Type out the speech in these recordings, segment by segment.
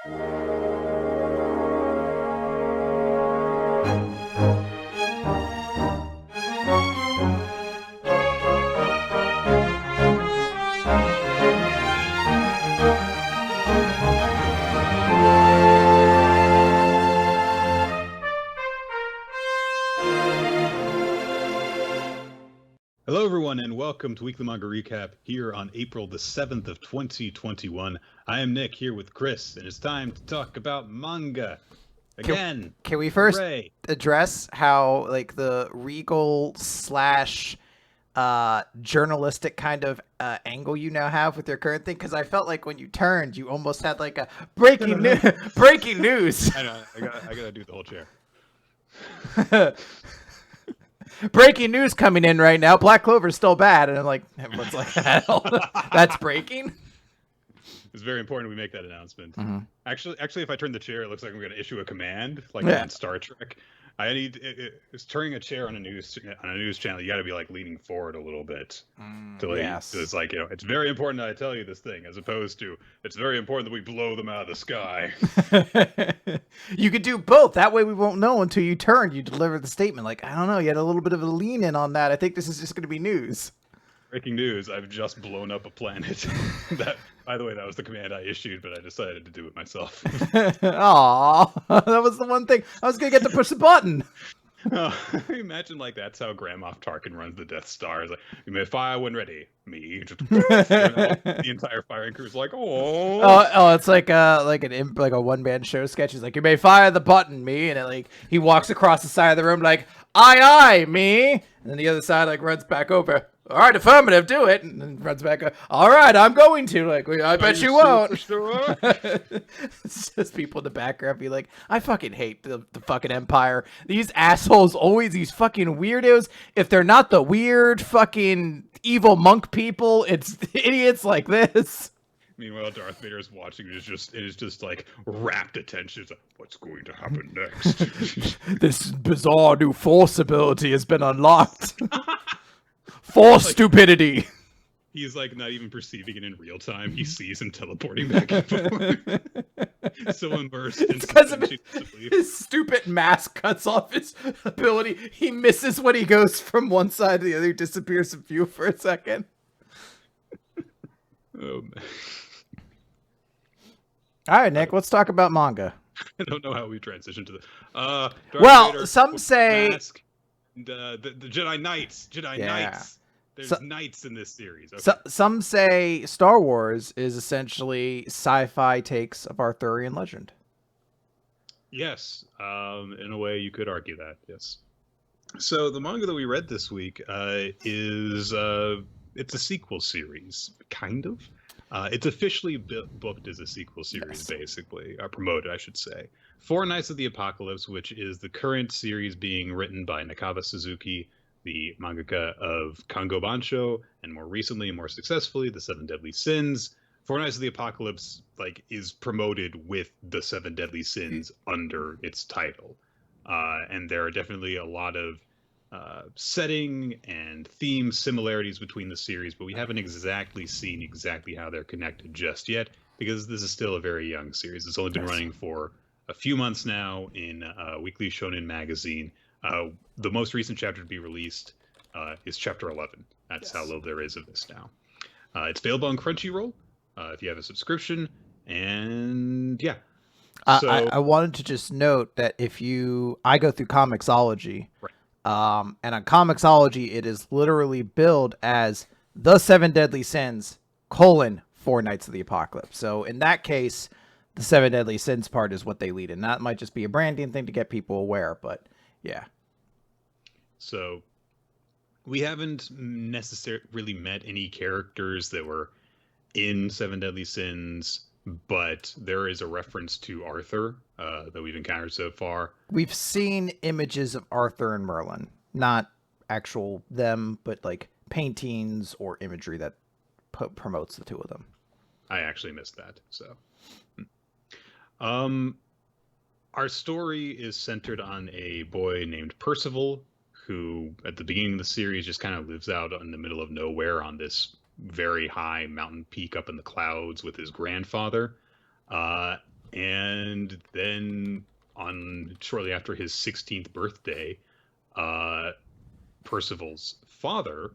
Hello, everyone, and welcome to Weekly Manga Recap here on April the 7th of 2021. I am Nick here with Chris, and it's time to talk about manga. Again. Can we first hooray. address how, like, the regal slash journalistic kind of angle you now have with your current thing? Because I felt like when you turned, you almost had like a breaking news. Breaking news. I know. I gotta do the whole chair. Breaking news coming in right now. Black Clover's still bad, and I'm like, everyone's like, that's breaking. It's very important we make that announcement. Mm-hmm. Actually, if I turn the chair, it looks like I'm going to issue a command, like Yeah. on Star Trek. It's turning a chair on a news channel. You got to be like leaning forward a little bit. Yes. It's like, it's very important that I tell you this thing, as opposed to it's very important that we blow them out of the sky. You could do both. That way we won't know until you turn. You deliver the statement. Like, I don't know. You had a little bit of a lean in on that. I think this is just going to be news. Breaking news, I've just blown up a planet. By the way, that was the command I issued, but I decided to do it myself. Aw, that was the one thing. I was going to get to push the button. Imagine like that's how Grand Moff Tarkin runs the Death Star. It's like, you may fire when ready. Me. The entire firing crew's like, oh, it's like a one-man show sketch. He's like, you may fire the button, me. And he walks across the side of the room like, aye, me. And then the other side runs back over. All right, affirmative, do it. And then runs back. All right, I'm going to. I bet you won't. It's just people in the background be like, I fucking hate the fucking Empire. These assholes, always these fucking weirdos. If they're not the weird fucking evil monk people, it's idiots like this. Meanwhile, Darth Vader is watching. It is just like rapt attention. It's like, what's going to happen next? This bizarre new force ability has been unlocked. Force stupidity. He's like not even perceiving it in real time. He sees him teleporting back and forth. So immersed. It's because of his stupid mask cuts off his ability. He misses when he goes from one side to the other. Disappears from view for a second. Oh man. All right, Nick. Let's talk about manga. I don't know how we transition to the. Well, Vader, some say the Jedi Knights. Knights. There's knights in this series. Okay. Some say Star Wars is essentially sci-fi takes of Arthurian legend. Yes, in a way you could argue that. Yes. So the manga that we read this week is it's a sequel series, kind of. It's officially booked as a sequel series, basically, promoted, I should say. For Knights of the Apocalypse, which is the current series being written by Nakaba Suzuki, the mangaka of Kango Bansho, and more recently and more successfully, The Seven Deadly Sins. For Knights of the Apocalypse, is promoted with The Seven Deadly Sins under its title. And there are definitely a lot of setting and theme similarities between the series, but we haven't exactly seen how they're connected just yet, because this is still a very young series. It's only been running for a few months now in Weekly Shonen magazine. The most recent chapter to be released is chapter 11. That's how little there is of this now. It's available on Crunchyroll if you have a subscription, and yeah. I wanted to just note that I go through Comixology, right. And on Comixology, it is literally billed as The Seven Deadly Sins, Four Knights of the Apocalypse. So in that case, the Seven Deadly Sins part is what they lead in. That might just be a branding thing to get people aware, but yeah. So we haven't necessarily really met any characters that were in Seven Deadly Sins, but there is a reference to Arthur that we've encountered so far. We've seen images of Arthur and Merlin, not actual them, but paintings or imagery that promotes the two of them. I actually missed that. So, our story is centered on a boy named Percival, who at the beginning of the series just kind of lives out in the middle of nowhere on this very high mountain peak up in the clouds with his grandfather. And then on shortly after his 16th birthday, uh, Percival's father,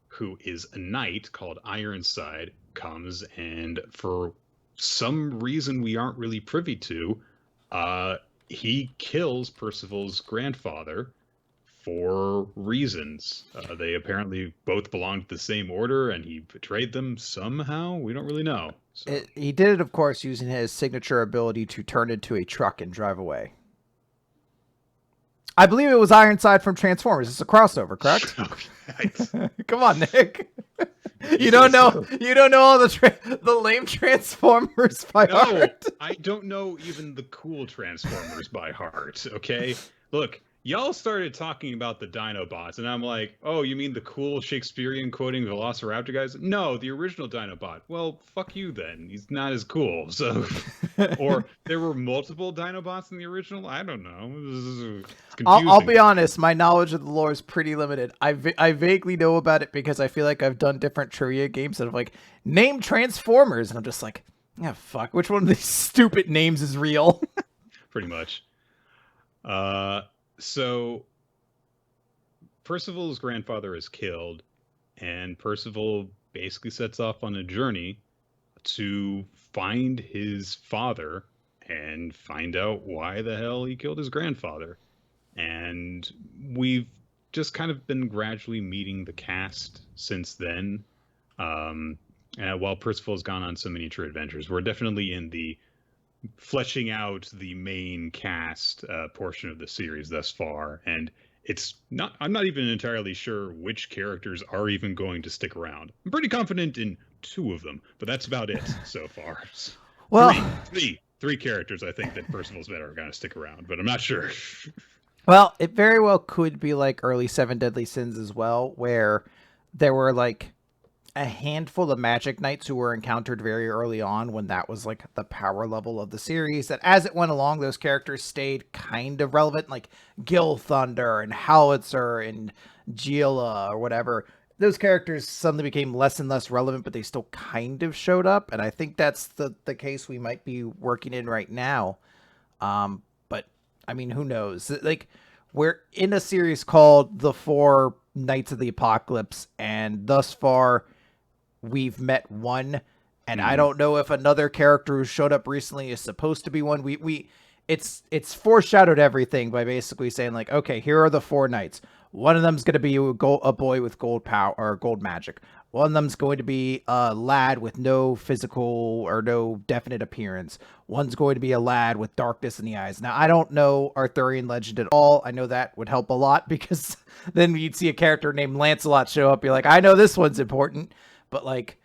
who is a knight called Ironside, comes and for some reason we aren't really privy to, uh, he kills Percival's grandfather for reasons. They apparently both belonged to the same order, and he betrayed them somehow. We don't really know. So. He did it, of course, using his signature ability to turn into a truck and drive away. I believe it was Ironside from Transformers. It's a crossover, correct? Come on, Nick. You don't know. You don't know all the lame Transformers by heart. I don't know even the cool Transformers by heart. Okay, look, y'all started talking about the Dinobots, and I'm like, oh, you mean the cool Shakespearean quoting Velociraptor guys? No, the original Dinobot. Well, fuck you then. He's not as cool. So, or there were multiple Dinobots in the original. I don't know. It's confusing. I'll be honest. My knowledge of the lore is pretty limited. I vaguely know about it because I feel like I've done different trivia games that have like name Transformers, and I'm just like, yeah, fuck. Which one of these stupid names is real? Pretty much. So Percival's grandfather is killed, and Percival basically sets off on a journey to find his father and find out why the hell he killed his grandfather. And we've just kind of been gradually meeting the cast since then. While Percival's gone on so many true adventures, we're definitely in the fleshing out the main cast portion of the series thus far, and I'm not even entirely sure which characters are even going to stick around. I'm pretty confident in 2 of them, but that's about it so far. Well, three characters I think that Percival's met are going to stick around, but I'm not sure. Well, it very well could be like early 7 Deadly Sins as well, where there were like a handful of magic knights who were encountered very early on when that was like the power level of the series, that as it went along, those characters stayed kind of relevant, like Gil Thunder and Howitzer and Gila or whatever. Those characters suddenly became less and less relevant, but they still kind of showed up. And I think that's the case we might be working in right now. But I mean, who knows? Like, we're in a series called The Four Knights of the Apocalypse, and thus far we've met one, and I don't know if another character who showed up recently is supposed to be one. It's foreshadowed everything by basically saying like, okay, here are the 4 knights. One of them's going to be a boy with gold power or gold magic. One of them's going to be a lad with no physical or no definite appearance. One's going to be a lad with darkness in the eyes. Now, I don't know Arthurian legend at all. I know that would help a lot, because then you'd see a character named Lancelot show up. You're like, I know this one's important. But like,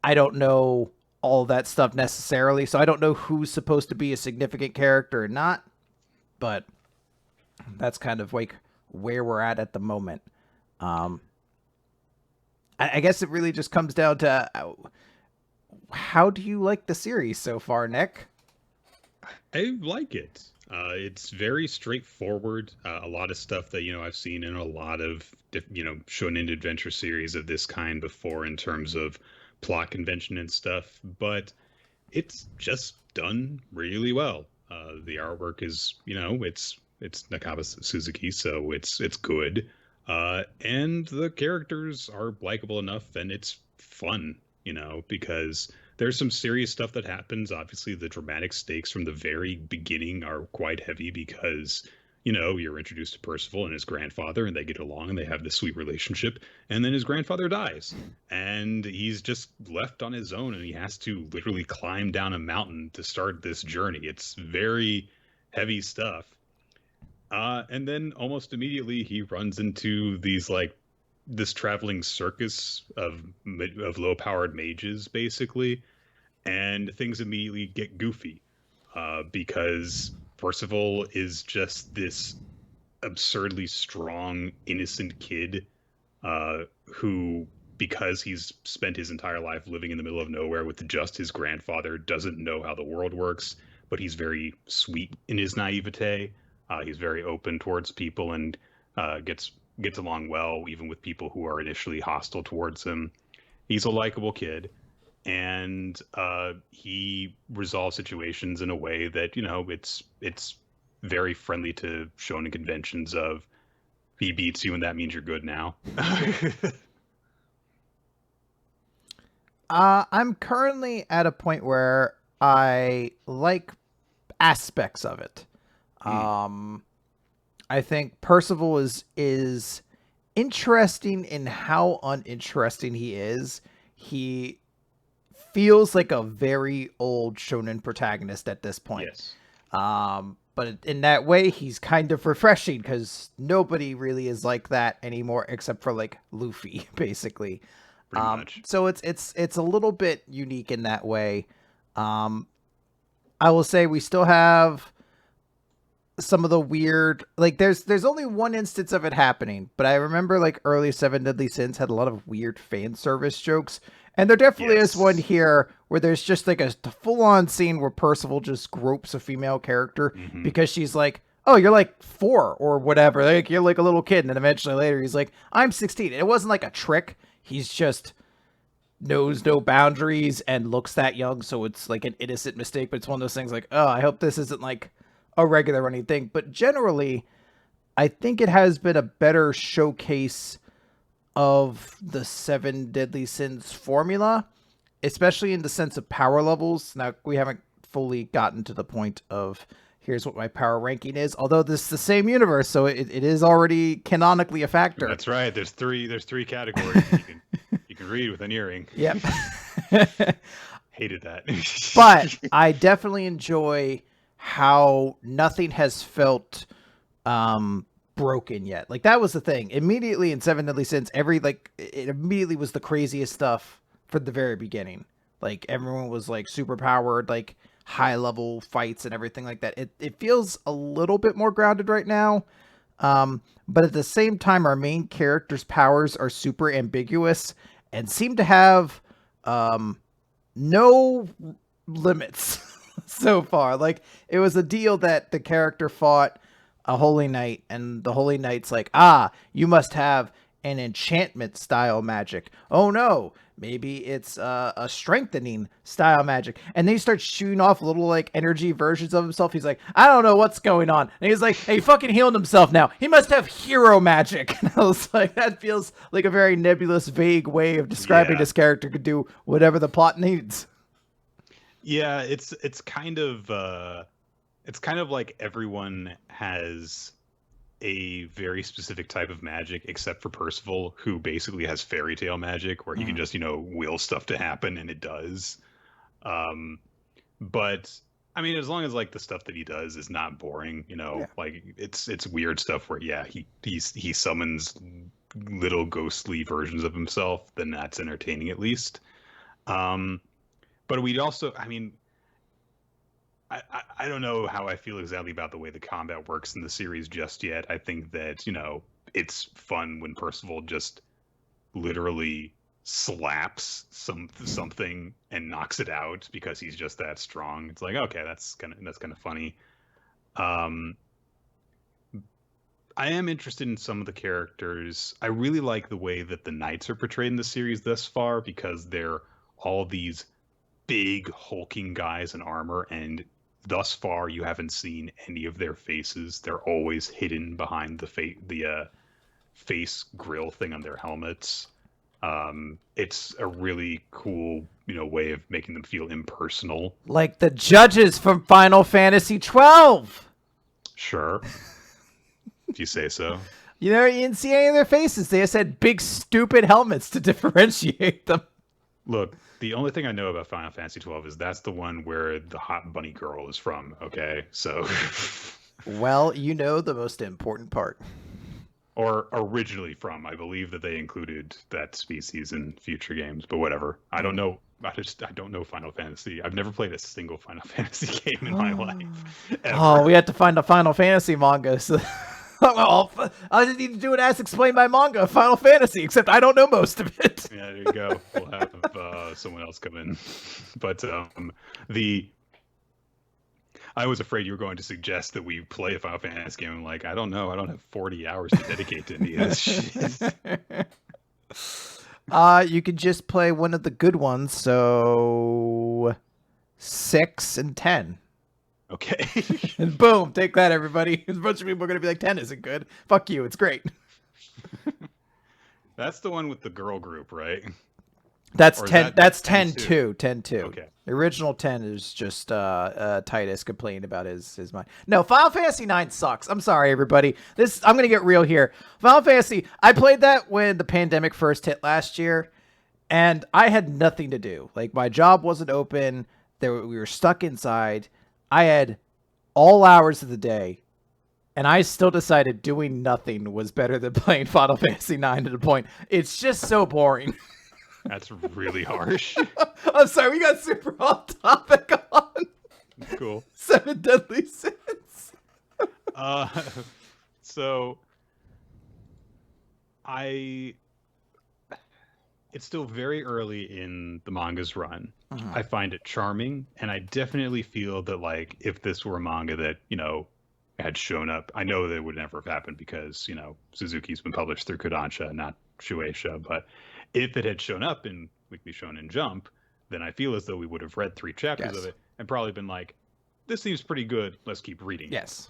I don't know all that stuff necessarily, so I don't know who's supposed to be a significant character or not. But that's kind of like where we're at the moment. I guess it really just comes down to how do you like the series so far, Nick? I like it. It's very straightforward. A lot of stuff that I've seen in a lot of shonen adventure series of this kind before in terms of plot convention and stuff, but it's just done really well. The artwork is it's Nakaba Suzuki, so it's good, and the characters are likable enough, and it's fun, because there's some serious stuff that happens. Obviously, the dramatic stakes from the very beginning are quite heavy because, you're introduced to Percival and his grandfather, and they get along and they have this sweet relationship. And then his grandfather dies, and he's just left on his own, and he has to literally climb down a mountain to start this journey. It's very heavy stuff. And then almost immediately he runs into this traveling circus of low-powered mages, basically, and things immediately get goofy because Percival is just this absurdly strong, innocent kid who, because he's spent his entire life living in the middle of nowhere with just his grandfather, doesn't know how the world works, but he's very sweet in his naivete. He's very open towards people and gets along well, even with people who are initially hostile towards him. He's a likable kid. and he resolves situations in a way that, you know, it's very friendly to shonen conventions of he beats you and that means you're good now. I'm currently at a point where I like aspects of it. Hmm. I think Percival is interesting in how uninteresting he is. He feels like a very old shonen protagonist at this point. Yes, But in that way, he's kind of refreshing because nobody really is like that anymore, except for like Luffy, basically. pretty much. So it's a little bit unique in that way. Um, I will say we still have some of the weird, like there's only one instance of it happening, but I remember like early Seven Deadly Sins had a lot of weird fan service jokes, and there definitely is one Yes. here where there's just like a full on scene where Percival just gropes a female character Hmm. because she's like, oh, you're like 4 or whatever, like you're like a little kid, and then eventually later he's like, I'm 16. It wasn't like a trick. He's just knows no boundaries and looks that young, so it's like an innocent mistake. But it's one of those things like, oh, I hope this isn't like a regular running thing. But generally, I think it has been a better showcase of the Seven Deadly Sins formula, especially in the sense of power levels. Now, we haven't fully gotten to the point of here's what my power ranking is, although this is the same universe, so it is already canonically a factor. That's right. There's three categories that you can read with an earring. Yep. Hated that. But I definitely enjoy how nothing has felt broken yet. Like that was the thing. Immediately in Seven Deadly Sins, it immediately was the craziest stuff from the very beginning. Like everyone was like super powered, like high level fights and everything like that. It feels a little bit more grounded right now. But at the same time, our main character's powers are super ambiguous and seem to have no limits so far. Like it was a deal that the character fought a holy knight, and the holy knight's like, ah, you must have an enchantment style magic. Oh no, maybe it's a strengthening style magic. And then he starts shooting off little like energy versions of himself. He's like, I don't know what's going on. And he's like, hey, he fucking healed himself now. He must have hero magic. And I was like, that feels like a very nebulous, vague way of describing Yeah. this character could do whatever the plot needs. Yeah, it's kind of like everyone has a very specific type of magic, except for Percival, who basically has fairy tale magic, where he can Mm. just, will stuff to happen and it does. Um, but I mean, as long as like the stuff that he does is not boring, Yeah. like it's weird stuff where yeah, he summons little ghostly versions of himself, then that's entertaining at least. Um, but we'd also, I mean, I don't know how I feel exactly about the way the combat works in the series just yet. I think that, it's fun when Percival just literally slaps something and knocks it out because he's just that strong. It's like, okay, that's kind of funny. Um, I am interested in some of the characters. I really like the way that the knights are portrayed in the series thus far because they're all these big hulking guys in armor, and thus far you haven't seen any of their faces. They're always hidden behind the face grill thing on their helmets. It's a really cool, way of making them feel impersonal. Like the judges from Final Fantasy 12. Sure, if you say so. You know, you didn't see any of their faces. They just had big, stupid helmets to differentiate them. Look, the only thing I know about Final Fantasy 12 is that's the one where the hot bunny girl is from. Okay, so Well, you know the most important part. or originally from. I believe that they included that species in future games, but whatever. I don't know. I don't know Final Fantasy. I've never played a single Final Fantasy game in my life ever. Oh, we have to find a Final Fantasy manga. So well, I just need to do an as explained by manga of Final Fantasy, except I don't know most of it. Yeah, there you go. We'll have someone else come in. But the I was afraid you were going to suggest that we play a Final Fantasy game. I'm like, I don't know. I don't have 40 hours to dedicate to any of this shit. You could just play one of the good ones. So 6 and 10. Okay. And boom, take that, everybody. A bunch of people are going to be like, 10 isn't good. Fuck you, it's great. That's the one with the girl group, right? That's Or is 10. that That's 10-2? 10 2. Okay. The original 10 is just Titus complaining about his mind. No, Final Fantasy 9 sucks. I'm sorry, everybody. I'm going to get real here. Final Fantasy, I played that when the pandemic first hit last year, and I had nothing to do. Like, my job wasn't open. We were stuck inside. I had all hours of the day, and I still decided doing nothing was better than playing Final Fantasy 9 to the point. It's just so boring. That's really harsh. I'm sorry, we got super off topic on Cool. 7 Deadly Sins. So it's still very early in the manga's run. Mhm. I find it charming, and I definitely feel that, like, if this were a manga that, had shown up, I know that it would never have happened because, Suzuki's been published through Kodansha, not Shueisha, but if it had shown up in Weekly Shonen Jump, then I feel as though we would have read 3 chapters of it and probably been like, this seems pretty good, let's keep reading. Yes.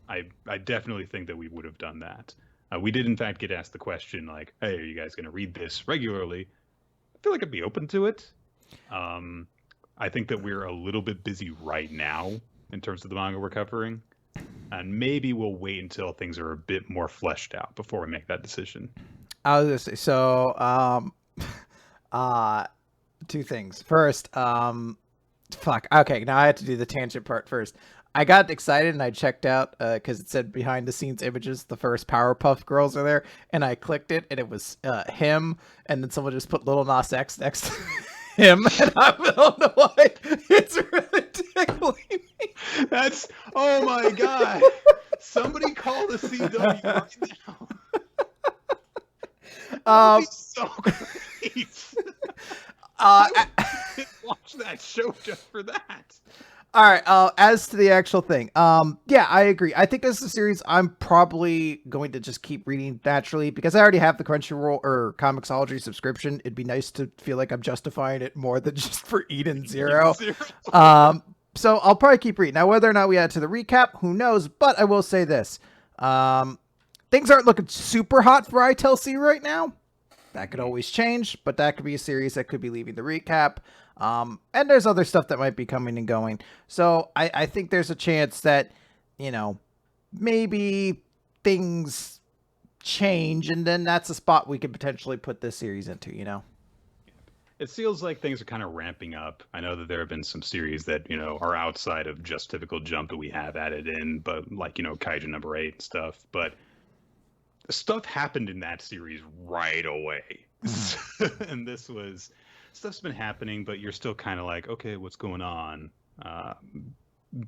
I definitely think that we would have done that. We did, in fact, get asked the question, like, hey, are you guys going to read this regularly? I feel like I'd be open to it. I think that we're a little bit busy right now in terms of the manga we're covering. And maybe we'll wait until things are a bit more fleshed out before we make that decision. I was going to say, so, 2 things. First, fuck. Okay, now I have to do the tangent part first. I got excited and I checked out because it said behind the scenes images, the first Powerpuff Girls are there, and I clicked it and it was him, and then someone just put Lil Nas X next to him, and I don't know why it's really tickling me. That's, oh my god! Somebody call the CW right now. That would be so great. I would watch that show just for that. All right. As to the actual thing, yeah, I agree. I think this is a series I'm probably going to just keep reading naturally because I already have the Crunchyroll or Comixology subscription. It'd be nice to feel like I'm justifying it more than just for Eden Zero. So I'll probably keep reading. Now, whether or not we add to the recap, who knows? But I will say this: things aren't looking super hot for ITLC right now. That could always change, but that could be a series that could be leaving the recap. And there's other stuff that might be coming and going. So I think there's a chance that, maybe things change, and then that's a spot we could potentially put this series into, It feels like things are kind of ramping up. I know that there have been some series that, are outside of just typical Jump that we have added in, but like, Kaiju No. 8 and stuff. But stuff happened in that series right away. And stuff's been happening, but you're still kind of like, okay, what's going on?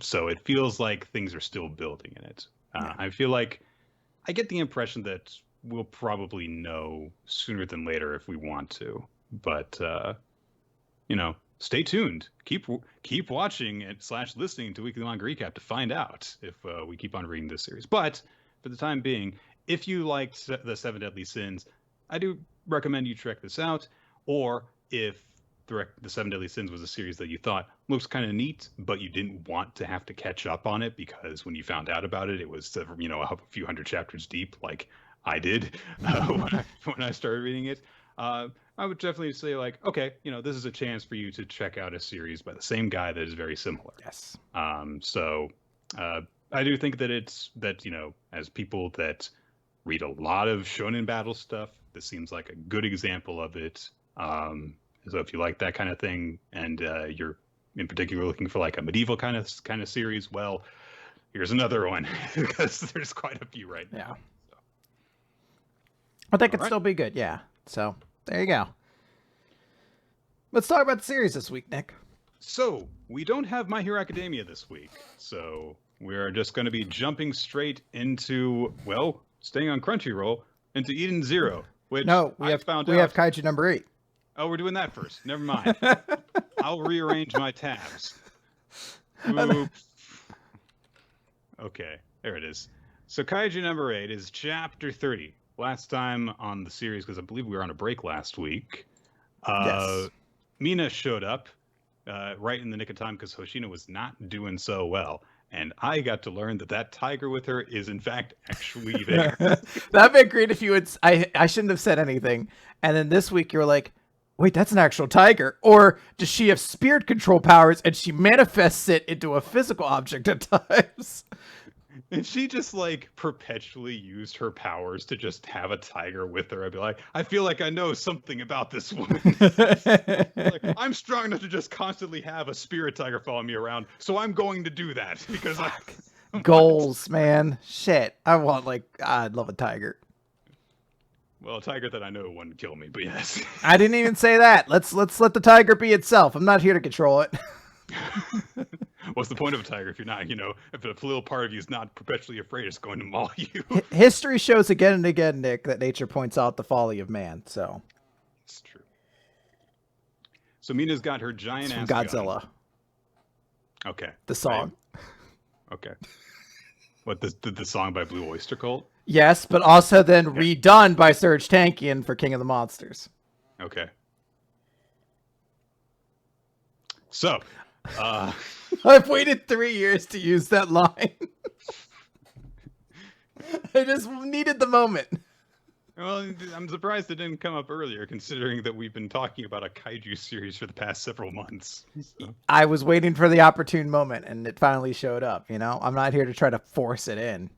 So it feels like things are still building in it. I feel like I get the impression that we'll probably know sooner than later if we want to. But stay tuned. Keep watching and / listening to Weekly Manga Recap to find out if we keep on reading this series. But for the time being, if you liked the 7 Deadly Sins, I do recommend you check this out. Or if the 7 Deadly Sins was a series that you thought looks kind of neat, but you didn't want to have to catch up on it because when you found out about it, it was a few hundred chapters deep, like I did when I started reading it. I would definitely say, like, okay, this is a chance for you to check out a series by the same guy that is very similar. Yes. So I do think that as people that read a lot of shonen battle stuff, this seems like a good example of it. So if you like that kind of thing, and you're in particular looking for like a medieval kind of series, well, here's another one because there's quite a few right now. Yeah. So. But that could still be good, yeah. So there you go. Let's talk about the series this week, Nick. So we don't have My Hero Academia this week, so we're just going to be jumping straight into, well, staying on Crunchyroll, into Eden Zero. Which no, we have Kaiju No. 8. Oh, we're doing that first. Never mind. I'll rearrange my tabs. Oops. Okay, there it is. So Kaiju No. 8 is Chapter 30, last time on the series, because I believe we were on a break last week, Yes. Mina showed up right in the nick of time because Hoshina was not doing so well. And I got to learn that that tiger with her is, in fact, actually there. That'd be great if you would. I shouldn't have said anything. And then this week you're like, wait, that's an actual tiger. Or does she have spirit control powers and she manifests it into a physical object at times? And she just like perpetually used her powers to just have a tiger with her. I'd be like, I feel like I know something about this woman. Like, I'm strong enough to just constantly have a spirit tiger following me around, so I'm going to do that because Goals, man. Shit. I'd love a tiger. Well, a tiger that I know wouldn't kill me, but yes. I didn't even say that. Let's let the tiger be itself. I'm not here to control it. What's the point of a tiger if you're not, if a little part of you is not perpetually afraid it's going to maul you? History shows again and again, Nick, that nature points out the folly of man. So it's true. So Mina's got her giant ass Godzilla. Gun. Okay. The song. Right. Okay. What the song by Blue Oyster Cult? Yes, but also then redone by Serge Tankian for King of the Monsters. Okay. So, I've waited 3 years to use that line. I just needed the moment. Well, I'm surprised it didn't come up earlier, considering that we've been talking about a kaiju series for the past several months. So. I was waiting for the opportune moment, and it finally showed up, I'm not here to try to force it in.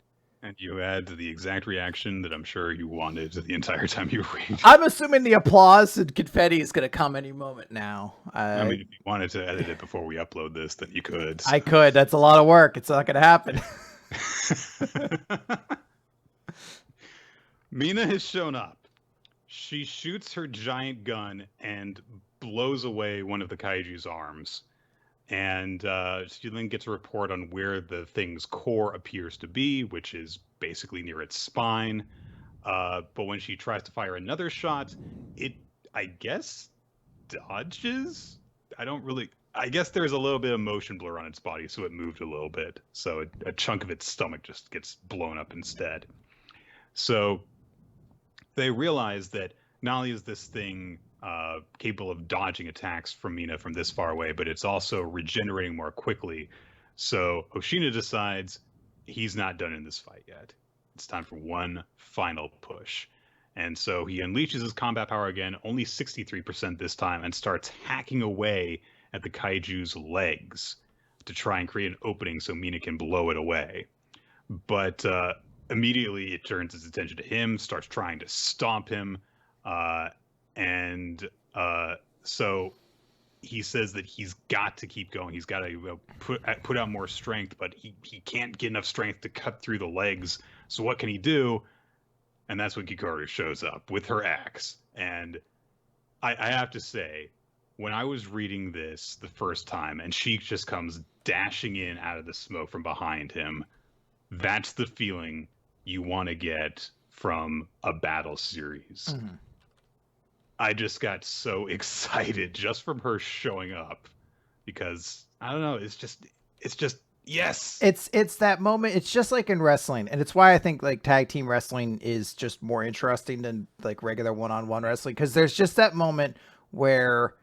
And you had the exact reaction that I'm sure you wanted the entire time you were reading. I'm assuming the applause and confetti is going to come any moment now. I mean, if you wanted to edit it before we upload this, then you could. I could. That's a lot of work. It's not going to happen. Mina has shown up. She shoots her giant gun and blows away one of the kaiju's arms. And she then gets a report on where the thing's core appears to be, which is basically near its spine. But when she tries to fire another shot, it, I guess, dodges? I guess there's a little bit of motion blur on its body, so it moved a little bit. So a chunk of its stomach just gets blown up instead. So they realize that not only is this thing capable of dodging attacks from Mina from this far away, but it's also regenerating more quickly. So Hoshina decides he's not done in this fight yet. It's time for one final push. And so he unleashes his combat power again, only 63% this time, and starts hacking away at the kaiju's legs to try and create an opening so Mina can blow it away. But immediately it turns its attention to him, starts trying to stomp him, so he says that he's got to keep going. He's got to put out more strength, but he can't get enough strength to cut through the legs. So what can he do? And that's when Kikoru shows up with her axe. And I have to say, when I was reading this the first time and she just comes dashing in out of the smoke from behind him, that's the feeling you want to get from a battle series. Mm-hmm. I just got so excited just from her showing up because I don't know, it's just yes. It's that moment. It's just like in wrestling, and it's why I think like tag team wrestling is just more interesting than like regular one-on-one wrestling, because there's just that moment where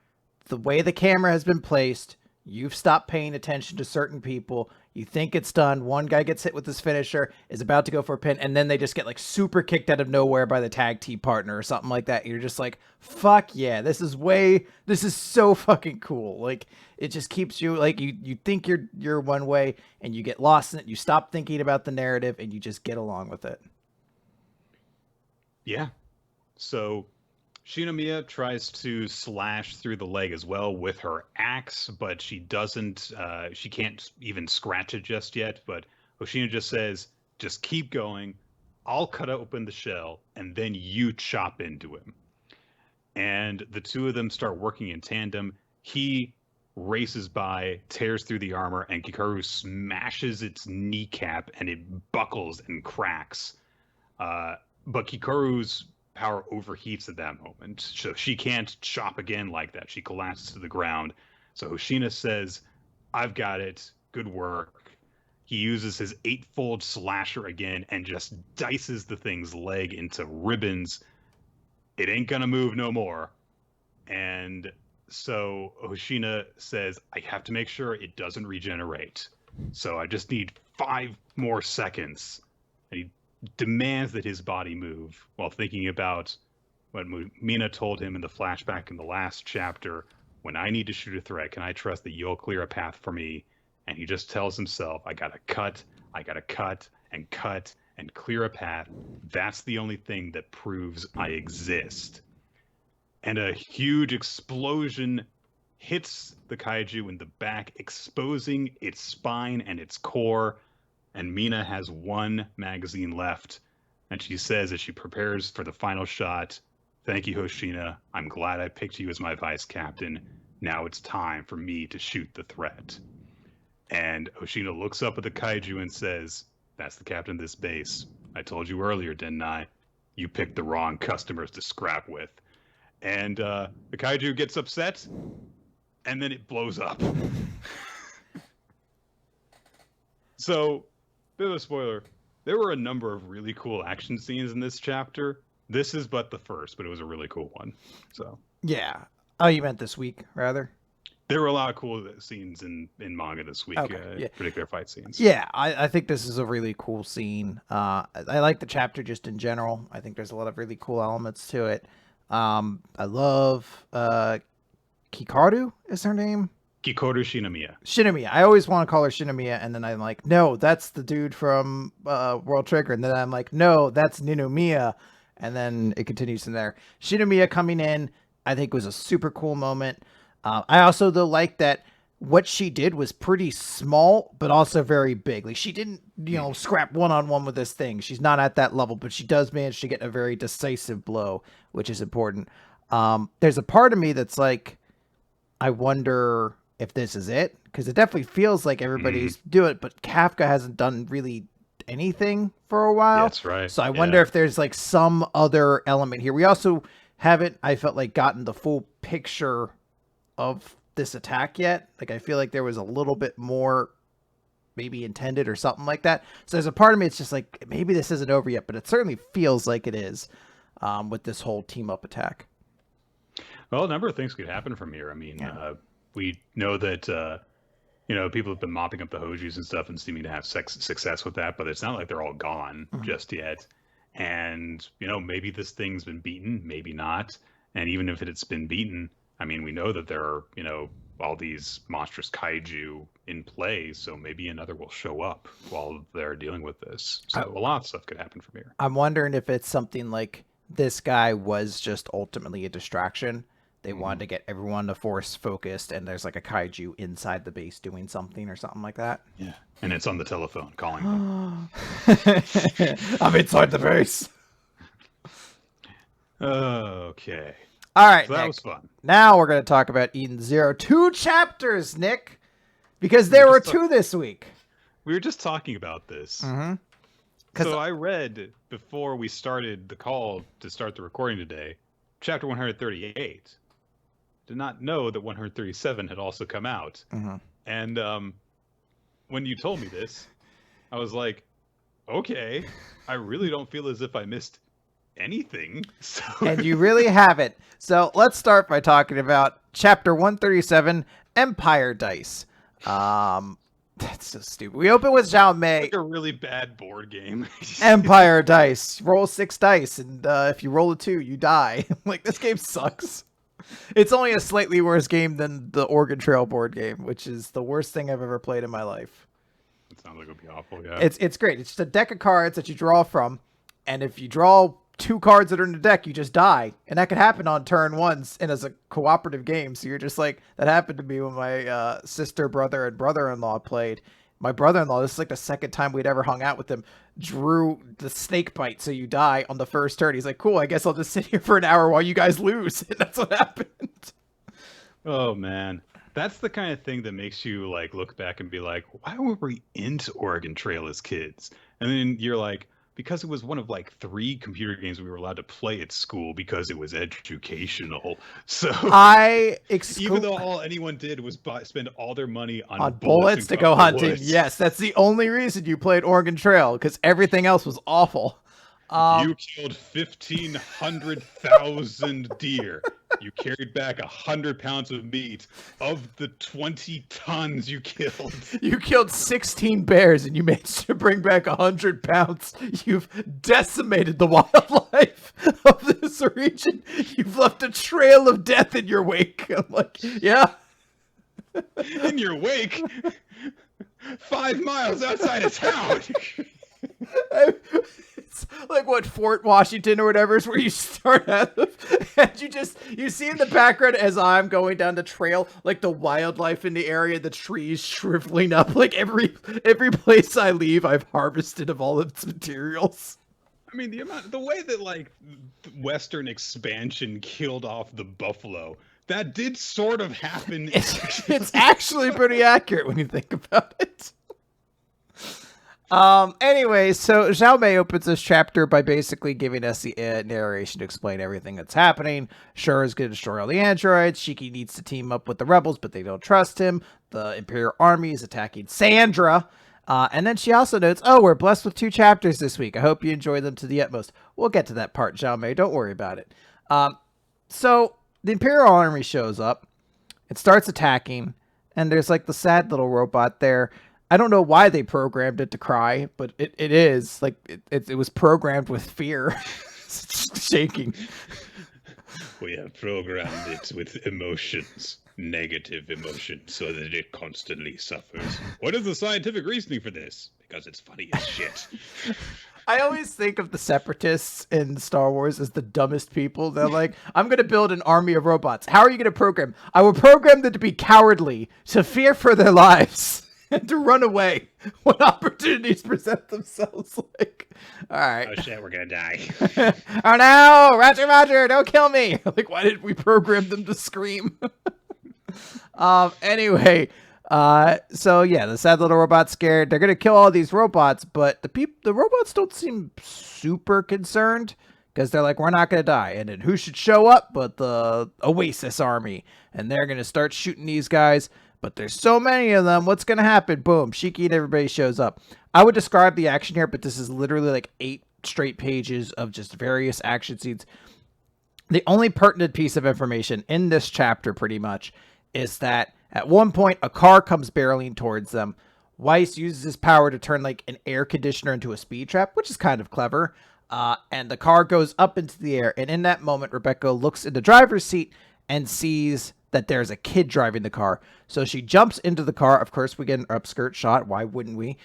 the way the camera has been placed, you've stopped paying attention to certain people. You think it's done. One guy gets hit with his finisher, is about to go for a pin, and then they just get like super kicked out of nowhere by the tag team partner or something like that. You're just like, fuck yeah, this is so fucking cool. Like it just keeps you like you think you're one way and you get lost in it. You stop thinking about the narrative and you just get along with it. Yeah. So Shinomiya tries to slash through the leg as well with her axe, but she doesn't, she can't even scratch it just yet. But Hoshina just says, just keep going. I'll cut open the shell and then you chop into him. And the two of them start working in tandem. He races by, tears through the armor, and Kikoru smashes its kneecap and it buckles and cracks. But Kikoru's power overheats at that moment, so she can't chop again like that. She collapses to the ground. So Hoshina says, I've got it. Good work. he uses his eightfold slasher again and just dices the thing's leg into ribbons. It ain't gonna move no more. And so Hoshina says, I have to make sure it doesn't regenerate. So I just need 5 more seconds. And he demands that his body move while thinking about what Mina told him in the flashback in the last chapter. When I need to shoot a threat, can I trust that you'll clear a path for me? And he just tells himself, I gotta cut and clear a path. That's the only thing that proves I exist. And a huge explosion hits the kaiju in the back, exposing its spine and its core. And Mina has 1 magazine left. And she says as she prepares for the final shot, thank you, Hoshina. I'm glad I picked you as my vice captain. Now it's time for me to shoot the threat. And Hoshina looks up at the kaiju and says, that's the captain of this base. I told you earlier, didn't I? You picked the wrong customers to scrap with. And the kaiju gets upset, and then it blows up. So, bit of a spoiler. There were a number of really cool action scenes in this chapter. This is but the first, but it was a really cool one. So Yeah. Oh, you meant this week, rather? There were a lot of cool scenes in manga this week, Okay, particular fight scenes. Yeah, I think this is a really cool scene. I like the chapter just in general. I think there's a lot of really cool elements to it. I love Kikaru is her name? Kikoru Shinomiya. Shinomiya. I always want to call her Shinomiya, and then I'm like, no, that's the dude from World Trigger. And then I'm like, no, that's Ninomiya. And then it continues from there. Shinomiya coming in, I think was a super cool moment. I also, though, like that what she did was pretty small, but also very big. Like, she didn't, scrap one-on-one with this thing. She's not at that level, but she does manage to get a very decisive blow, which is important. There's a part of me that's like, I wonder if this is it, because it definitely feels like everybody's doing it, but Kafka hasn't done really anything for a while. That's right. So I wonder if there's like some other element here. We also haven't, I felt like, gotten the full picture of this attack yet. Like, I feel like there was a little bit more maybe intended or something like that. So there's a part of me, it's just like, maybe this isn't over yet, but it certainly feels like it is with this whole team up attack. Well, a number of things could happen from here. I mean, we know that, people have been mopping up the Hojus and stuff and seeming to have success with that, but it's not like they're all gone just yet. And, maybe this thing's been beaten, maybe not. And even if it's been beaten, I mean, we know that there are, all these monstrous kaiju in play, so maybe another will show up while they're dealing with this. So a lot of stuff could happen from here. I'm wondering if it's something like this guy was just ultimately a distraction. They wanted to get everyone to force focused, and there's like a kaiju inside the base doing something or something like that. Yeah, and it's on the telephone calling them. I'm inside the base. Okay. All right, so that Nick. was fun. Now we're going to talk about Eden Zero. 2 chapters, Nick, because there were 2 this week. We were just talking about this. So I read before we started the call to start the recording today, chapter 138. Did not know that 137 had also come out. And when you told me this, I was like, okay, I really don't feel as if I missed anything. So... And you really haven't. So let's start by talking about chapter 137, Empire Dice. That's so stupid. We open with Zhao Mei. Like a really bad board game. Empire Dice. Roll 6 dice, and if you roll a 2, you die. Like, this game sucks. It's only a slightly worse game than the Oregon Trail board game, which is the worst thing I've ever played in my life. It sounds like it would be awful, yeah. It's great. It's just a deck of cards that you draw from, and if you draw 2 cards that are in the deck, you just die. And that could happen on turn 1, and as a cooperative game. So you're just like, that happened to me when my sister, brother, and brother-in-law played. My brother-in-law, this is like the second time we'd ever hung out with him, drew the snake bite so you die on the first turn. He's like, cool, I guess I'll just sit here for an hour while you guys lose. And that's what happened. Oh, man. That's the kind of thing that makes you like look back and be like, why were we into Oregon Trail as kids? And then you're like, because it was one of like 3 computer games we were allowed to play at school because it was educational. So even though all anyone did was spend all their money on bullets to go hunting. Woods. Yes, that's the only reason you played Oregon Trail, because everything else was awful. You killed 1,500,000 deer. You carried back 100 pounds of meat. Of the 20 tons you killed, you killed 16 bears and you managed to bring back 100 pounds. You've decimated the wildlife of this region. You've left a trail of death in your wake. I'm like, yeah. In your wake? 5 miles outside of town. It's like what, Fort Washington or whatever is where you start out of, and you see in the background as I'm going down the trail, like the wildlife in the area, the trees shriveling up. Like every place I leave, I've harvested of all its materials. I mean, the way that like Western expansion killed off the buffalo, that did sort of happen. It's actually pretty accurate when you think about it. Anyway, so Zhao Mei opens this chapter by basically giving us the narration to explain everything that's happening. Shura is going to destroy all the androids. Shiki needs to team up with the rebels, but they don't trust him. The Imperial Army is attacking Sandra. And then she also notes, oh, we're blessed with 2 chapters this week. I hope you enjoy them to the utmost. We'll get to that part, Zhao Mei. Don't worry about it. So the Imperial Army shows up. It starts attacking. And there's like the sad little robot there. I don't know why they programmed it to cry, but it is like it was programmed with fear. Shaking. We have programmed it with emotions, negative emotions, so that it constantly suffers. What is the scientific reasoning for this? Because it's funny as shit. I always think of the Separatists in Star Wars as the dumbest people. They're like, I'm going to build an army of robots. How are you going to program? I will program them to be cowardly, to fear for their lives. And to run away when opportunities present themselves. Like, all right. Oh shit, we're gonna die. Oh no, Roger, don't kill me. Like, why did we program them to scream? Anyway, so yeah, the sad little robot's scared. They're gonna kill all these robots, but the robots don't seem super concerned because they're like, we're not gonna die. And then who should show up but the Oasis army? And they're gonna start shooting these guys. But there's so many of them. What's going to happen? Boom. Shiki and everybody shows up. I would describe the action here, but this is literally like 8 straight pages of just various action scenes. The only pertinent piece of information in this chapter pretty much is that at one point, a car comes barreling towards them. Weiss uses his power to turn like an air conditioner into a speed trap, which is kind of clever. And the car goes up into the air. And in that moment, Rebecca looks in the driver's seat and sees that there's a kid driving the car. So she jumps into the car. Of course, we get an upskirt shot. Why wouldn't we?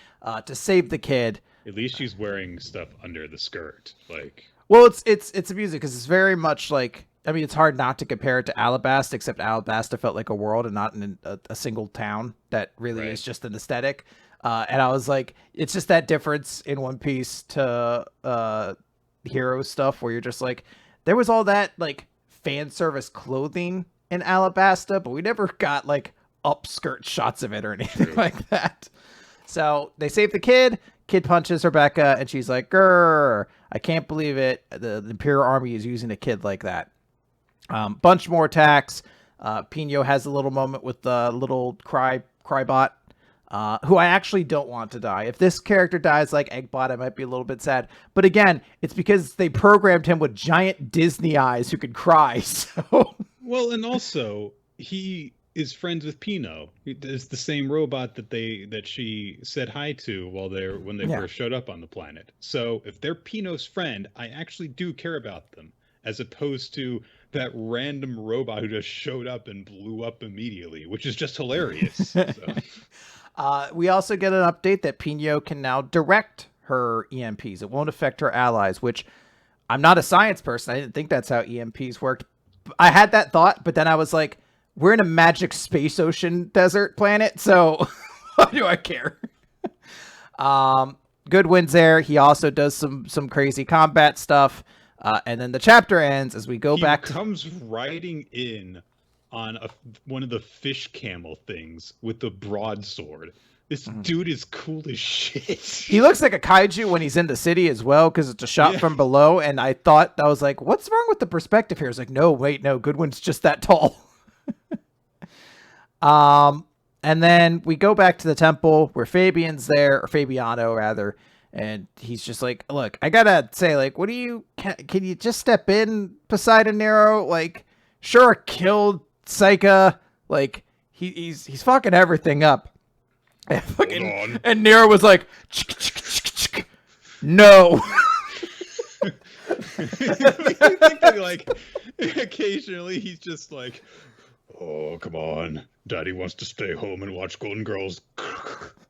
To save the kid. At least she's wearing stuff under the skirt. Like, well, it's amusing because it's very much like, I mean, it's hard not to compare it to Alabasta, except Alabasta felt like a world and not in a single town that really is just an aesthetic. And I was like, it's just that difference in One Piece to hero stuff where you're just like, there was all that like fan service clothing in Alabasta, but we never got like upskirt shots of it or anything like that. So they save the kid. Kid punches Rebecca, and she's like, "Grr! I can't believe it. The Imperial Army is using a kid like that." Bunch more attacks. Pino has a little moment with the little Crybot, who I actually don't want to die. If this character dies like Eggbot, I might be a little bit sad. But again, it's because they programmed him with giant Disney eyes who could cry. So. Well, and also he is friends with Pino. It's the same robot that she said hi to when they first showed up on the planet. So if they're Pino's friend, I actually do care about them, as opposed to that random robot who just showed up and blew up immediately, which is just hilarious. So. We also get an update that Pino can now direct her EMPs. It won't affect her allies, which I'm not a science person. I didn't think that's how EMPs worked. I had that thought, but then I was like, we're in a magic space ocean desert planet, so why do I care? Good wins there. He also does some crazy combat stuff. And then the chapter ends as we go back. He comes riding in on one of the fish camel things with the broadsword. This dude is cool as shit. He looks like a kaiju when he's in the city as well, because it's a shot from below. And I was like, what's wrong with the perspective here? It's like, no, wait, no, Goodwin's just that tall. And then we go back to the temple where Fabian's there, or Fabiano rather, and he's just like, look, I gotta say, like, what do you, can you just step in, Poseidon Nero? Like, sure, killed Psycha, like, he's fucking everything up. And Nero was like, no. Like, occasionally he's just like, oh, come on. Daddy wants to stay home and watch Golden Girls.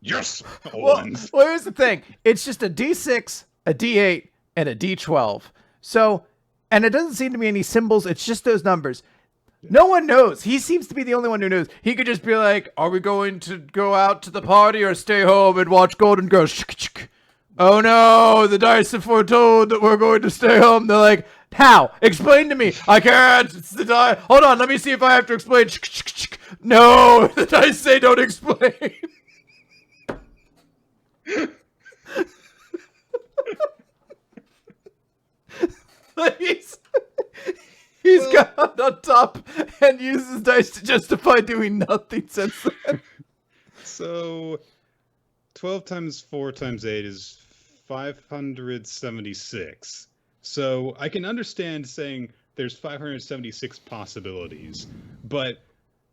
Yes! Well, here's the thing. It's just a D6, a D8, and a D12. So, and it doesn't seem to be any symbols. It's just those numbers. No one knows. He seems to be the only one who knows. He could just be like, are we going to go out to the party or stay home and watch Golden Girls? Oh no, the dice have foretold that we're going to stay home. They're like, how? Explain to me. I can't. It's the dice. Hold on, let me see if I have to explain. No, the dice say don't explain. He's got on top and uses dice to justify doing nothing since then. So, 12 times 4 times 8 is 576. So, I can understand saying there's 576 possibilities, but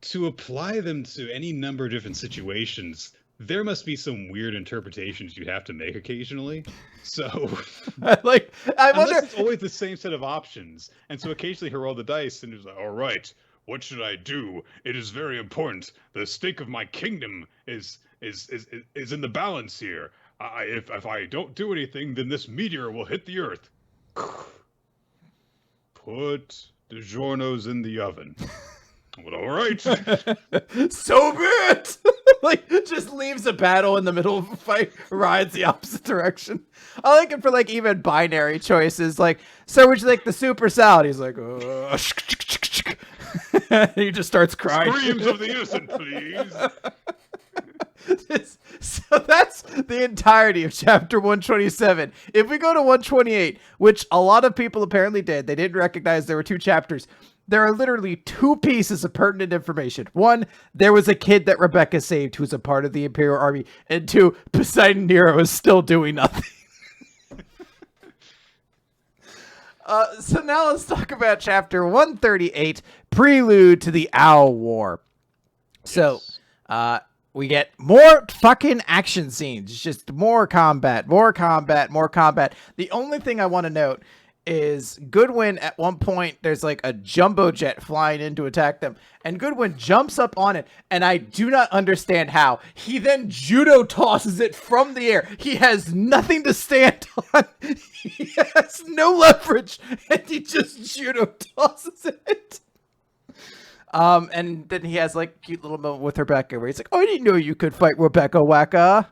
to apply them to any number of different situations, there must be some weird interpretations you have to make occasionally. So, I wonder. Unless it's always the same set of options, and so occasionally he rolled the dice and he's like, "All right, what should I do? It is very important. The stake of my kingdom is in the balance here. If I don't do anything, then this meteor will hit the earth. Put the giornos in the oven." Well, all right. So be it. Like, just leaves a battle in the middle of a fight, rides the opposite direction. I like it for, like, even binary choices. Like, so would you like the super salad? He's like, he just starts crying. Screams of the innocent, please. So that's the entirety of chapter 127. If we go to 128, which a lot of people apparently did, they didn't recognize there were 2 chapters. There are literally 2 pieces of pertinent information. 1, there was a kid that Rebecca saved who's a part of the Imperial Army. And 2, Poseidon Nero is still doing nothing. So now let's talk about chapter 138, Prelude to the Owl War. So, we get more fucking action scenes. Just more combat. The only thing I want to note is Goodwin at one point, there's like a jumbo jet flying in to attack them, and Goodwin jumps up on it, and I do not understand how. He then judo tosses it from the air. He has nothing to stand on. He has no leverage, and he just judo tosses it. And then he has like a cute little moment with Rebecca where he's like, "Oh, I didn't know you could fight Rebecca Wacka."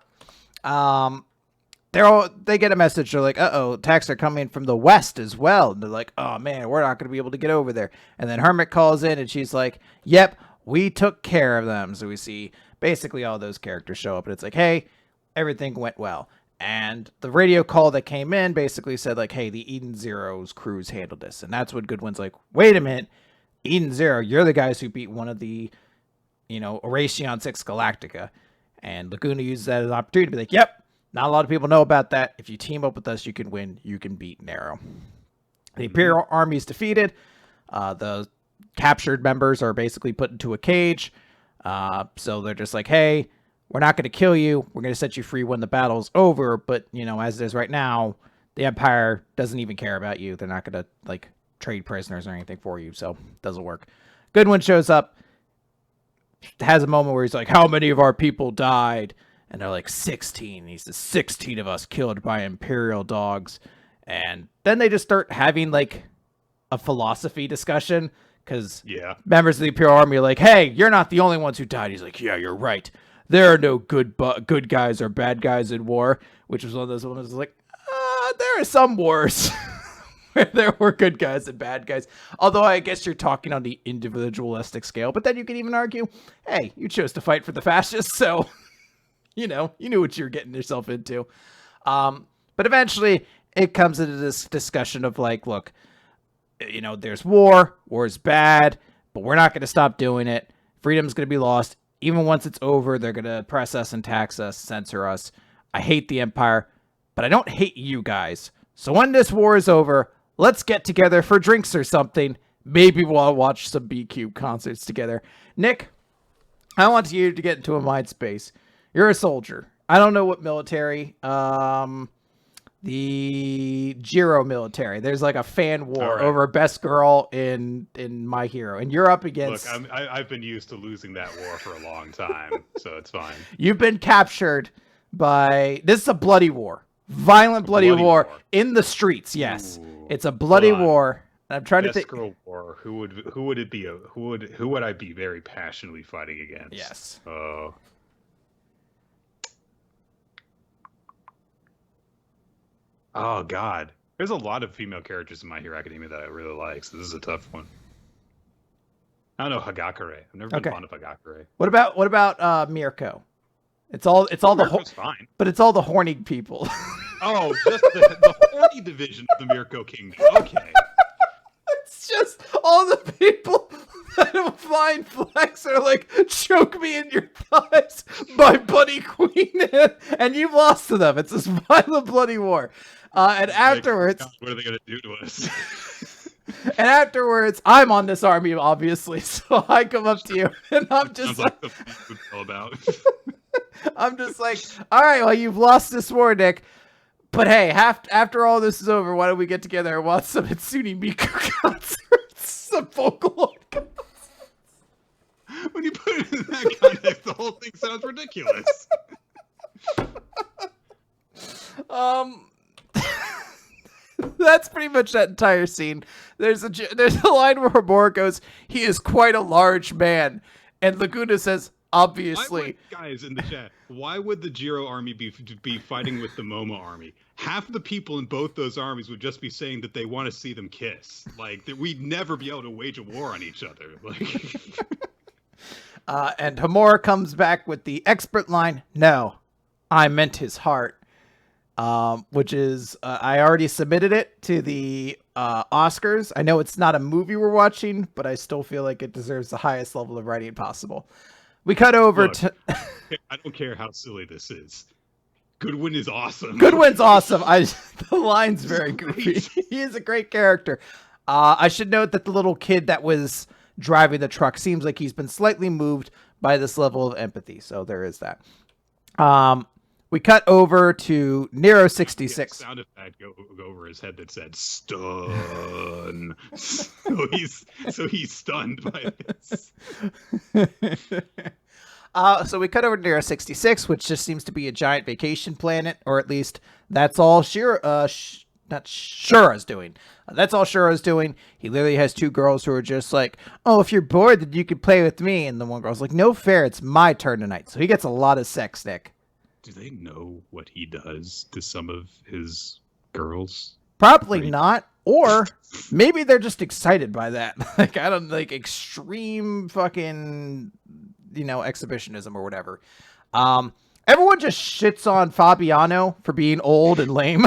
They get a message. They're like, "Uh-oh, attacks are coming from the west as well." And they're like, "Oh man, we're not going to be able to get over there." And then Hermit calls in and she's like, "Yep, we took care of them." So we see basically all those characters show up and it's like, "Hey, everything went well." And the radio call that came in basically said like, "Hey, the Eden Zero's crews handled this." And that's when Goodwin's like, "Wait a minute, Eden Zero, you're the guys who beat one of the, Oraceon 6 Galactica." And Laguna uses that as an opportunity to be like, "Yep, not a lot of people know about that. If you team up with us, you can win. You can beat Nero." The Imperial Army is defeated. The captured members are basically put into a cage. So they're just like, "Hey, we're not going to kill you. We're going to set you free when the battle's over. But, as it is right now, the Empire doesn't even care about you. They're not going to, trade prisoners or anything for you. So it doesn't work." Goodwin shows up, has a moment where he's like, "How many of our people died?" And they're like, 16. He's the 16 of us killed by Imperial dogs. And then they just start having a philosophy discussion. Because members of the Imperial Army are like, "Hey, you're not the only ones who died." He's like, "Yeah, you're right. There are no good guys or bad guys in war." Which was one of those ones like, there are some wars where there were good guys and bad guys. Although I guess you're talking on the individualistic scale. But then you can even argue, hey, you chose to fight for the fascists, so You knew what you were getting yourself into. But eventually it comes into this discussion of like, look, there's war's bad, but we're not going to stop doing it. Freedom's going to be lost. Even once it's over, they're going to press us and tax us, censor us. I hate the Empire, but I don't hate you guys. So when this war is over, let's get together for drinks or something. Maybe we'll watch some B-Cube concerts together. Nick, I want you to get into a mind space. You're a soldier. I don't know what military. The Jiro military. There's like a fan war over best girl in My Hero, and you're up against. Look, I've been used to losing that war for a long time, so it's fine. You've been captured by. This is a bloody war, violent bloody war in the streets. Yes, it's a bloody war. I'm trying to think. Girl war. Who would it be? Who would I be very passionately fighting against? Yes. Oh God, there's a lot of female characters in My Hero Academia that I really like. So this is a tough one. I don't know Hagakure. I've never been fond of Hagakure. What about Mirko? It's all the fine, but it's all the horny people. Oh, just the horny division of the Mirko Kingdom. Okay. It's just all the people that don't find flex are like, choke me in your thighs, my buddy queen, and you've lost to them. It's this violent bloody war. And afterwards... What are they going to do to us? And afterwards, I'm on this army, obviously, so I come up to you, and I'm just like the would tell about. I'm just like, all right, well, you've lost this war, Nick. But hey, after all this is over, why don't we get together and watch some Hatsune Miku concerts? Some Vocaloid concerts. When you put it in that context, the whole thing sounds ridiculous. That's pretty much that entire scene. There's a line where Homura goes, "He is quite a large man," and Laguna says, "Obviously." Guys in the chat, why would the Jiro army be fighting with the Momo army? Half the people in both those armies would just be saying that they want to see them kiss. Like, that we'd never be able to wage a war on each other. Like, and Homura comes back with the expert line, "No, I meant his heart." Which is, I already submitted it to the Oscars. I know it's not a movie we're watching, but I still feel like it deserves the highest level of writing possible. We cut over to... I don't care how silly this is. Goodwin is awesome. Goodwin's awesome. The line's very goofy. He is a great character. I should note that the little kid that was driving the truck seems like he's been slightly moved by this level of empathy. So there is that. We cut over to Nero 66. Sound effect go over his head that said "stun." so he's stunned by this. So we cut over to Nero 66, which just seems to be a giant vacation planet, or at least that's all Shura's doing. That's all Shura's doing. He literally has two girls who are just like, "Oh, if you're bored, then you could play with me." And the one girl's like, "No fair, it's my turn tonight." So he gets a lot of sex, Nick. Do they know what he does to some of his girls? Probably not. Or maybe they're just excited by that. Like, I don't like extreme fucking, exhibitionism or whatever. Everyone just shits on Fabiano for being old and lame.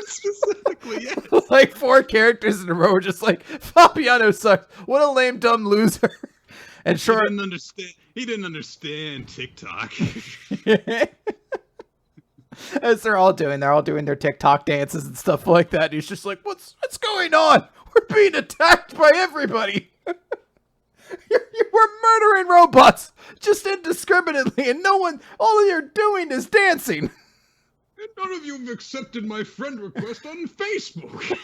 Specifically, yes. Like 4 characters in a row are just like, Fabiano sucks. What a lame, dumb loser. And sure, he didn't understand TikTok. As they're all doing their TikTok dances and stuff like that. And he's just like, what's going on? We're being attacked by everybody. We're murdering robots just indiscriminately, and all you're doing is dancing. And none of you have accepted my friend request on Facebook.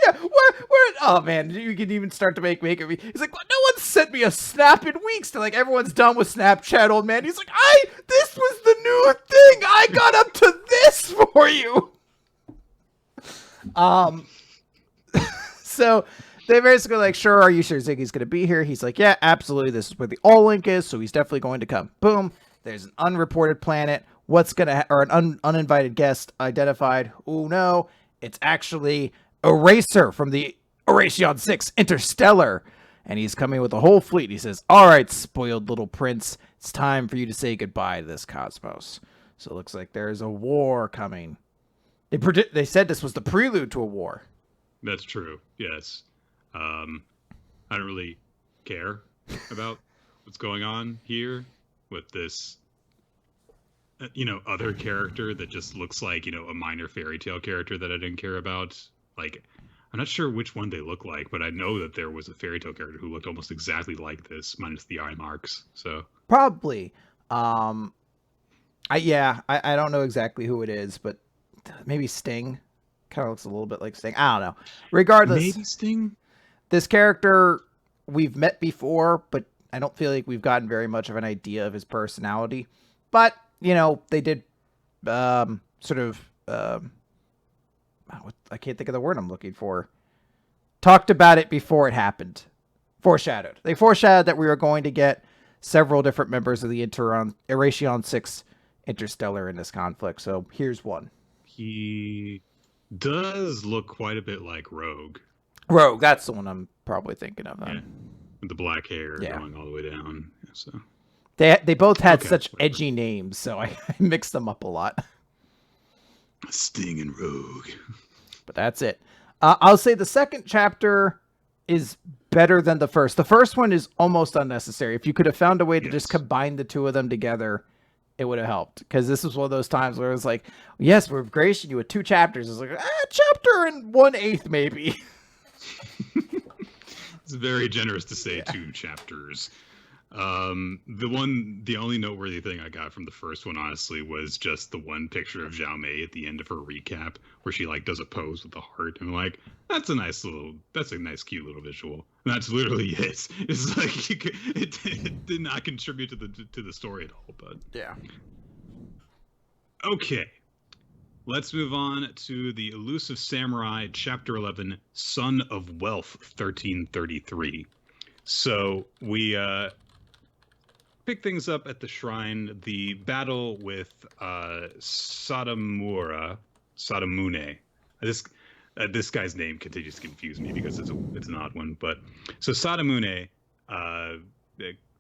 Yeah, where? Oh man, you can even start to make it. He's like, no one sent me a snap in weeks. To like, everyone's done with Snapchat, old man. He's like, this was the new thing. I got up to this for you. So they basically like, sure, are you sure Ziggy's gonna be here? He's like, yeah, absolutely. This is where the all link is, so he's definitely going to come. Boom. There's an unreported planet. Or an uninvited guest identified. Oh no, it's actually Eraser from the Erasion 6 Interstellar. and he's coming with a whole fleet. He says, "All right, spoiled little prince, it's time for you to say goodbye to this cosmos." So it looks like there's a war coming. They said this was the prelude to a war. That's true. Yes. I don't really care about what's going on here with this, other character that just looks like, a minor fairy tale character that I didn't care about. Like, I'm not sure which one they look like, but I know that there was a fairy tale character who looked almost exactly like this, minus the eye marks. So probably. I don't know exactly who it is, but maybe Sting. Kind of looks a little bit like Sting. I don't know. Regardless, maybe Sting. This character we've met before, but I don't feel like we've gotten very much of an idea of his personality. But they did I can't think of the word I'm looking for. Talked about it before it happened. Foreshadowed. They foreshadowed that we were going to get several different members of the Eration 6 Interstellar in this conflict. So here's one. He does look quite a bit like Rogue. Rogue, that's the one I'm probably thinking of. Yeah. With the black hair going all the way down. So they both had such edgy names, so I mixed them up a lot. Sting and Rogue. But that's it. I'll say the second chapter is better than the first. The first one is almost unnecessary. If you could have found a way to just combine the two of them together, it would have helped. Because this was one of those times where it was like, yes, we're gracing you with 2 chapters. It's like, chapter and 1/8 maybe. It's very generous to say 2 chapters. The only noteworthy thing I got from the first one, honestly, was just the one picture of Zhao Mei at the end of her recap, where she does a pose with the heart, and I'm like, that's a nice, cute little visual. And that's literally it. It's like it did not contribute to the story at all. But yeah. Okay, let's move on to the Elusive Samurai, Chapter 11, Son of Wealth, 1333. So we pick things up at the shrine. The battle with Sadamune. This guy's name continues to confuse me because it's an odd one. But so Sadamune,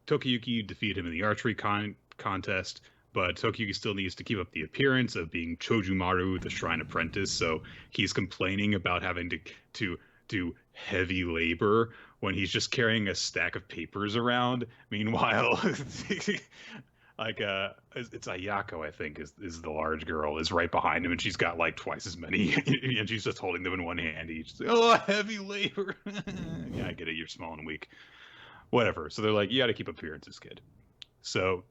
Tokiyuki defeated him in the archery contest, but Tokiyuki still needs to keep up the appearance of being Chojumaru, the shrine apprentice. So he's complaining about having to do heavy labor when he's just carrying a stack of papers around. Meanwhile, it's Ayako, I think, is the large girl, is right behind him, and she's got twice as many, and she's just holding them in one hand each. Oh, heavy labor. Yeah, I get it. You're small and weak. Whatever. So they're like, you got to keep appearances, kid. So,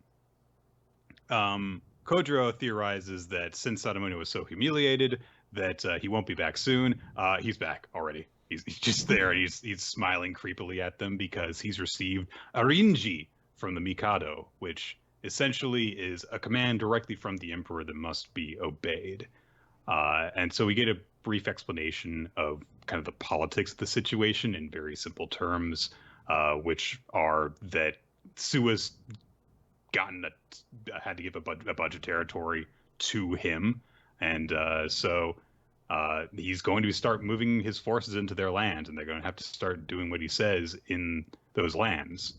Kojiro theorizes that since Sadamune was so humiliated that he won't be back soon, he's back already. He's just there, and he's smiling creepily at them because he's received a rinji from the Mikado, which essentially is a command directly from the Emperor that must be obeyed. And so we get a brief explanation of kind of the politics of the situation in very simple terms, which are that Sua's had to give a bunch of territory to him, and so he's going to start moving his forces into their lands, and they're going to have to start doing what he says in those lands.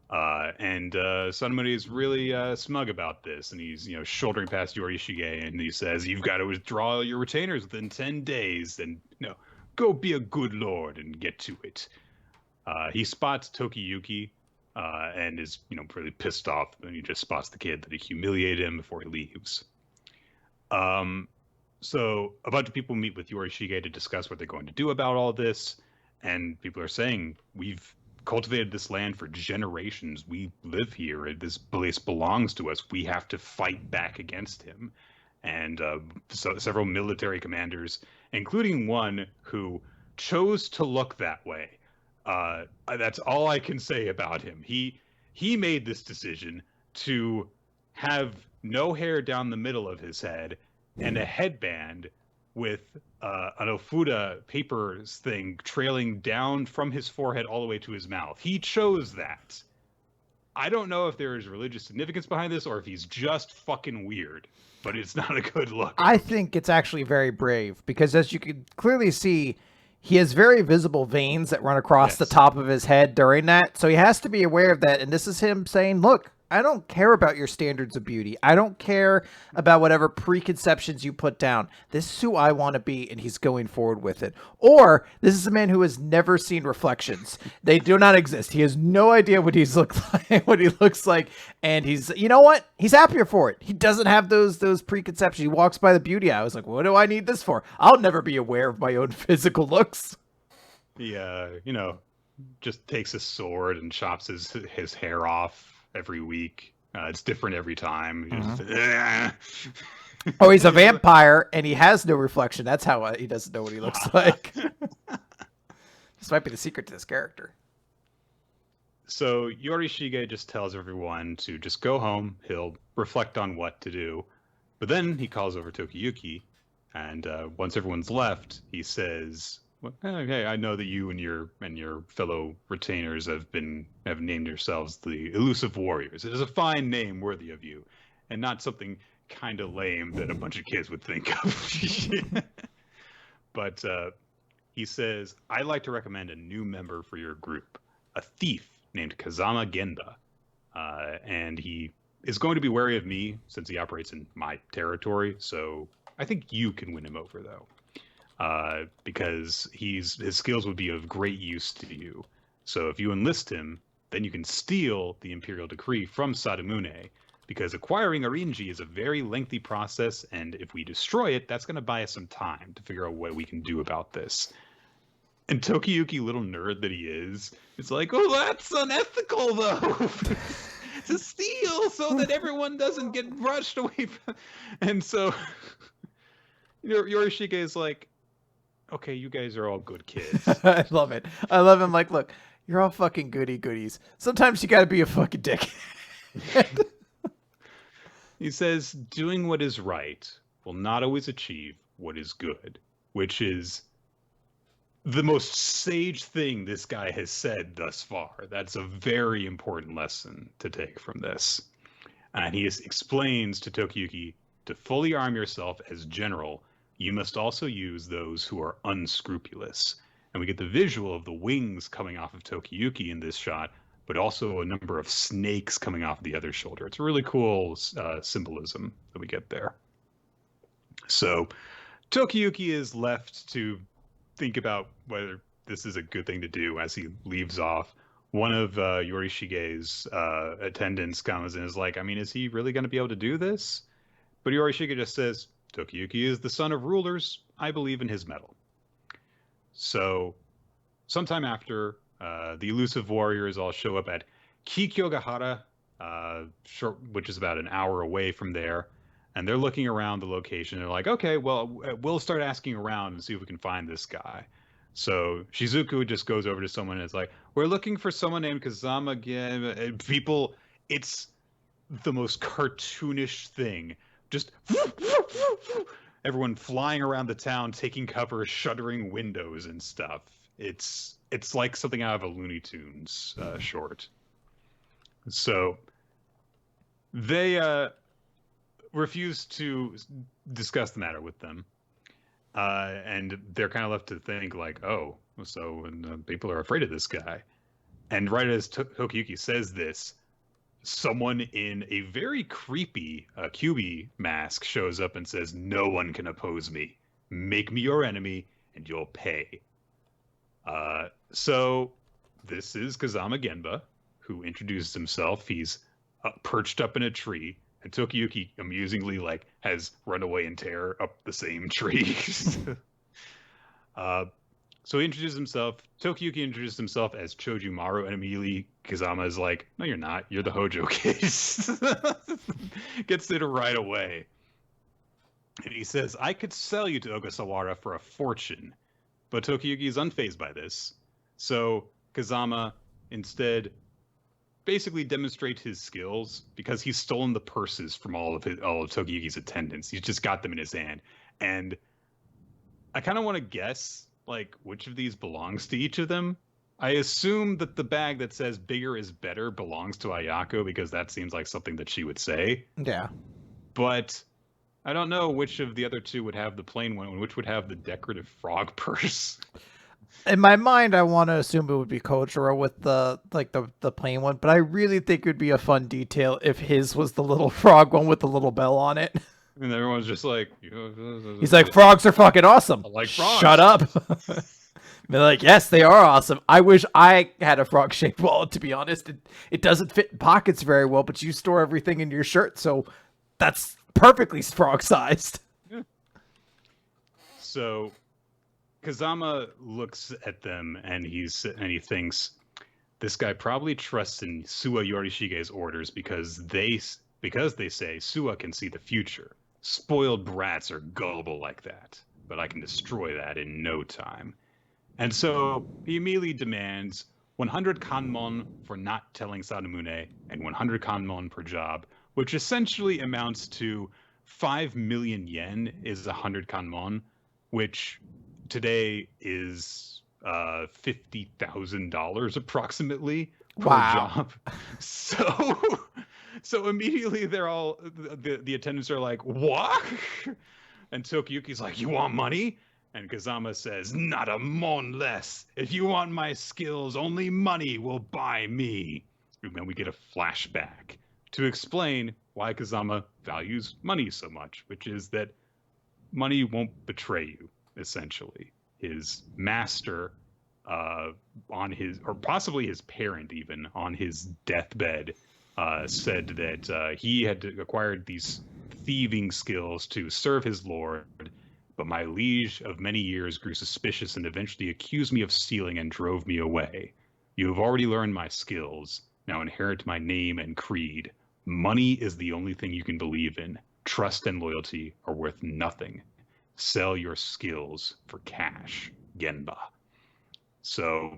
And Sadamune is really smug about this, and he's shouldering past Yorishige, and he says, "You've got to withdraw your retainers within 10 days, and go be a good lord and get to it." He spots Tokiyuki, and is pretty pissed off, and he just spots the kid that he humiliated him before he leaves. So a bunch of people meet with Yorishige to discuss what they're going to do about all this, and people are saying, we've cultivated this land for generations. We live here. This place belongs to us. We have to fight back against him. And so several military commanders, including one who chose to look that way. That's all I can say about him. He made this decision to have no hair down the middle of his head and a headband with an Ofuda paper thing trailing down from his forehead all the way to his mouth. He chose that. I don't know if there is religious significance behind this or if he's just fucking weird, but it's not a good look. I think it's actually very brave because, as you can clearly see, he has very visible veins that run across the Yes. top of his head during that. So he has to be aware of that. And this is him saying, look, I don't care about your standards of beauty. I don't care about whatever preconceptions you put down. This is who I want to be, and he's going forward with it. Or this is a man who has never seen reflections. They do not exist. He has no idea what he's what he looks like, and he's, you know what? He's happier for it. He doesn't have those preconceptions. He walks by the beauty eye. I was like, what do I need this for? I'll never be aware of my own physical looks. He, just takes a sword and chops his hair off every week. It's different every time. Oh, he's a vampire and he has no reflection. That's how he doesn't know what he looks like. This might be the secret to this character. So Yorishige just tells everyone to just go home. He'll reflect on what to do. But then he calls over Tokiyuki, and once everyone's left, he says, well, "Hey, I know that you and your fellow retainers have named yourselves the Elusive Warriors. It is a fine name worthy of you, and not something kind of lame that a bunch of kids would think of." But he says, "I'd like to recommend a new member for your group, a thief named Kazama Genda, and he is going to be wary of me since he operates in my territory. So I think you can win him over, though." Because his skills would be of great use to you. So if you enlist him, then you can steal the Imperial Decree from Sadamune, because acquiring Arinji is a very lengthy process, and if we destroy it, that's going to buy us some time to figure out what we can do about this. And Tokiyuki, little nerd that he is like, "Oh, that's unethical, though." To steal so that everyone doesn't get rushed away from... And so Yorishige is like, "Okay, you guys are all good kids." I love it. I love him. Like, look, you're all fucking goodies. Sometimes you gotta be a fucking dick. He says, "Doing what is right will not always achieve what is good," which is the most sage thing this guy has said thus far. That's a very important lesson to take from this. And he explains to Tokiyuki, to fully arm yourself as general, you must also use those who are unscrupulous. And we get the visual of the wings coming off of Tokiyuki in this shot, but also a number of snakes coming off the other shoulder. It's a really cool symbolism that we get there. So Tokiyuki is left to think about whether this is a good thing to do as he leaves off. One of Yorishige's attendants comes and is like, I mean, is he really going to be able to do this? But Yorishige just says, "Tokiyuki is the son of rulers. I believe in his mettle." So sometime after, the Elusive Warriors all show up at Kikyogahara, which is about an hour away from there. And they're looking around the location. They're like, okay, well, we'll start asking around and see if we can find this guy. So Shizuku just goes over to someone and is like, "We're looking for someone named Kazama." And people, it's the most cartoonish thing. Just everyone flying around the town, taking cover, shuttering windows and stuff. It's like something out of a Looney Tunes short. So they refuse to discuss the matter with them. And they're kind of left to think like, oh, so people are afraid of this guy. And right as Tokiyuki says this, someone in a very creepy QB mask shows up and says, "No one can oppose me. Make me your enemy and you'll pay." So this is Kazama Genba, who introduces himself. He's perched up in a tree. And Tokiyuki amusingly has run away in terror up the same tree. So he introduced himself. Tokiyuki introduced himself as Chojumaru, and immediately Kazama is like, "No, you're not. You're the Hojo case." Gets it right away. And he says, "I could sell you to Ogasawara for a fortune." But Tokiyuki is unfazed by this. So Kazama instead basically demonstrate his skills because he's stolen the purses from all of Tokiyuki's attendants. He's just got them in his hand. And I kind of want to guess which of these belongs to each of them. I assume that the bag that says "bigger is better" belongs to Ayako, because that seems like something that she would say. Yeah. But I don't know which of the other two would have the plain one and which would have the decorative frog purse. In my mind, I want to assume it would be Kojiro with the plain one, but I really think it would be a fun detail if his was the little frog one with the little bell on it. And everyone's just like, He's like, frogs are fucking awesome. I like Shut frogs. up. They're like, yes, they are awesome. I wish I had a frog-shaped wallet, to be honest. It doesn't fit in pockets very well, but you store everything in your shirt, so that's perfectly frog-sized. Yeah. So Kazama looks at them and he thinks this guy probably trusts in Suwa Yorishige's orders because they say Suwa can see the future. Spoiled brats are gullible like that, but I can destroy that in no time. And so he immediately demands 100 kanmon for not telling Sadamune and 100 kanmon per job, which essentially amounts to 5 million yen is 100 kanmon, which today is $50,000 approximately per job. So immediately they're all the attendants are like, what? And Tokiyuki's like, you want money? And Kazama says, not a mon less. If you want my skills, only money will buy me. And then we get a flashback to explain why Kazama values money so much, which is that money won't betray you, essentially. His master, on his, or possibly his parent even, on his deathbed, said that he had acquired these thieving skills to serve his lord, but my liege of many years grew suspicious and eventually accused me of stealing and drove me away. You have already learned my skills. Now inherit my name and creed. Money is the only thing you can believe in. Trust and loyalty are worth nothing. Sell your skills for cash. Genba. So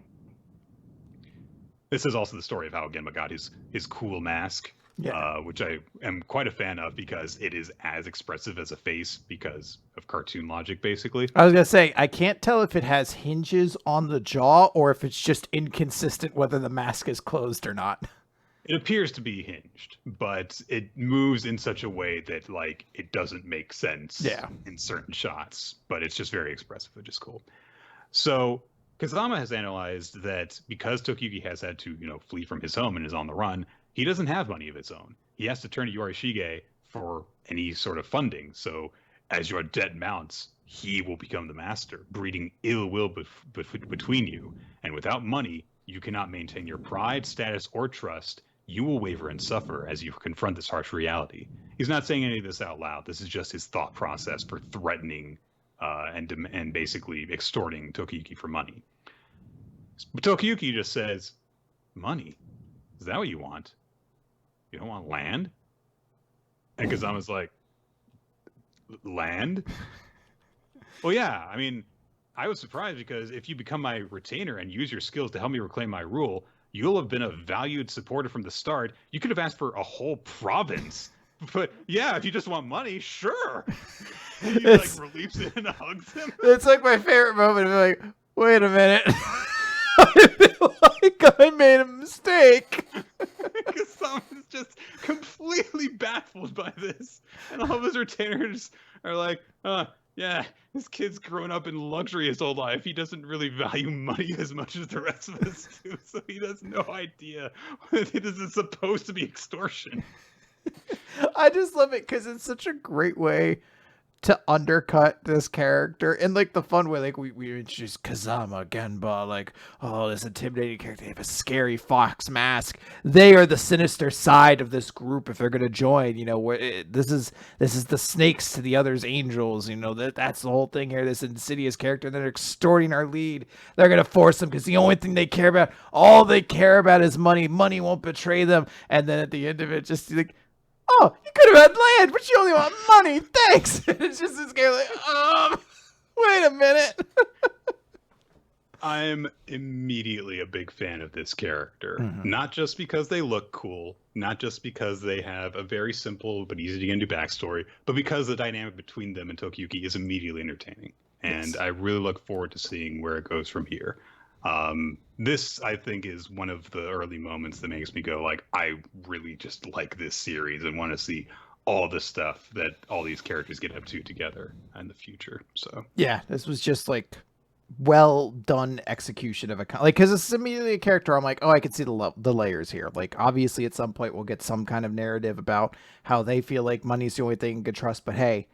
this is also the story of how Genba got his cool mask. Yeah. Which I am quite a fan of because it is as expressive as a face because of cartoon logic, basically. I was going to say, I can't tell if it has hinges on the jaw or if it's just inconsistent whether the mask is closed or not. It appears to be hinged, but it moves in such a way that, like, it doesn't make sense in certain shots, but it's just very expressive, which is cool. So Kazama has analyzed that because Tokiyuki has had to, flee from his home and is on the run, he doesn't have money of his own. He has to turn to Yorishige for any sort of funding. So as your debt mounts, he will become the master, breeding ill will between you. And without money, you cannot maintain your pride, status, or trust. You will waver and suffer as you confront this harsh reality. He's not saying any of this out loud. This is just his thought process for threatening and basically extorting Tokiyuki for money. But Tokiyuki just says, money? Is that what you want? You don't want land? And Kazama's like, land? Well, yeah. I mean, I was surprised because if you become my retainer and use your skills to help me reclaim my rule, you'll have been a valued supporter from the start. You could have asked for a whole province. But yeah, if you just want money, sure. He relieves it and hugs him. It's like my favorite moment. I'm like, wait a minute. I feel like I made a mistake. Kasama's just completely baffled by this. And all of his retainers are like, yeah, this kid's grown up in luxury his whole life. He doesn't really value money as much as the rest of us do. So he has no idea that this is supposed to be extortion. I just love it because it's such a great way to undercut this character in like the fun way. Like we introduce Kazama, Genba, like, oh, this intimidating character. They have a scary fox mask. They are the sinister side of this group if they're gonna join. This is the snakes to the others' angels. That's the whole thing here. This insidious character. They're extorting our lead. They're gonna force them because the only thing they care about, all they care about is money. Money won't betray them. And then at the end of it, just like, oh, you could have had land, but you only want money. Thanks. And it's just this guy like, wait a minute. I'm immediately a big fan of this character. Mm-hmm. Not just because they look cool, not just because they have a very simple but easy to get into backstory, but because the dynamic between them and Tokiyuki is immediately entertaining. And I really look forward to seeing where it goes from here. This, I think, is one of the early moments that makes me go, like, I really just like this series and want to see all the stuff that all these characters get up to together in the future. So yeah, this was just like well done execution of a like, because it's immediately a character I'm like, oh, I can see the layers here. Like, obviously at some point we'll get some kind of narrative about how they feel like money's the only thing you can trust, but hey,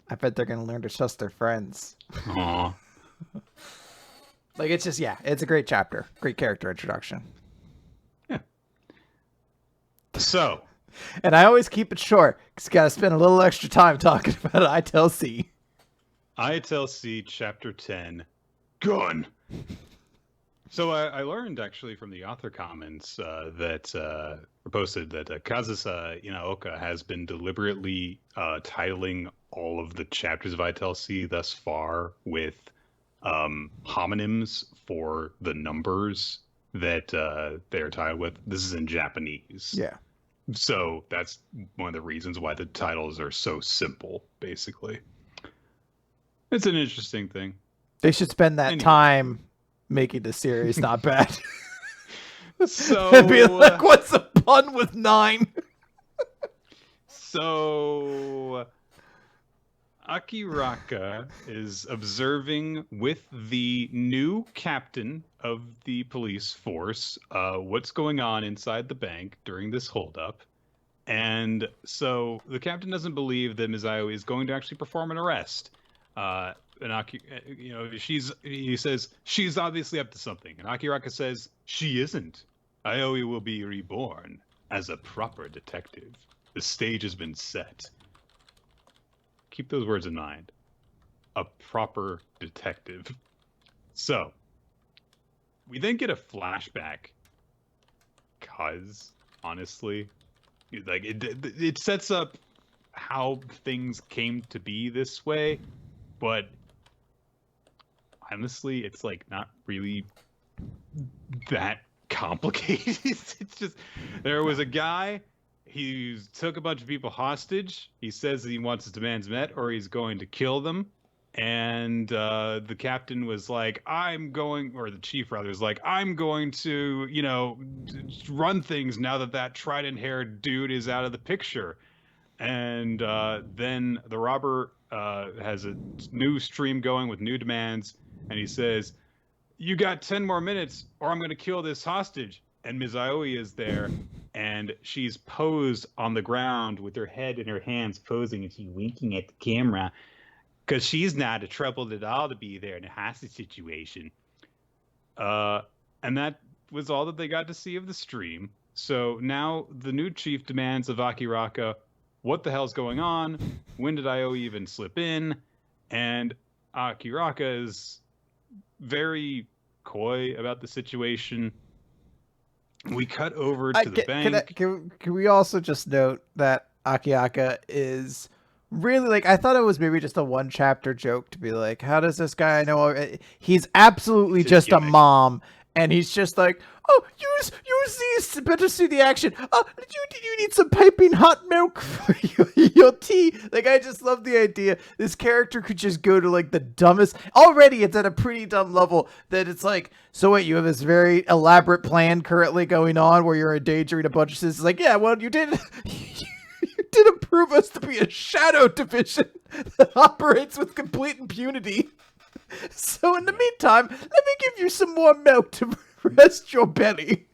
I bet they're gonna learn to trust their friends. Aw. Like, it's just, yeah, it's a great chapter, great character introduction. Yeah. So, and I always keep it short because you gotta spend a little extra time talking about ITLC. ITLC Chapter 10, Gun! So I learned actually from the author comments that were posted that Kazusa Inaoka has been deliberately titling all of the chapters of ITLC thus far with homonyms for the numbers that they're titled with. This is in Japanese. Yeah. So that's one of the reasons why the titles are so simple, basically. It's an interesting thing. They should spend that time making the series not bad. So be like, what's a pun with 9? So Akiraka is observing with the new captain of the police force what's going on inside the bank during this holdup. And so the captain doesn't believe that Mizuo is going to actually perform an arrest. And he says she's obviously up to something. And Akiraka says she isn't. Aoi will be reborn as a proper detective. The stage has been set. Keep those words in mind. A proper detective. So, we then get a flashback. Cause, honestly, like it sets up how things came to be this way, but honestly, it's like not really that complicated. It's just there was a guy. He took a bunch of people hostage. He says that he wants his demands met or he's going to kill them. And the captain was like, or the chief rather, is like, I'm going to, run things now that trident-haired dude is out of the picture. And then the robber has a new stream going with new demands. And he says, you got 10 more minutes or I'm going to kill this hostage. And Ms. Aoi is there. And she's posed on the ground with her head in her hands posing and she's winking at the camera because she's not troubled at all to be there in a hostage situation. And that was all that they got to see of the stream. So now the new chief demands of Akiraka, what the hell's going on? When did Aoi even slip in? And Akiraka is very coy about the situation. We cut over to the bank. Can we also just note that Akiraka is really, like, I thought it was maybe just a one chapter joke to be like, how does this guy know? He's absolutely just a mom, and he's just like, oh, use these, better see the action. You need some piping hot milk for your tea. Like, I just love the idea. This character could just go to, like, the dumbest. Already, it's at a pretty dumb level that it's like, so wait, you have this very elaborate plan currently going on where you're endangering a bunch of citizens. Like, yeah, well, you did. You didn't prove us to be a shadow division that operates with complete impunity. So in the meantime, let me give you some more milk to rest your belly.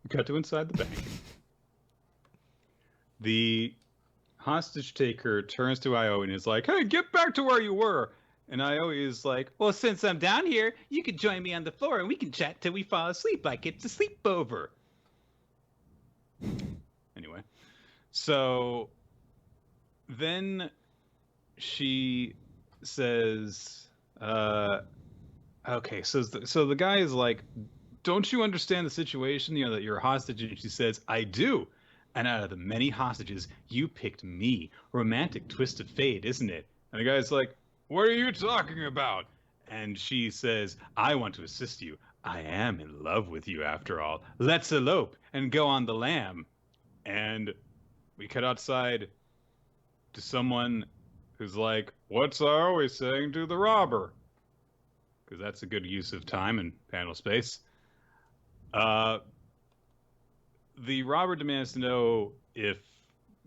Cut to inside the bank. The hostage taker turns to Aoi and is like, hey, get back to where you were. And Aoi is like, well, since I'm down here, you can join me on the floor and we can chat till we fall asleep like it's a sleepover. Anyway, so then she says, okay, so the guy is like, don't you understand the situation, that you're a hostage? And she says, I do. And out of the many hostages, you picked me. Romantic twist of fate, isn't it? And the guy's like, what are you talking about? And she says, I want to assist you. I am in love with you after all. Let's elope and go on the lam. And we cut outside to someone who's like, what's Aoi saying to the robber? Because that's a good use of time and panel space. The robber demands to know if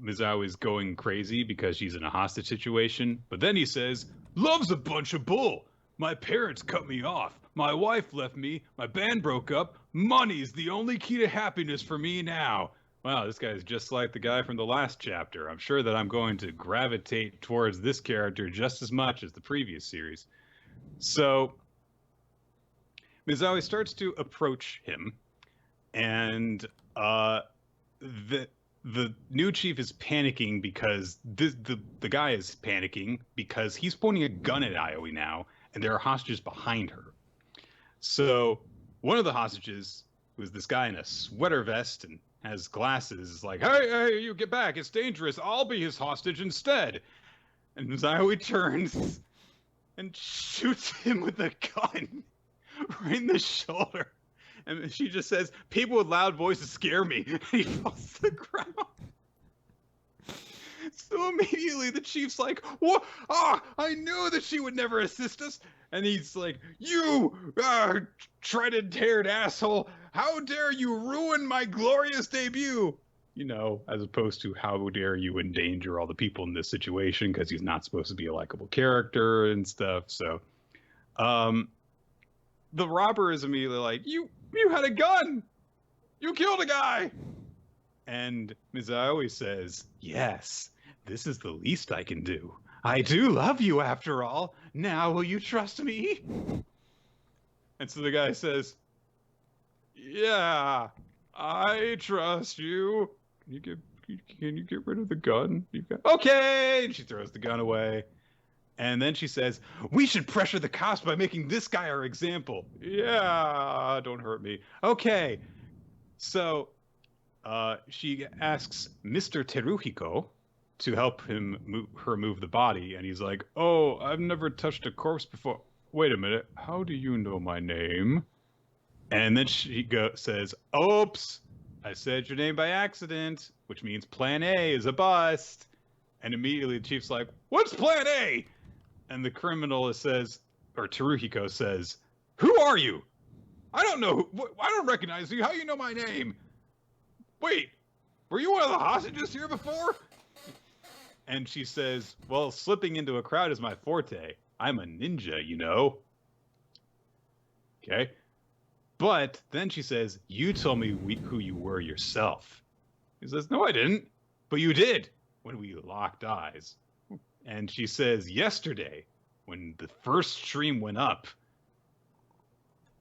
Mizawa's going crazy because she's in a hostage situation. But then he says, "Love's a bunch of bull. My parents cut me off. My wife left me. My band broke up. Money's the only key to happiness for me now." Wow, this guy's just like the guy from the last chapter. I'm sure that I'm going to gravitate towards this character just as much as the previous series. So Mizawa starts to approach him, and the new chief is panicking because the guy is panicking because he's pointing a gun at Aoi now, and there are hostages behind her. So one of the hostages, who's this guy in a sweater vest and has glasses, is like, hey, you get back, it's dangerous, I'll be his hostage instead. And Mizawa turns and shoots him with a gun right in the shoulder. And she just says, "People with loud voices scare me." And he falls to the ground. So immediately the chief's like, "What? Ah, I knew that she would never assist us." And he's like, "You trident-haired asshole, how dare you ruin my glorious debut?" You know, as opposed to how dare you endanger all the people in this situation, because he's not supposed to be a likable character and stuff. So the robber is immediately like, you had a gun! You killed a guy! And Mizawa says, "Yes, this is the least I can do. I do love you after all. Now will you trust me?" And so the guy says, "Yeah, I trust you. Can you get rid of the gun? Okay!" And she throws the gun away. And then she says, "We should pressure the cops by making this guy our example." "Yeah, don't hurt me." Okay. So she asks Mr. Teruhiko to help her move the body. And he's like, "Oh, I've never touched a corpse before. Wait a minute. How do you know my name?" And then she says, "Oops, I said your name by accident," which means plan A is a bust. And immediately the chief's like, "What's plan A?" And the criminal says, or Teruhiko says, "Who are you? I don't know. I don't recognize you. How do you know my name? Wait, were you one of the hostages here before?" And she says, "Well, slipping into a crowd is my forte. I'm a ninja, you know." Okay. But then she says, "You told me who you were yourself." He says, "No, I didn't. But you did when we locked eyes." And she says, "Yesterday, when the first stream went up,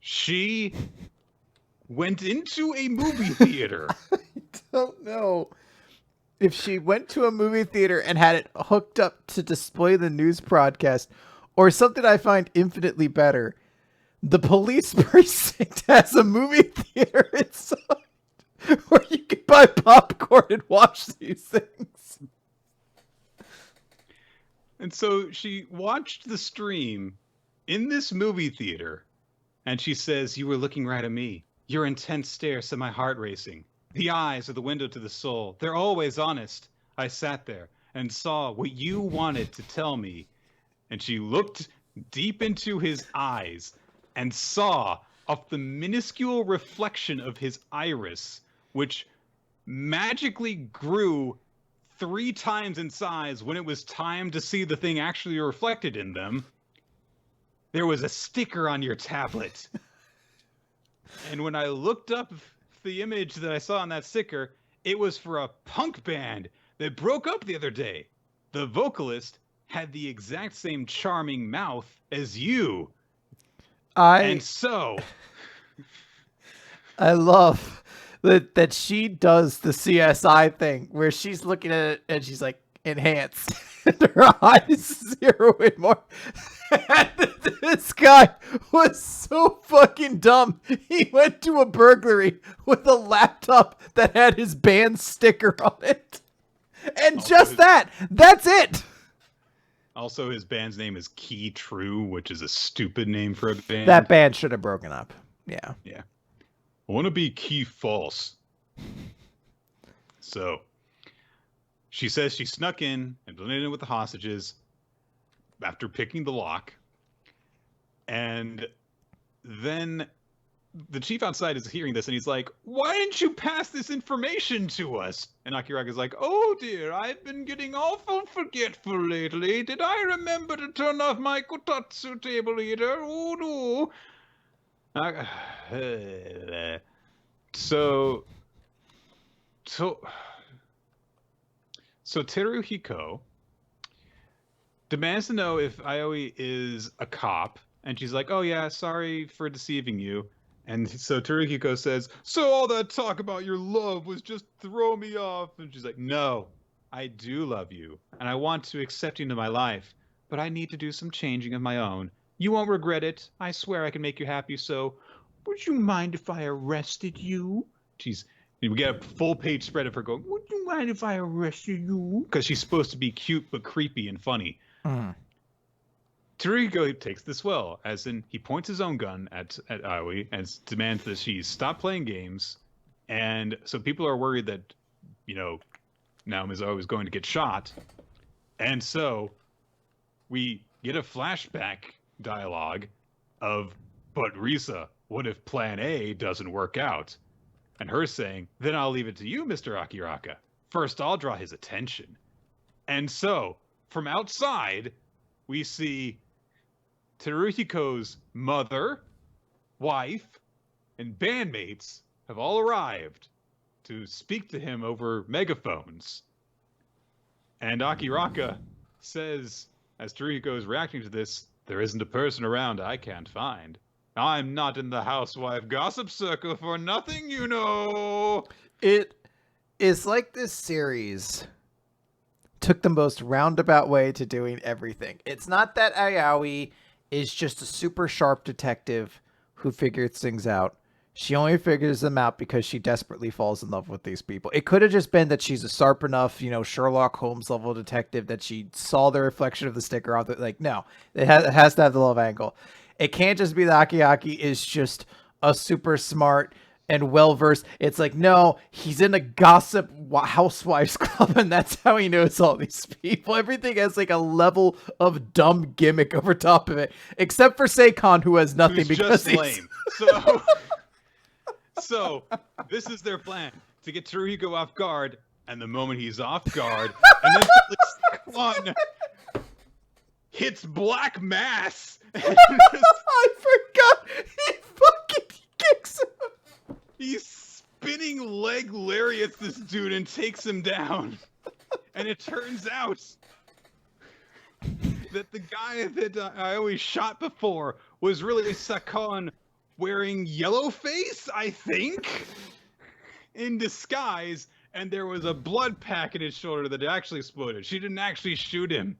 she went into a movie theater." I don't know if she went to a movie theater and had it hooked up to display the news broadcast, or something I find infinitely better. The police precinct has a movie theater inside where you can buy popcorn and watch these things. And so she watched the stream in this movie theater, and she says, "You were looking right at me. Your intense stare set my heart racing. The eyes are the window to the soul. They're always honest. I sat there and saw what you wanted to tell me." And she looked deep into his eyes and saw up the minuscule reflection of his iris, which magically grew 3 times in size when it was time to see the thing actually reflected in them. "There was a sticker on your tablet." And when I looked up the image that I saw on that sticker, it was for a punk band that broke up the other day. The vocalist had the exact same charming mouth as you. And so I love that she does the CSI thing where she's looking at it and she's like, "Enhance." And her eyes zero in more. And this guy was so fucking dumb. He went to a burglary with a laptop that had his band sticker on it. And just that's it. Also, his band's name is Key True, which is a stupid name for a band. That band should have broken up. Yeah. Yeah. I want to be Key False. So she says she snuck in and blended in with the hostages after picking the lock. And then the chief outside is hearing this, and he's like, "Why didn't you pass this information to us?" And Akiraka's like, "Oh dear, I've been getting awful forgetful lately. Did I remember to turn off my kotatsu table heater? Oh no." So Teruhiko demands to know if Aoi is a cop, and she's like, "Oh yeah, sorry for deceiving you." And so Teruhiko says, "So all that talk about your love was just throw me off." And she's like, "No, I do love you, and I want to accept you into my life, but I need to do some changing of my own. You won't regret it. I swear I can make you happy, so would you mind if I arrested you?" We get a full page spread of her going, "Would you mind if I arrested you?" Because she's supposed to be cute but creepy and funny. Teruhiko takes this well, as in he points his own gun at Aoi and demands that she stop playing games. And so people are worried that, now Ms. Aoi is going to get shot. And so we get a flashback dialogue of, "But Risa, what if plan A doesn't work out?" And her saying, "Then I'll leave it to you, Mr. Akiraka. First, I'll draw his attention." And so, from outside, we see Teruhiko's mother, wife, and bandmates have all arrived to speak to him over megaphones. And Akiraka says, as Teruhiko is reacting to this, "There isn't a person around I can't find. I'm not in the housewife gossip circle for nothing, you know." It is like this series took the most roundabout way to doing everything. It's not that Aoi is just a super sharp detective who figures things out. She only figures them out because she desperately falls in love with these people. It could have just been that she's a sharp enough, Sherlock Holmes level detective that she saw the reflection of the sticker off. No, it has to have the love angle. It can't just be that Akiaki is just a super smart and well-versed. It's like, no, he's in a gossip housewives club, and that's how he knows all these people. Everything has like a level of dumb gimmick over top of it, except for Seikon, who has nothing. Who's because just lame. So this is their plan, to get Teruhiko off guard, and the moment he's off guard, and then Seikon hits Black Mass. I forgot. He fucking kicks him. He's spinning leg lariats this dude and takes him down. And it turns out that the guy that I always shot before was really Sakon wearing yellow face, I think, in disguise. And there was a blood pack in his shoulder that actually exploded. She didn't actually shoot him.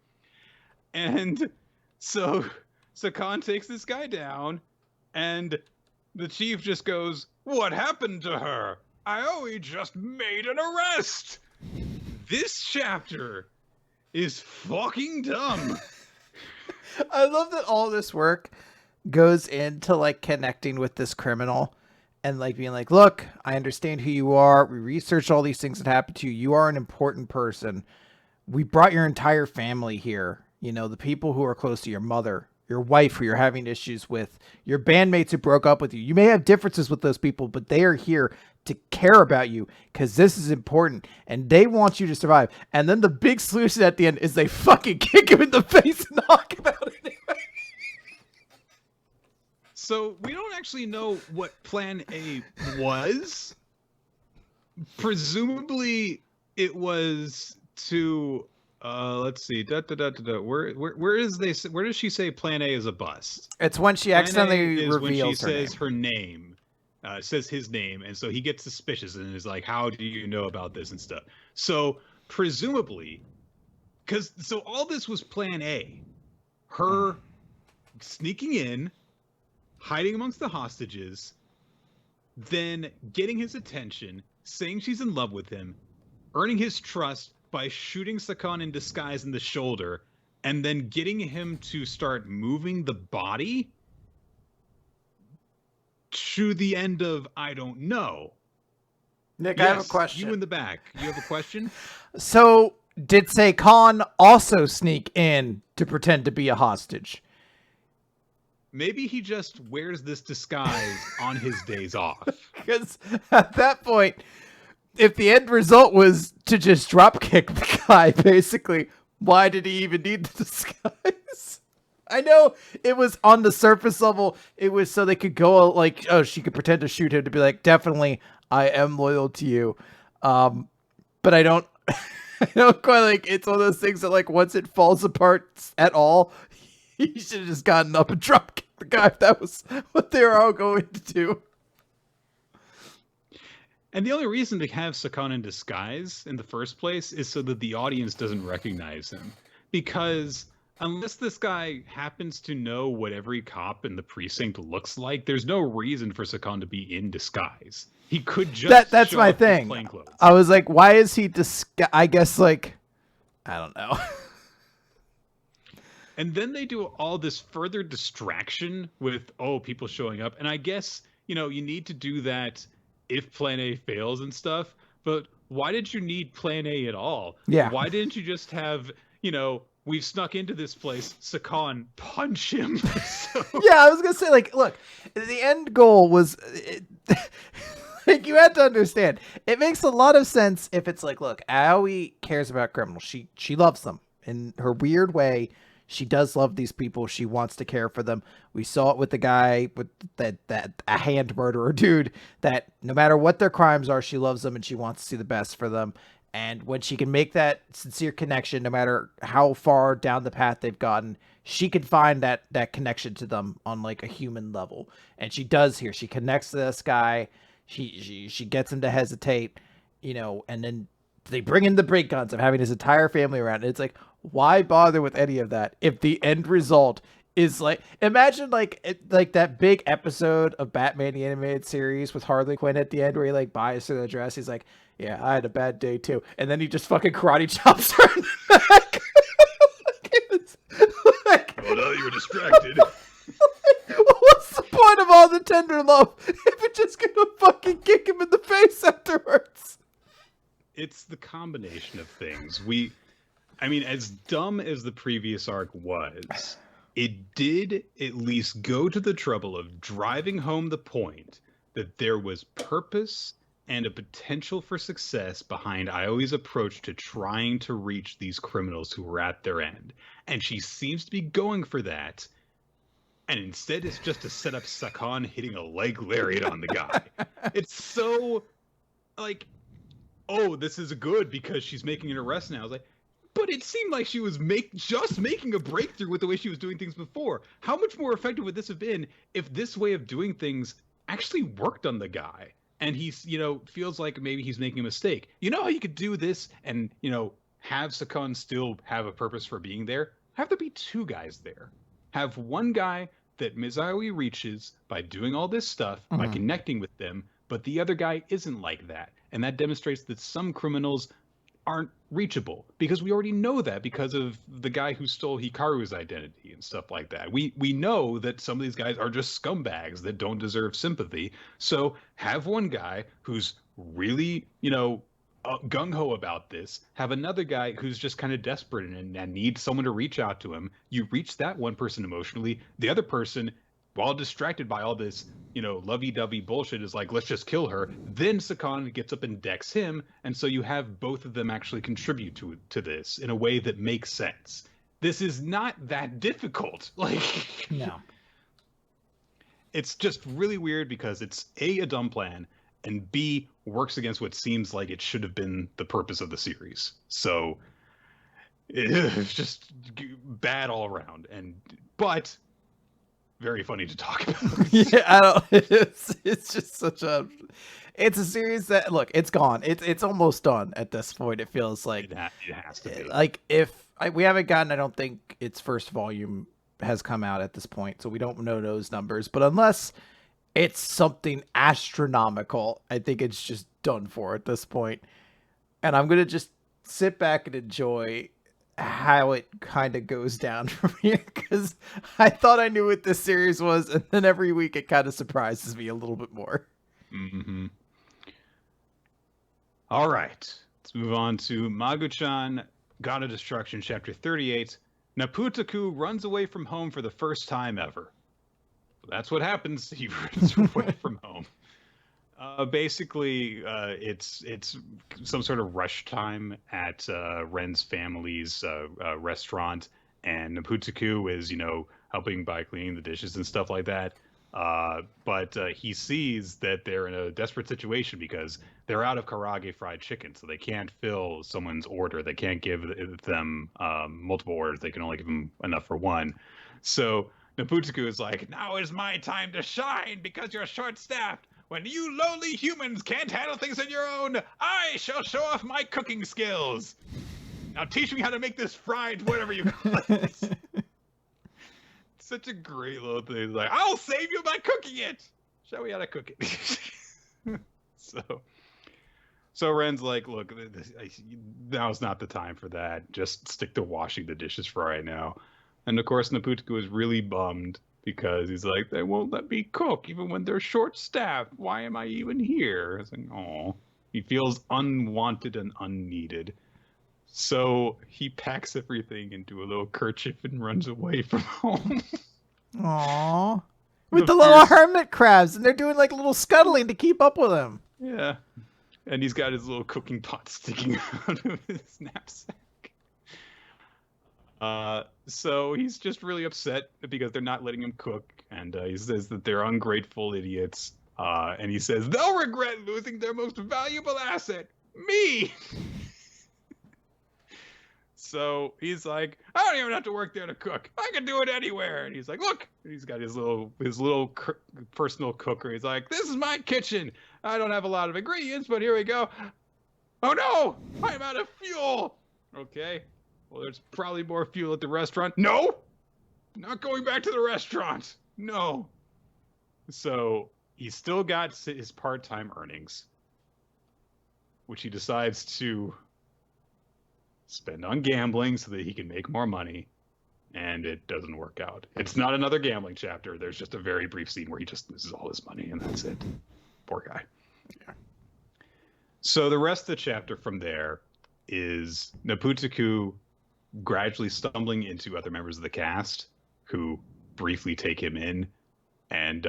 And so Sakon takes this guy down, and the chief just goes, "What happened to her? Aoi just made an arrest." This chapter is fucking dumb. I love that all this work goes into like connecting with this criminal and like being like, "Look, I understand who you are. We researched all these things that happened to you. You are an important person. We brought your entire family here. The people who are close to your mother, your wife who you're having issues with, your bandmates who broke up with you. You may have differences with those people, but they are here to care about you because this is important and they want you to survive." And then the big solution at the end is they fucking kick him in the face and knock him out anyway. So we don't actually know what Plan A was. Presumably it was to let's see. Where does she say Plan A is a bust? It's when she accidentally reveals when she her says name. her name, says his name, and so he gets suspicious and is like, "How do you know about this and stuff?" So presumably, so all this was Plan A, her sneaking in, hiding amongst the hostages, then getting his attention, saying she's in love with him, earning his trust by shooting Sakon in disguise in the shoulder, and then getting him to start moving the body to the end of I don't know. Nick, Yes, I have a question. You in the back. You have a question? So, did Seikon also sneak in to pretend to be a hostage? maybe he just wears this disguise on his days off. Because at that point, if the end result was to just drop kick the guy, basically, why did he even need the disguise? I know it was on the surface level. It was so they could go like, oh, she could pretend to shoot him to be like, definitely, I am loyal to you. But I don't, I don't quite like. It's one of those things that like once it falls apart at all, he should have just gotten up and drop kicked the guy if that was what they were all going to do. And the only reason to have Sakan in disguise in the first place is so that the audience doesn't recognize him. Because unless this guy happens to know what every cop in the precinct looks like, there's no reason for Sakan to be in disguise. He could just that's show my up in thing. plain clothes. I was like, why is he I guess like, I don't know. And then they do all this further distraction with, people showing up. And I guess, you need to do that if plan A fails and stuff. But why did you need plan A at all? Yeah. Why didn't you just have, we've snuck into this place, Sakan, punch him? Yeah, I was going to say, like, look, the end goal was... like, you had to understand. It makes a lot of sense if it's like, look, Aoi cares about criminals. She loves them. In her weird way, she does love these people. She wants to care for them. We saw it with the guy with that a hand murderer dude that no matter what their crimes are, she loves them and she wants to see the best for them. And when she can make that sincere connection, no matter how far down the path they've gotten, she can find that connection to them on like a human level. And she does here. She connects to this guy. She gets him to hesitate, and then they bring in the break guns of having his entire family around. And it's like, why bother with any of that if the end result is like, imagine like that big episode of Batman the Animated Series with Harley Quinn at the end where he like buys her the dress. He's like, yeah, I had a bad day too. And then he just fucking karate chops her in the back. Oh no, you were distracted. What's the point of all the tender love if it's just gonna fucking kick him in the face afterwards? It's the combination of things. As dumb as the previous arc was, it did at least go to the trouble of driving home the point that there was purpose and a potential for success behind Aoi's approach to trying to reach these criminals who were at their end. And she seems to be going for that. And instead it's just to set up Sakan hitting a leg lariat on the guy. It's so like, oh, this is good because she's making an arrest now. I was like, but it seemed like she was just making a breakthrough with the way she was doing things before. How much more effective would this have been if this way of doing things actually worked on the guy? And he's, feels like maybe he's making a mistake. You know how you could do this and, have Sakan still have a purpose for being there? Have there be two guys there. Have one guy that Ms. Aoi reaches by doing all this stuff, by connecting with them, but the other guy isn't like that. And that demonstrates that some criminals aren't reachable, because we already know that because of the guy who stole Hikaru's identity and stuff like that. We know that some of these guys are just scumbags that don't deserve sympathy. So have one guy who's really, gung-ho about this, have another guy who's just kind of desperate and needs someone to reach out to him. You reach that one person emotionally. The other person, while distracted by all this, lovey-dovey bullshit, is like, let's just kill her. Then Sakan gets up and decks him, and so you have both of them actually contribute to this in a way that makes sense. This is not that difficult. Like, No. It's just really weird because it's A, a dumb plan, and B, works against what seems like it should have been the purpose of the series. So it's just bad all around. But very funny to talk about. Yeah, I don't. It's just such a. It's a series that, look, it's gone. It's almost done at this point. It feels like It has to be. like we haven't gotten. I don't think its first volume has come out at this point, so we don't know those numbers. But unless it's something astronomical, I think it's just done for at this point. And I'm gonna just sit back and enjoy how it kind of goes down from here, because I thought I knew what this series was, and then every week it kind of surprises me a little bit more. Mm-hmm. All right, let's move on to Magu-chan, God of Destruction, Chapter 38. Naputaku runs away from home for the first time ever. That's what happens. He runs away from home. Basically, it's some sort of rush time at Ren's family's restaurant, and Naputsuku is, helping by cleaning the dishes and stuff like that. But he sees that they're in a desperate situation because they're out of Karage fried chicken, so they can't fill someone's order. They can't give them multiple orders. They can only give them enough for one. So Naputsuku is like, now is my time to shine because you're short-staffed. When you lowly humans can't handle things on your own, I shall show off my cooking skills. Now teach me how to make this fried whatever you call it. Such a great little thing. Like, I'll save you by cooking it. Show me how to cook it. So Ren's like, look, now's not the time for that. Just stick to washing the dishes for right now. And of course, Naputsuku is really bummed because he's like, they won't let me cook even when they're short-staffed. Why am I even here? It's like, oh, he feels unwanted and unneeded. So he packs everything into a little kerchief and runs away from home. Aww. With the little hermit crabs, and they're doing like a little scuttling to keep up with him. Yeah. And he's got his little cooking pot sticking out of his knapsack. So he's just really upset because they're not letting him cook, and he says that they're ungrateful idiots. And he says they'll regret losing their most valuable asset, me. So he's like, I don't even have to work there to cook. I can do it anywhere. And he's like, look, and he's got his little personal cooker. He's like, this is my kitchen. I don't have a lot of ingredients, but here we go. Oh no, I'm out of fuel. Okay. Well, there's probably more fuel at the restaurant. No, not going back to the restaurant. No. So he's still got his part-time earnings, which he decides to spend on gambling so that he can make more money. And it doesn't work out. It's not another gambling chapter. There's just a very brief scene where he just loses all his money, and that's it. Poor guy. Yeah. So the rest of the chapter from there is Naputsuku gradually stumbling into other members of the cast who briefly take him in, and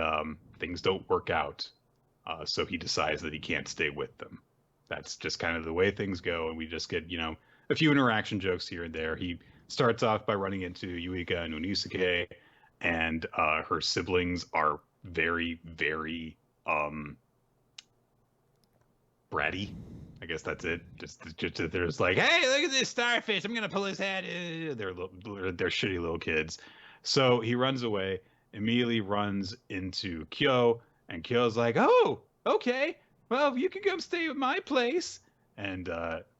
things don't work out. So he decides that he can't stay with them. That's just kind of the way things go, and we just get, a few interaction jokes here and there. He starts off by running into Yuika and Unisuke, and her siblings are very, very bratty. I guess that's it. Just they're just like, hey, look at this starfish. I'm gonna pull his head. They're shitty little kids. So he runs away. Immediately runs into Kyo, and Kyo's like, oh, okay. Well, you can come stay at my place. And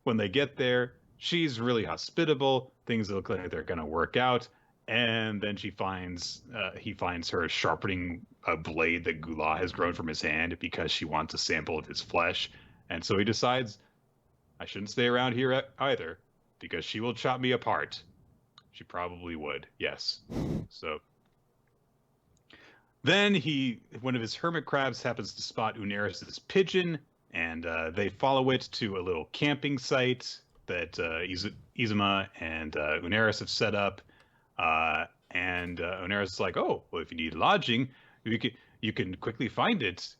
when they get there, she's really hospitable. Things look like they're gonna work out. And then he finds her sharpening a blade that Gula has grown from his hand because she wants a sample of his flesh. And so he decides, I shouldn't stay around here either, because she will chop me apart. She probably would, yes. So then one of his hermit crabs happens to spot Uneris's pigeon, and they follow it to a little camping site that Izuma and Uneris have set up. And Uneris is like, oh, well, if you need lodging, you can quickly find it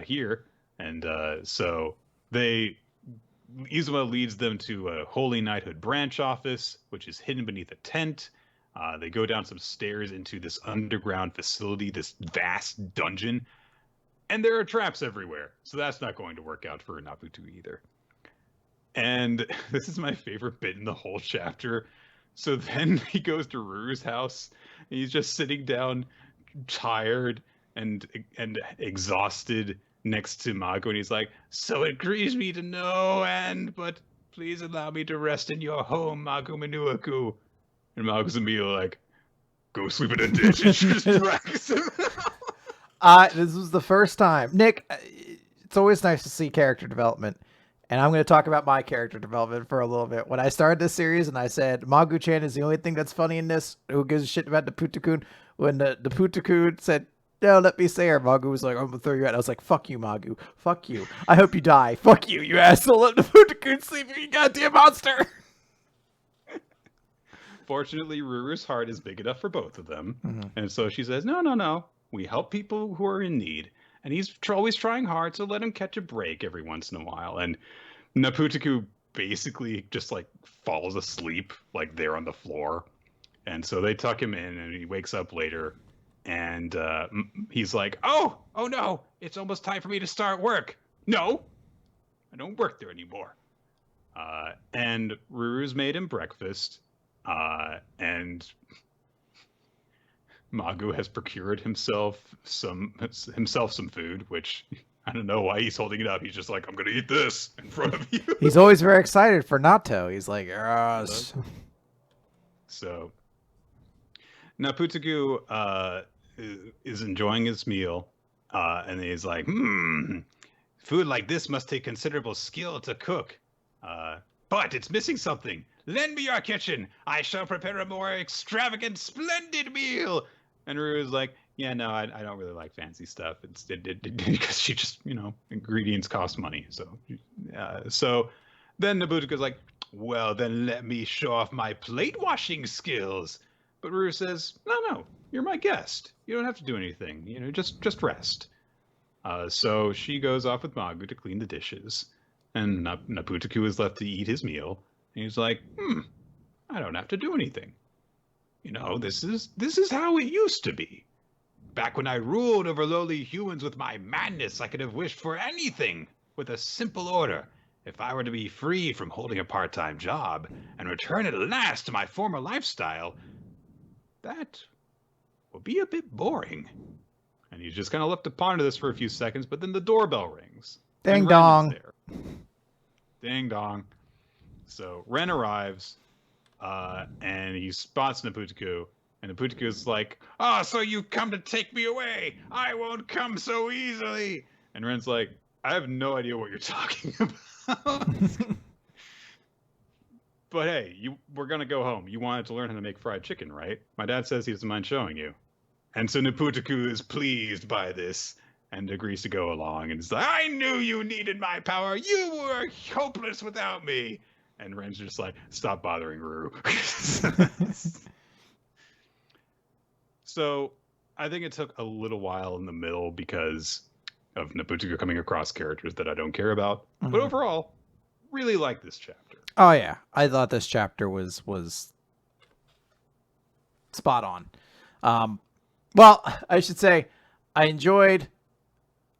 here. And so Izuma leads them to a Holy Knighthood branch office, which is hidden beneath a tent. They go down some stairs into this underground facility, this vast dungeon, and there are traps everywhere. So that's not going to work out for Naputu either. And this is my favorite bit in the whole chapter. So then he goes to Ruru's house, and he's just sitting down, tired and exhausted, next to Magu, and he's like, so it grieves me to no end, but please allow me to rest in your home, Magu Minuaku. And Magu's immediately like, go sleep in a ditch, and she just drags him out. This was the first time. Nick, it's always nice to see character development, and I'm going to talk about my character development for a little bit. When I started this series and I said, Magu-chan is the only thing that's funny in this, who gives a shit about the Putakun, when the Putakun said, no, let me say her. Magu was like, I'm gonna throw you out. I was like, fuck you, Magu. Fuck you. I hope you die. Fuck you, you asshole. Let the Putakun sleep, you goddamn monster. Fortunately, Ruru's heart is big enough for both of them. Mm-hmm. And so she says, no. We help people who are in need. And he's always trying hard, so let him catch a break every once in a while. And Naputaku basically just like falls asleep like there on the floor. And so they tuck him in, and he wakes up later, and he's like, oh no, it's almost time for me to start work. No, I don't work there anymore. And Ruru's made him breakfast, and Magu has procured himself some food, which I don't know why he's holding it up. He's just like, I'm gonna eat this in front of you. He's always very excited for natto. He's like, yes. So Naputaku is enjoying his meal, and he's like, food like this must take considerable skill to cook. But it's missing something. Lend me your kitchen. I shall prepare a more extravagant, splendid meal. And Ruru's like, yeah, no, I don't really like fancy stuff. Because she just, ingredients cost money. So then Naputaku's like, well, then let me show off my plate washing skills. But Ruru says, no, you're my guest. You don't have to do anything. Just rest. So she goes off with Magu to clean the dishes. And Naputaku is left to eat his meal. And he's like, I don't have to do anything. This is how it used to be. Back when I ruled over lowly humans with my madness, I could have wished for anything with a simple order. If I were to be free from holding a part-time job and return at last to my former lifestyle, that would be a bit boring. And he's just kind of left to ponder this for a few seconds, but then the doorbell rings. Ding dong. Ding dong. So Ren arrives, and he spots Naputaku, and Naputaku's like, oh, so you've come to take me away. I won't come so easily. And Ren's like, I have no idea what you're talking about. But hey, we're going to go home. You wanted to learn how to make fried chicken, right? My dad says he doesn't mind showing you. And so Naputaku is pleased by this and agrees to go along. And he's like, I knew you needed my power. You were hopeless without me. And Ren's just like, stop bothering Ruru. So I think it took a little while in the middle because of Naputaku coming across characters that I don't care about. Mm-hmm. But overall, really like this chapter. Oh, yeah. I thought this chapter was spot on. Well, I should say I enjoyed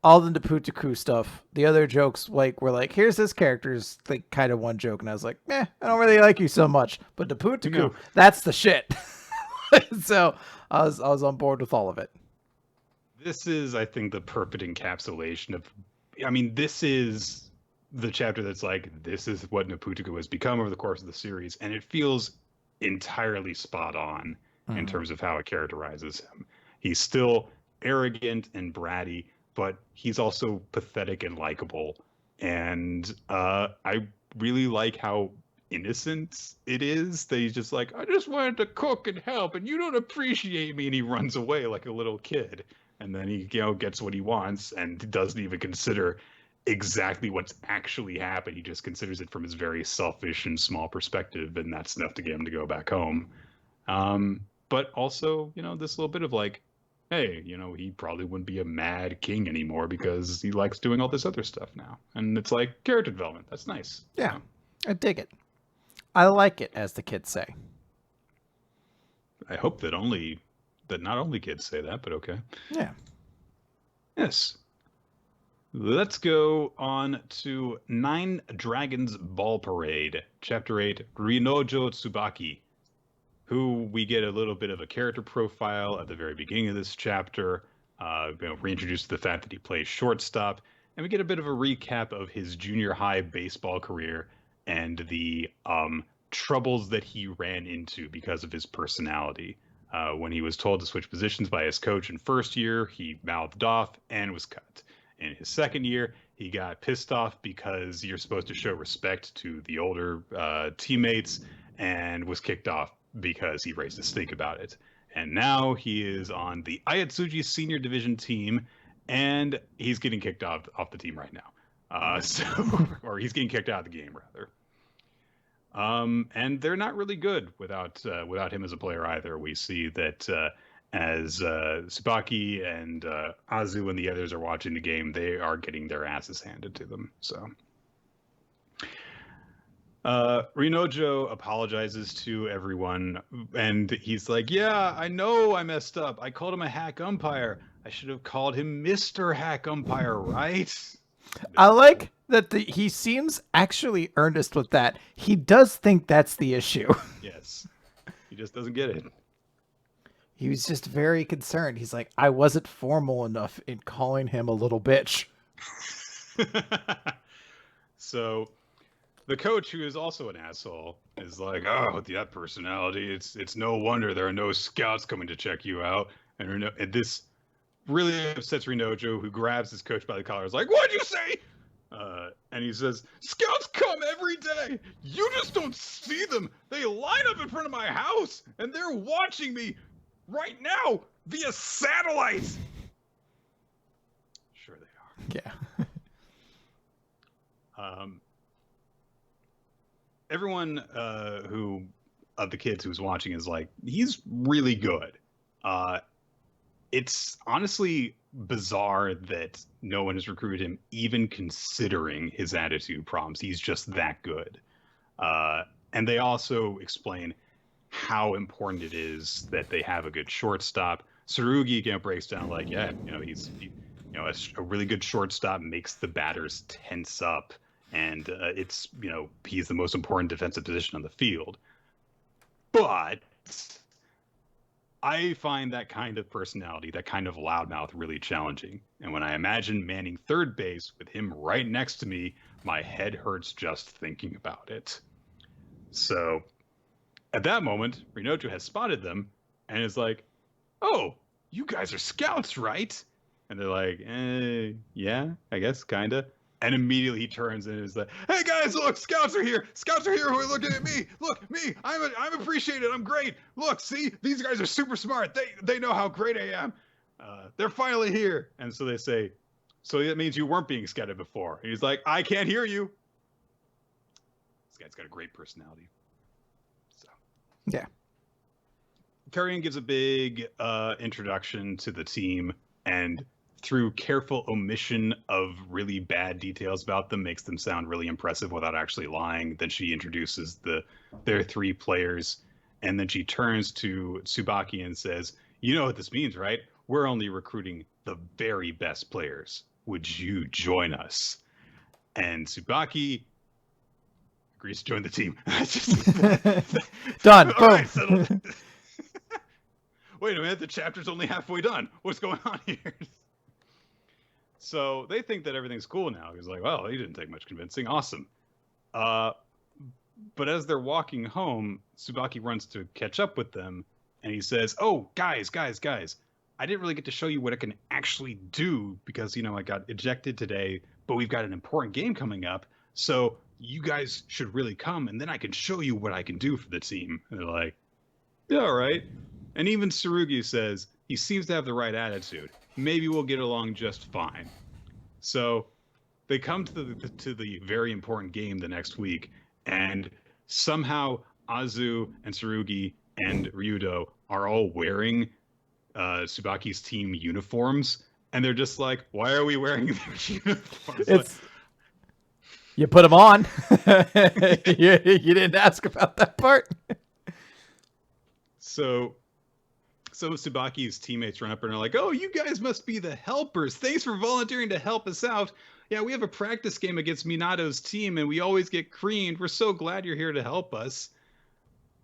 all the Naputaku stuff. The other jokes were like, here's this character's like kind of one joke. And I was like, I don't really like you so much. But Naputaku, that's the shit. So I was on board with all of it. This is, I think, the perfect encapsulation of, this is the chapter that's like, this is what Naputaku has become over the course of the series. And it feels entirely spot on in terms of how it characterizes him. He's still arrogant and bratty, but he's also pathetic and likable. And I really like how innocent it is that he's just like, I just wanted to cook and help, and you don't appreciate me. And he runs away like a little kid. And then he gets what he wants and doesn't even consider exactly what's actually happened. He just considers it from his very selfish and small perspective, and that's enough to get him to go back home. But also, this little bit of like, hey, he probably wouldn't be a mad king anymore because he likes doing all this other stuff now. And it's like character development. That's nice. Yeah, I dig it. I like it, as the kids say. I hope that not only kids say that, but okay. Yeah. Yes. Let's go on to 9 Dragons Ball Parade, Chapter 8, Rinojo Tsubaki, who we get a little bit of a character profile at the very beginning of this chapter, reintroduced to the fact that he plays shortstop, and we get a bit of a recap of his junior high baseball career and the troubles that he ran into because of his personality. When he was told to switch positions by his coach in first year, he mouthed off and was cut. In his second year, he got pissed off because you're supposed to show respect to the older teammates and was kicked off because he raised a stink about it. And now he is on the Ayatsuji Senior Division team, and he's getting kicked off the team right now. Or he's getting kicked out of the game, rather. And they're not really good without him as a player either. We see that as Tsubaki and Azu and the others are watching the game, they are getting their asses handed to them. So Rinojo apologizes to everyone, and he's like, yeah, I know I messed up. I called him a hack umpire. I should have called him Mr. Hack Umpire, right? I like that he seems actually earnest with that. He does think that's the issue. Yes. He just doesn't get it. He was just very concerned. He's like, I wasn't formal enough in calling him a little bitch. So the coach, who is also an asshole, is like, oh, with that personality, it's no wonder there are no scouts coming to check you out. And this really upsets Rinojo, who grabs his coach by the collar. Is like, what'd you say? And he says, scouts come every day. You just don't see them. They line up in front of my house, and they're watching me right now via satellite. Sure they are. Yeah. Everyone who of the kids who's watching is like, he's really good. It's honestly bizarre that no one has recruited him, even considering his attitude problems. He's just that good. And they also explain how important it is that they have a good shortstop. Tsurugi again breaks down like, yeah, a really good shortstop makes the batters tense up, and he's the most important defensive position on the field. But I find that kind of personality, that kind of loudmouth, really challenging. And when I imagine manning third base with him right next to me, my head hurts just thinking about it. So at that moment, Rinojo has spotted them and is like, oh, you guys are scouts, right? And they're like, yeah, I guess, kind of. And immediately he turns and is like, hey guys, look, scouts are here. Scouts are here who are looking at me. Look, me, I'm appreciated. I'm great. Look, see, these guys are super smart. They know how great I am. They're finally here. And so they say, so that means you weren't being scouted before. And he's like, I can't hear you. This guy's got a great personality. So yeah. Kurian gives a big introduction to the team, and through careful omission of really bad details about them, makes them sound really impressive without actually lying. Then she introduces their three players, and then she turns to Tsubaki and says, you know what this means, right? We're only recruiting the very best players. Would you join us? And Tsubaki agrees to join the team. Done. Boom. Right, wait a minute, the chapter's only halfway done. What's going on here? So they think that everything's cool now. He's like, well, he didn't take much convincing. Awesome. But as they're walking home, Tsubaki runs to catch up with them, and he says, oh, guys, I didn't really get to show you what I can actually do because, I got ejected today, but we've got an important game coming up. So you guys should really come, and then I can show you what I can do for the team. And they're like, yeah, all right. And even Tsurugi says, he seems to have the right attitude. Maybe we'll get along just fine. So they come to the very important game the next week, and somehow Azu and Tsurugi and Ryudo are all wearing Tsubaki's team uniforms, and they're just like, why are we wearing their uniforms? You put them on. you didn't ask about that part. So Tsubaki's teammates run up and are like, oh, you guys must be the helpers. Thanks for volunteering to help us out. Yeah, we have a practice game against Minato's team, and we always get creamed. We're so glad you're here to help us.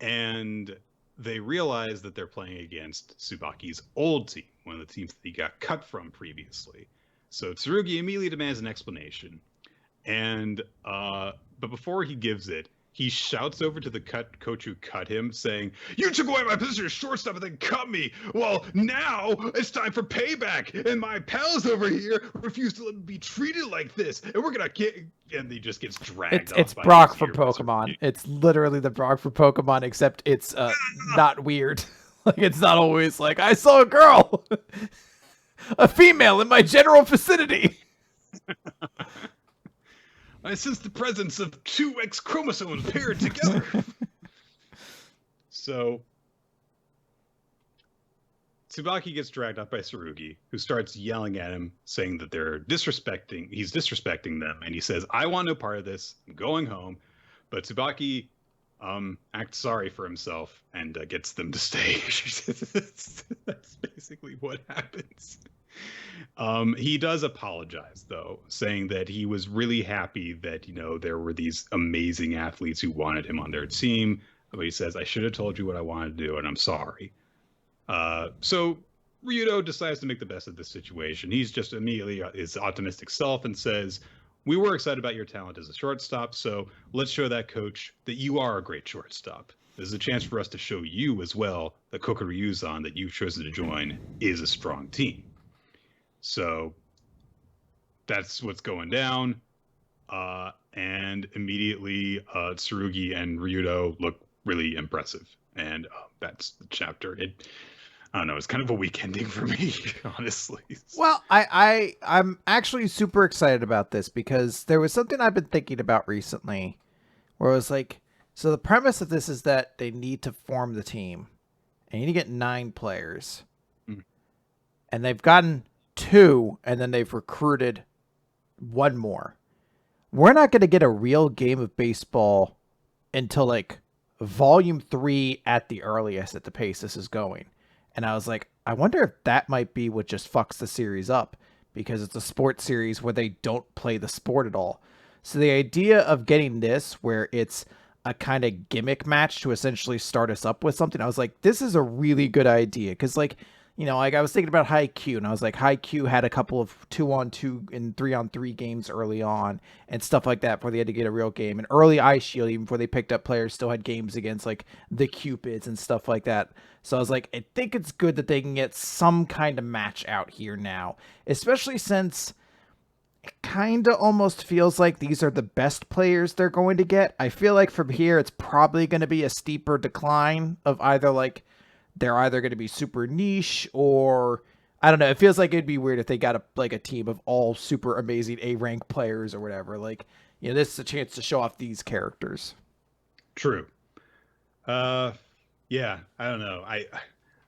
And they realize that they're playing against Tsubaki's old team, one of the teams that he got cut from previously. So Tsurugi immediately demands an explanation. And but before he gives it, he shouts over to the coach who cut him, saying, you took away my position as shortstop and then cut me. Well, now it's time for payback. And my pals over here refuse to let me be treated like this. And we're going to get... And he just gets dragged off. It's Brock from Pokemon. It's literally the Brock from Pokemon, except it's not weird. Like, it's not always like, I saw a girl. A female in my general vicinity. I sense the presence of two X chromosomes paired together. So Tsubaki gets dragged out by Tsurugi, who starts yelling at him, saying that he's disrespecting them, and he says, I want no part of this, I'm going home. But Tsubaki acts sorry for himself and gets them to stay. That's basically what happens. He does apologize, though, saying that he was really happy that, there were these amazing athletes who wanted him on their team. But he says, I should have told you what I wanted to do, and I'm sorry. So Ryudo decides to make the best of this situation. He's just immediately his optimistic self and says, we were excited about your talent as a shortstop, so let's show that coach that you are a great shortstop. This is a chance for us to show you as well that Kokuryuzan that you've chosen to join is a strong team. So that's what's going down. And immediately Tsurugi and Ryudo look really impressive. And that's the chapter. I don't know. It's kind of a weak ending for me, honestly. Well, I'm actually super excited about this because there was something I've been thinking about recently where I was like, so the premise of this is that they need to form the team and you need to get 9 players. And they've gotten 2 and then they've recruited 1 more. We're not going to get a real game of baseball until like volume 3 at the earliest at the pace this is going. And I was like, I wonder if that might be what just fucks the series up because it's a sports series where they don't play the sport at all. So the idea of getting this where it's a kind of gimmick match to essentially start us up with something, I was like, this is a really good idea. Because like, like I was thinking about Haikyuu and I was like, Haikyuu had a couple of 2-on-2 and 3-on-3 games early on and stuff like that before they had to get a real game. And early Ice Shield, even before they picked up players, still had games against like the Cupids and stuff like that. So I was like, I think it's good that they can get some kind of match out here now, especially since it kind of almost feels like these are the best players they're going to get. I feel like from here, it's probably going to be a steeper decline of either like, they're either going to be super niche or I don't know. It feels like it'd be weird if they got a team of all super amazing A-rank players or whatever. Like, this is a chance to show off these characters. True. Yeah, I don't know. I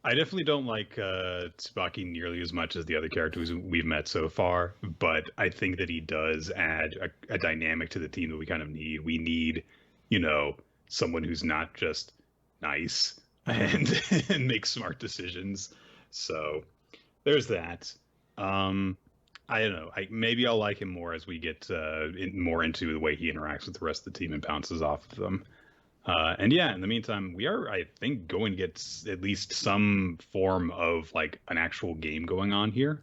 definitely don't like Tsubaki nearly as much as the other characters we've met so far, but I think that he does add a dynamic to the team that we kind of need. We need, someone who's not just nice and make smart decisions. So there's that. I don't know. Maybe I'll like him more as we get more into the way he interacts with the rest of the team and bounces off of them. And yeah, in the meantime, we are, I think, going to get at least some form of like an actual game going on here.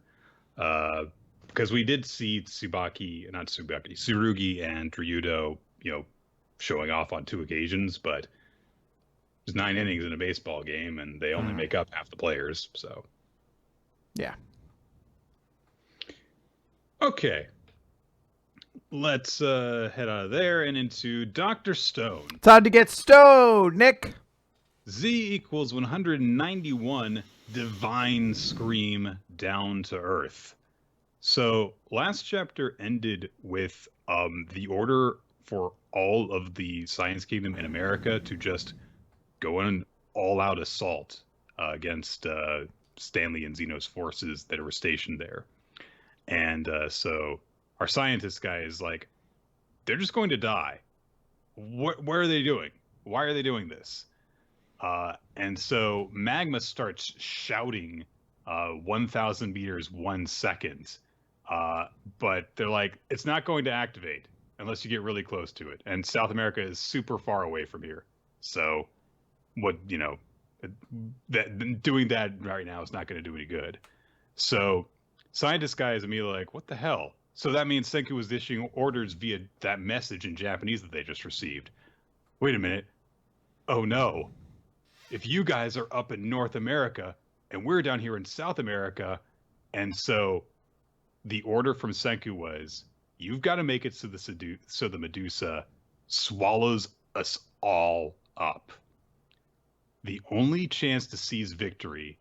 Because we did see Tsurugi and Ryudo, showing off on 2 occasions, but there's 9 innings in a baseball game, and they only make up half the players. So, yeah. Okay. Let's head out of there and into Dr. Stone. Time to get stoned, Nick. Z equals 191 Divine Scream Down to Earth. So last chapter ended with the order for all of the Science Kingdom in America to just go in all-out assault against Stanley and Xeno's forces that were stationed there. And so our scientist guy is like, they're just going to die. What are they doing? Why are they doing this? And so Magma starts shouting 1,000 meters 1 second. But they're like, it's not going to activate unless you get really close to it. And South America is super far away from here. So doing that right now is not going to do any good. So scientist guy is immediately like, what the hell? So that means Senku was issuing orders via that message in Japanese that they just received. Wait a minute. Oh no. If you guys are up in North America and we're down here in South America, and so the order from Senku was, you've got to make it so the Medusa swallows us all up. The only chance to seize victory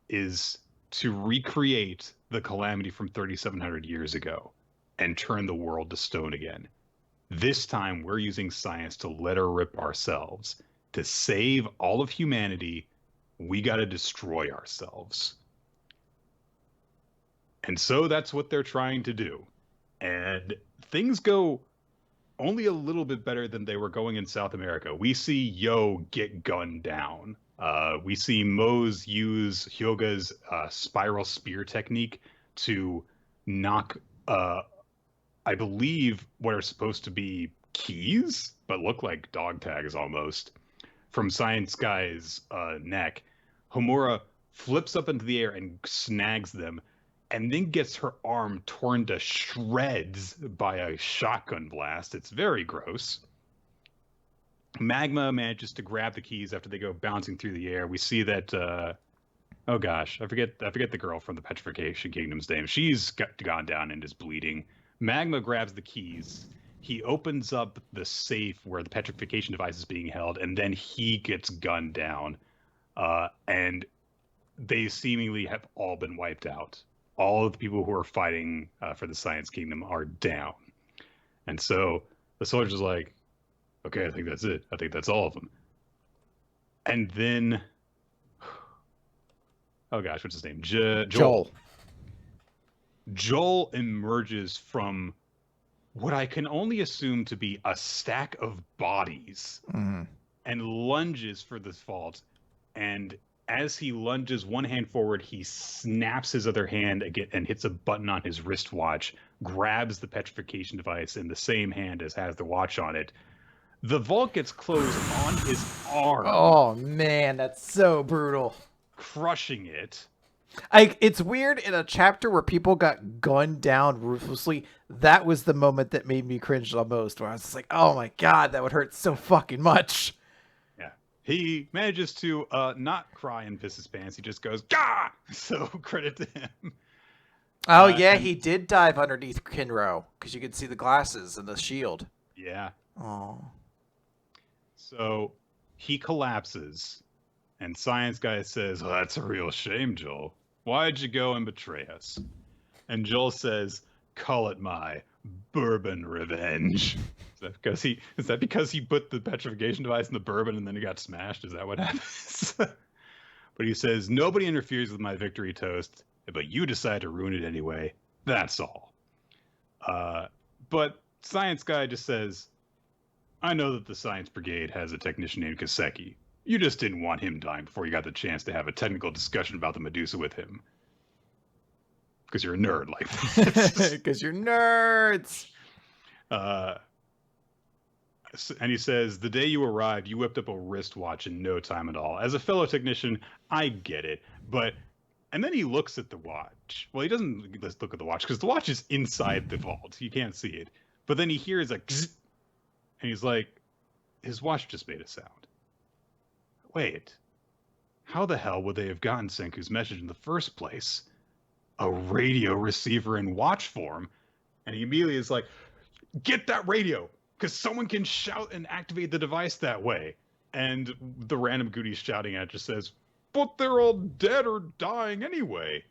is to recreate the calamity from 3,700 years ago and turn the world to stone again. This time we're using science to let her rip ourselves, to save all of humanity We got to destroy ourselves. And so that's what they're trying to do. And things go only a little bit better than they were going in South America. We see Yo get gunned down. We see Mose use Hyoga's spiral spear technique to knock, I believe, what are supposed to be keys, but look like dog tags almost, from Science Guy's neck. Homura flips up into the air and snags them, and then gets her arm torn to shreds by a shotgun blast. It's very gross. Magma manages to grab the keys after they go bouncing through the air. We see that, oh gosh, I forget the girl from the Petrification Kingdom's name. She's gone down and is bleeding. Magma grabs the keys. He opens up the safe where the petrification device is being held, and then he gets gunned down. And they seemingly have all been wiped out. All of the people who are fighting for the Science Kingdom are down. And so the soldier's like, okay, I think that's it. I think that's all of them. And then, oh gosh, what's his name? Joel. Joel emerges from what I can only assume to be a stack of bodies and lunges for this vault. And as he lunges one hand forward, he snaps his other hand again and hits a button on his wristwatch, grabs the petrification device in the same hand as has the watch on it. The vault gets closed on his arm. Oh, man, that's so brutal. Crushing it. It's weird, in a chapter where people got gunned down ruthlessly, that was the moment that made me cringe the most, where I was just like, oh my god, that would hurt so fucking much. He manages to not cry and piss his pants. He just goes, gah! So credit to him. Oh, yeah, he did dive underneath Kinro, because you could see the glasses and the shield. Yeah. Oh. So he collapses, and Science Guy says, well, that's a real shame, Joel. Why'd you go and betray us? And Joel says, call it my bourbon revenge. Is that because he put the petrification device in the bourbon and then it got smashed? Is that what happens? But he says, nobody interferes with my victory toast, but you decide to ruin it anyway. That's all. But Science Guy just says, I know that the Science Brigade has a technician named Kaseki. You just didn't want him dying before you got the chance to have a technical discussion about the Medusa with him. Because you're a nerd like this. Because you're nerds. And he says, the day you arrived, you whipped up a wristwatch in no time at all. As a fellow technician, I get it. But, and then he looks at the watch. Well, he doesn't look at the watch because the watch is inside the vault. You can't see it. But then he hears a zzz, and he's like, his watch just made a sound. Wait, how the hell would they have gotten Senku's message in the first place? A radio receiver in watch form? And he immediately is like, get that radio! Because someone can shout and activate the device that way. And the random goody shouting at just says, but they're all dead or dying anyway.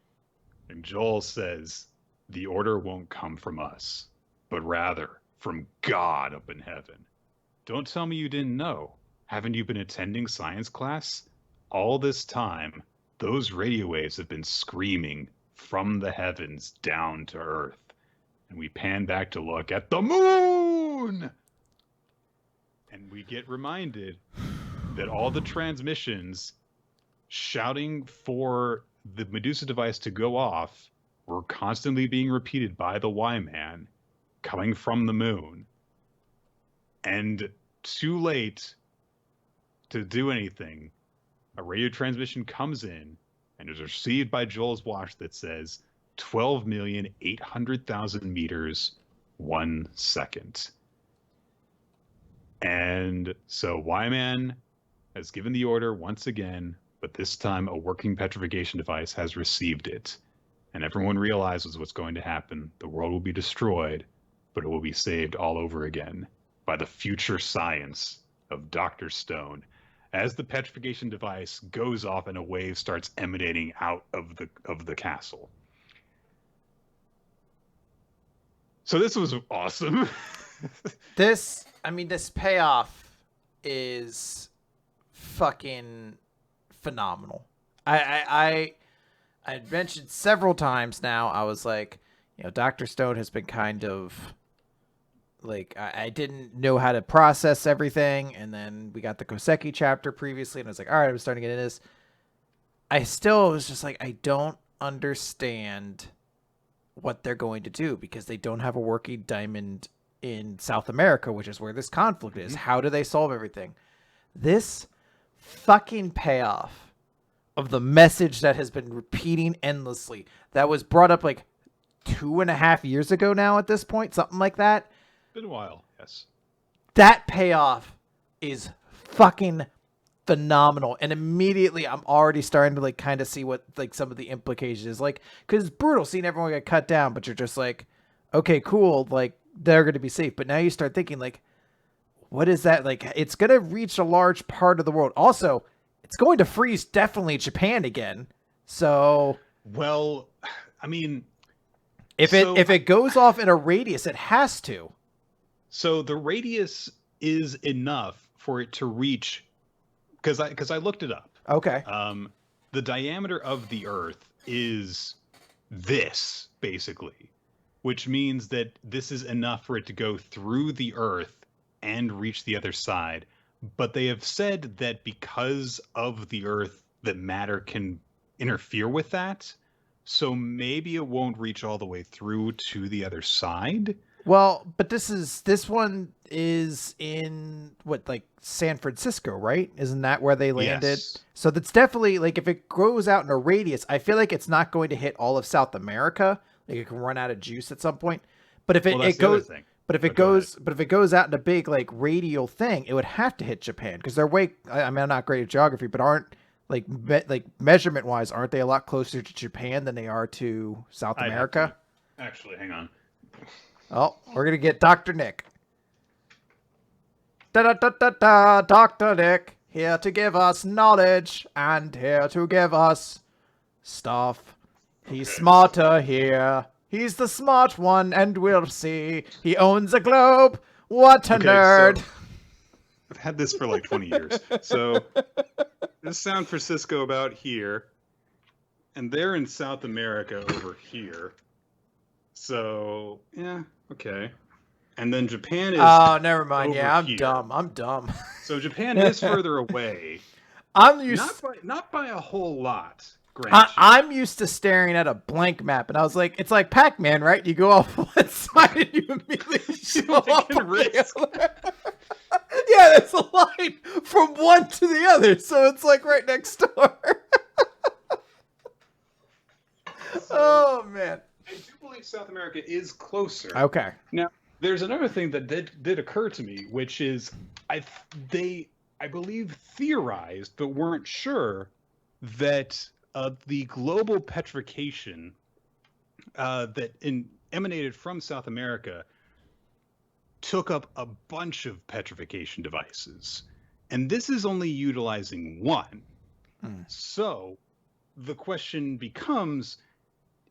And Joel says, the order won't come from us, but rather from God up in heaven. Don't tell me you didn't know. Haven't you been attending science class? All this time, those radio waves have been screaming from the heavens down to Earth. And we pan back to look at the moon! And we get reminded that all the transmissions shouting for the Medusa device to go off were constantly being repeated by the Y-Man coming from the moon. And too late to do anything, a radio transmission comes in and is received by Joel's watch that says 12,800,000 meters, 1 second. And so Y-Man has given the order once again, but this time a working petrification device has received it. And everyone realizes what's going to happen. The world will be destroyed, but it will be saved all over again by the future science of Dr. Stone. As the petrification device goes off and a wave starts emanating out of the castle. So this was awesome. This payoff is fucking phenomenal. I mentioned several times now. I was like, Dr. Stone has been kind of like I didn't know how to process everything, and then we got the Koseki chapter previously, and I was like, all right, I'm starting to get into this. I still was just like, I don't understand what they're going to do because they don't have a working diamond in South America, which is where this conflict is. How do they solve everything? This fucking payoff of the message that has been repeating endlessly, that was brought up like 2.5 years ago now at this point, something like that. Been a while, yes. That payoff is fucking phenomenal, and immediately I'm already starting to like kind of see what like some of the implications is, like, because it's brutal seeing everyone get cut down, but you're just like, okay, cool, like they're going to be safe. But now you start thinking like, what is that? Like, it's going to reach a large part of the world. Also, it's going to freeze definitely Japan again. So, well, I mean, if it goes off in a radius, it has to. So the radius is enough for it to reach, because I looked it up. Okay. The diameter of the Earth is this, basically, which means that this is enough for it to go through the Earth and reach the other side. But they have said that because of the Earth, that matter can interfere with that. So maybe it won't reach all the way through to the other side. Well, but this one is in what, like San Francisco, right? Isn't that where they landed? Yes. So that's definitely like, if it goes out in a radius, I feel like it's not going to hit all of South America. Like, it can run out of juice at some point. But if it goes, but if it goes out in a big like radial thing, it would have to hit Japan because they're way. I mean, I'm not great at geography, but aren't like measurement wise, aren't they a lot closer to Japan than they are to South America? Actually, hang on. Oh, we're going to get Dr. Nick. Da-da-da-da-da, Dr. Nick, here to give us knowledge and here to give us stuff. He's smarter here. He's the smart one, and we'll see. He owns a globe. What a nerd. So, I've had this for like 20 years. So, this is San Francisco about here, and they're in South America over here. So, yeah, okay. And then Japan is... Oh, never mind. over Yeah, I'm here. dumb. So Japan is further away. I'm used... Not by a whole lot, granted. I'm used to staring at a blank map, and I was like, it's like Pac-Man, right? You go off one side and you immediately show up on the other. Yeah, there's a line from one to the other, so it's like right next door. Oh, man. I do believe South America is closer. Okay. Now, there's another thing that did occur to me, which is I believe theorized but weren't sure that the global petrification that emanated from South America took up a bunch of petrification devices, and this is only utilizing one. So the question becomes,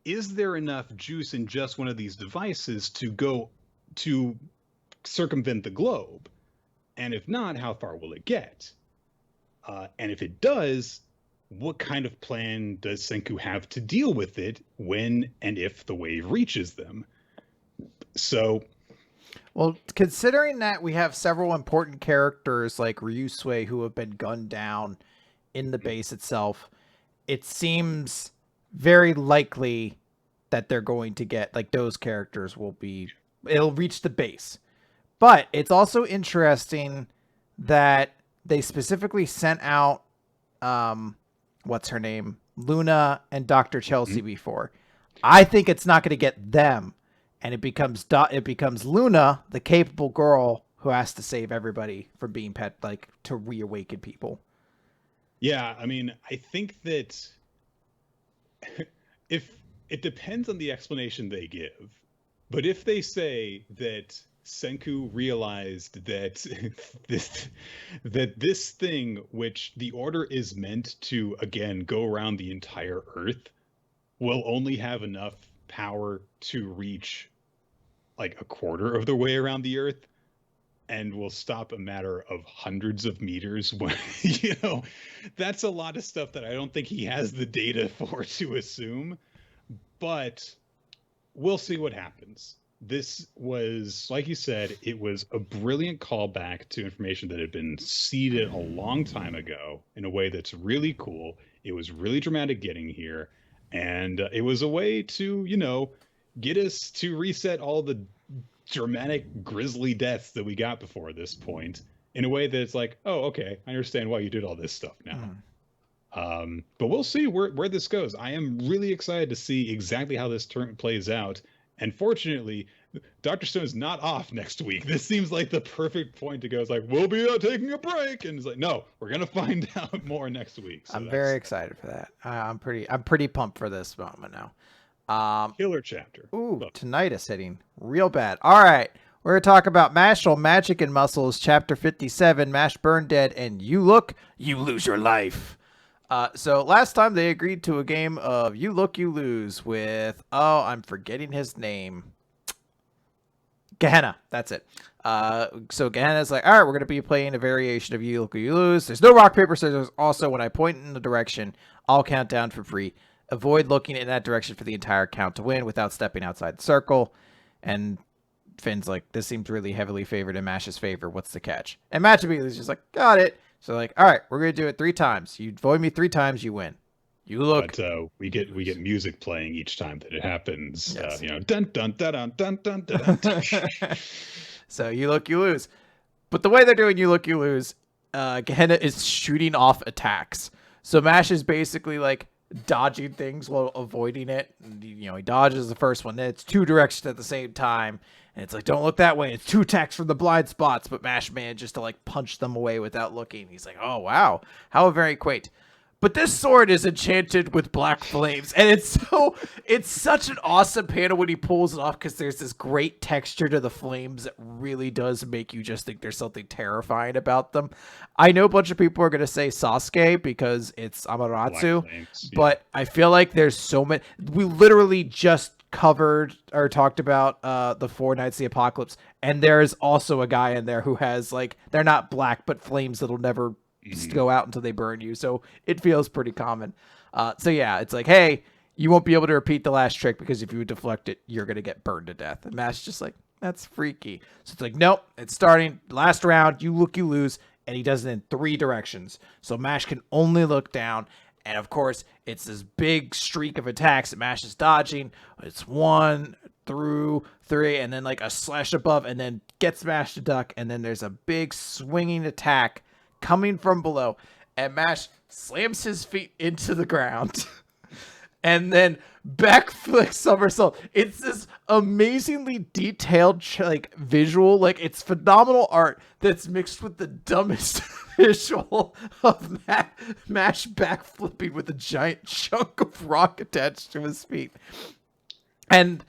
is there enough juice in just one of these devices to circumvent the globe? And if not, how far will it get? And if it does, what kind of plan does Senku have to deal with it when and if the wave reaches them? So, well, considering that we have several important characters like Ryusui who have been gunned down in the base itself, it seems very likely that they're going to get, like, those characters it'll reach the base. But it's also interesting that they specifically sent out, what's her name? Luna and Dr. Chelsea before. I think it's not going to get them. And it becomes Luna, the capable girl, who has to save everybody from being to reawaken people. Yeah, I mean, I think that if it depends on the explanation they give, but if they say that Senku realized that this thing, which the order is meant to, again, go around the entire Earth, will only have enough power to reach like a quarter of the way around the Earth, and will stop a matter of hundreds of meters when, that's a lot of stuff that I don't think he has the data for to assume, but we'll see what happens. This was, like you said, it was a brilliant callback to information that had been seeded a long time ago in a way that's really cool. It was really dramatic getting here, and it was a way to, get us to reset all the dramatic, grisly deaths that we got before this point in a way that it's like, oh, okay, I understand why you did all this stuff now. But we'll see where this goes. I am really excited to see exactly how this turn plays out. And fortunately, Dr. Stone is not off next week. This seems like the perfect point to go. It's like, we'll be taking a break. And it's like, no, we're going to find out more next week. So I'm very excited for that. I'm pretty pumped for this moment now. Killer chapter. Ooh, tinnitus hitting real bad. All right. We're going to talk about Mashle, Magic and Muscles, Chapter 57, Mash Burn Dead, and You Look, You Lose Your Life. So last time they agreed to a game of You Look, You Lose with, I'm forgetting his name. Gehenna. That's it. So Gehenna's like, all right, we're going to be playing a variation of You Look, You Lose. There's no rock, paper, scissors. Also, when I point in the direction, I'll count down for free. Avoid looking in that direction for the entire count to win without stepping outside the circle. And Finn's like, this seems really heavily favored in Mash's favor. What's the catch? And Mash immediately is just like, got it. So like, all right, we're going to do it 3 times. You avoid me 3 times, you win. You look. But we get music playing each time that it happens. Yes. Dun dun dun dun dun dun dun. Dun. So you look, you lose. But the way they're doing You Look, You Lose, Gehenna is shooting off attacks. So Mash is basically like dodging things while avoiding it. And, he dodges the first one. Then it's 2 directions at the same time. And it's like, don't look that way. It's 2 attacks from the blind spots. But Mash manages to like punch them away without looking. He's like, oh, wow. How very quaint. But this sword is enchanted with black flames, and it's such an awesome panel when he pulls it off because there's this great texture to the flames that really does make you just think there's something terrifying about them. I know a bunch of people are going to say Sasuke because it's Amaterasu, but I feel like there's so many. We literally just covered or talked about the 4 Knights of the Apocalypse, and there's also a guy in there who has like, they're not black, but flames that'll never go out until they burn you, so it feels pretty common. So yeah, it's like, hey, you won't be able to repeat the last trick because if you deflect it, you're gonna get burned to death. And Mash's just like, that's freaky. So it's like, nope, it's starting last round. You look, you lose, and he does it in 3 directions. So Mash can only look down, and of course, it's this big streak of attacks that Mash is dodging. It's 1 through 3, and then like a slash above, and then gets Mash to duck, and then there's a big swinging attack coming from below, and Mash slams his feet into the ground and then backflip somersault. It's this amazingly detailed like visual, like it's phenomenal art that's mixed with the dumbest visual of Mash backflipping with a giant chunk of rock attached to his feet. And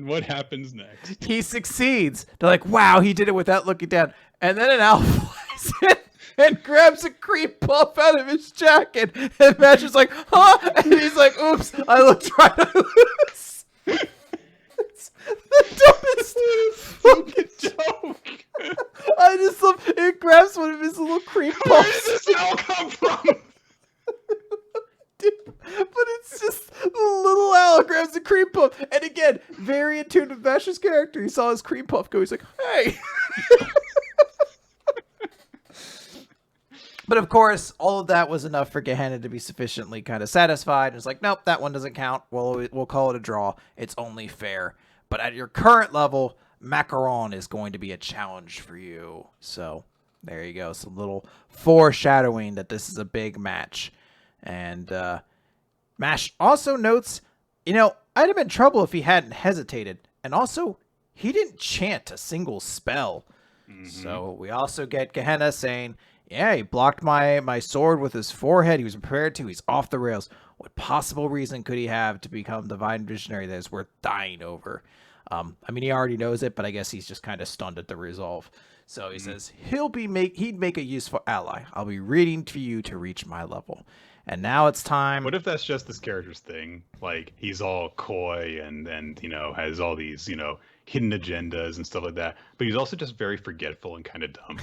what happens next? He succeeds. They're like, wow, he did it without looking down. And then an owl flies in and grabs a cream puff out of his jacket. And Mash is like, huh? And he's like, oops, I looked right at this. It's the dumbest fucking joke. I just love it. Grabs one of his little cream puffs. Where does this all come from? But it's just the little owl grabs the cream puff, and again, very in tune with Mash's character. He saw his cream puff go. He's like, "Hey!" But of course, all of that was enough for Gehenna to be sufficiently kind of satisfied. It's like, nope, that one doesn't count. We'll call it a draw. It's only fair. But at your current level, Macaron is going to be a challenge for you. So there you go. Some little foreshadowing that this is a big match. And Mash also notes, I'd have been in trouble if he hadn't hesitated. And also, he didn't chant a single spell. Mm-hmm. So we also get Gehenna saying, yeah, he blocked my sword with his forehead. He was prepared to. He's off the rails. What possible reason could he have to become Divine Visionary that is worth dying over? He already knows it, but I guess he's just kind of stunned at the resolve. So he says, he'd make a useful ally. I'll be reading to you to reach my level. And now it's time. What if that's just this character's thing? Like, he's all coy and has all these, hidden agendas and stuff like that. But he's also just very forgetful and kind of dumb.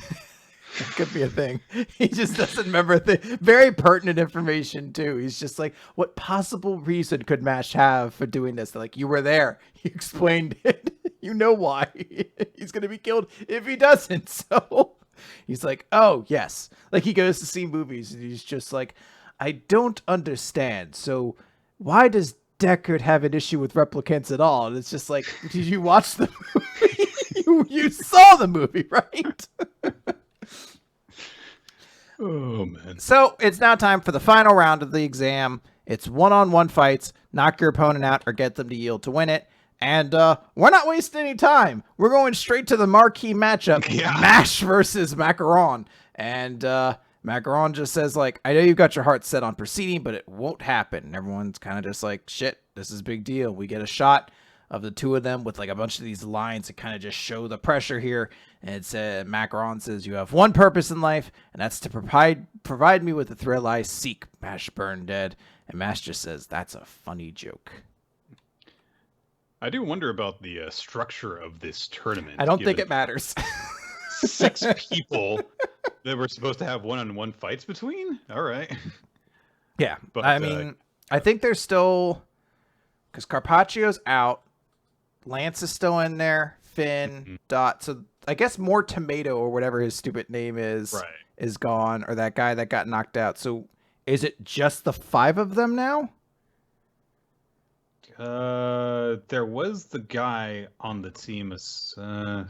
It could be a thing. He just doesn't remember very pertinent information too. He's just like, what possible reason could Mash have for doing this? They're like, you were there. You explained it. You know why. He's gonna be killed if he doesn't. So he's like, oh yes. Like he goes to see movies and he's just like, I don't understand. So why does Deckard have an issue with replicants at all? And it's just like, did you watch the movie? you saw the movie, right? Oh, man. So it's now time for the final round of the exam. It's one-on-one fights. Knock your opponent out or get them to yield to win it. And we're not wasting any time. We're going straight to the marquee matchup. Yeah. Mash versus Macaron. And Macaron just says, like, I know you've got your heart set on proceeding, but it won't happen. And everyone's kind of just like, shit, this is a big deal. We get a shot of the two of them with like a bunch of these lines that kind of just show the pressure here. And it's Macaron says, you have one purpose in life, and that's to provide me with the thrill I seek. Mash burn dead. And Mash just says, that's a funny joke. I do wonder about the structure of this tournament. I don't think it matters. 6 people that were supposed to have one-on-one fights between? All right. Yeah, But, I mean, I think there's still... Because Carpaccio's out. Lance is still in there. Finn, Dot. So I guess more Tomato or whatever his stupid name is gone. Or that guy that got knocked out. So is it just the 5 of them now? There was the guy on the team. Because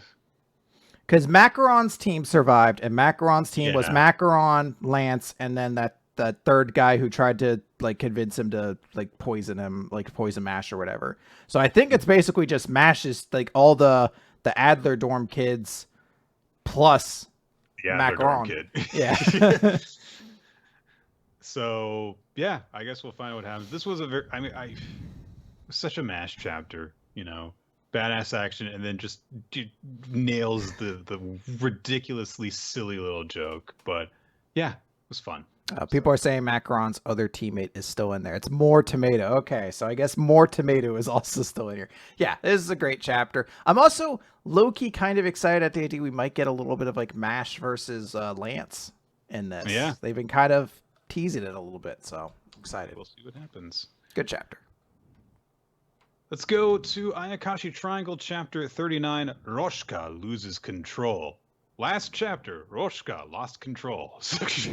Macaron's team survived, and Macaron's team was Yeah. Macaron, Lance, and then that third guy who tried to like convince him to like poison him, like poison Mash or whatever. So I think it's basically just Mash's, like all the Adler dorm kids plus Macaron. Kid. Yeah. So yeah, I guess we'll find out what happens. This was such a Mash chapter, you know, badass action, and then just nails the ridiculously silly little joke. But yeah, it was fun. People are saying Macaron's other teammate is still in there. It's more Tomato. Okay, so I guess more Tomato is also still in here. Yeah, this is a great chapter. I'm also low-key kind of excited at the idea we might get a little bit of like Mash versus Lance in this. Yeah. They've been kind of teasing it a little bit, so I'm excited. We'll see what happens. Good chapter. Let's go to Ayakashi Triangle, chapter 39. Roshka loses control. Last chapter, Roshka lost control. She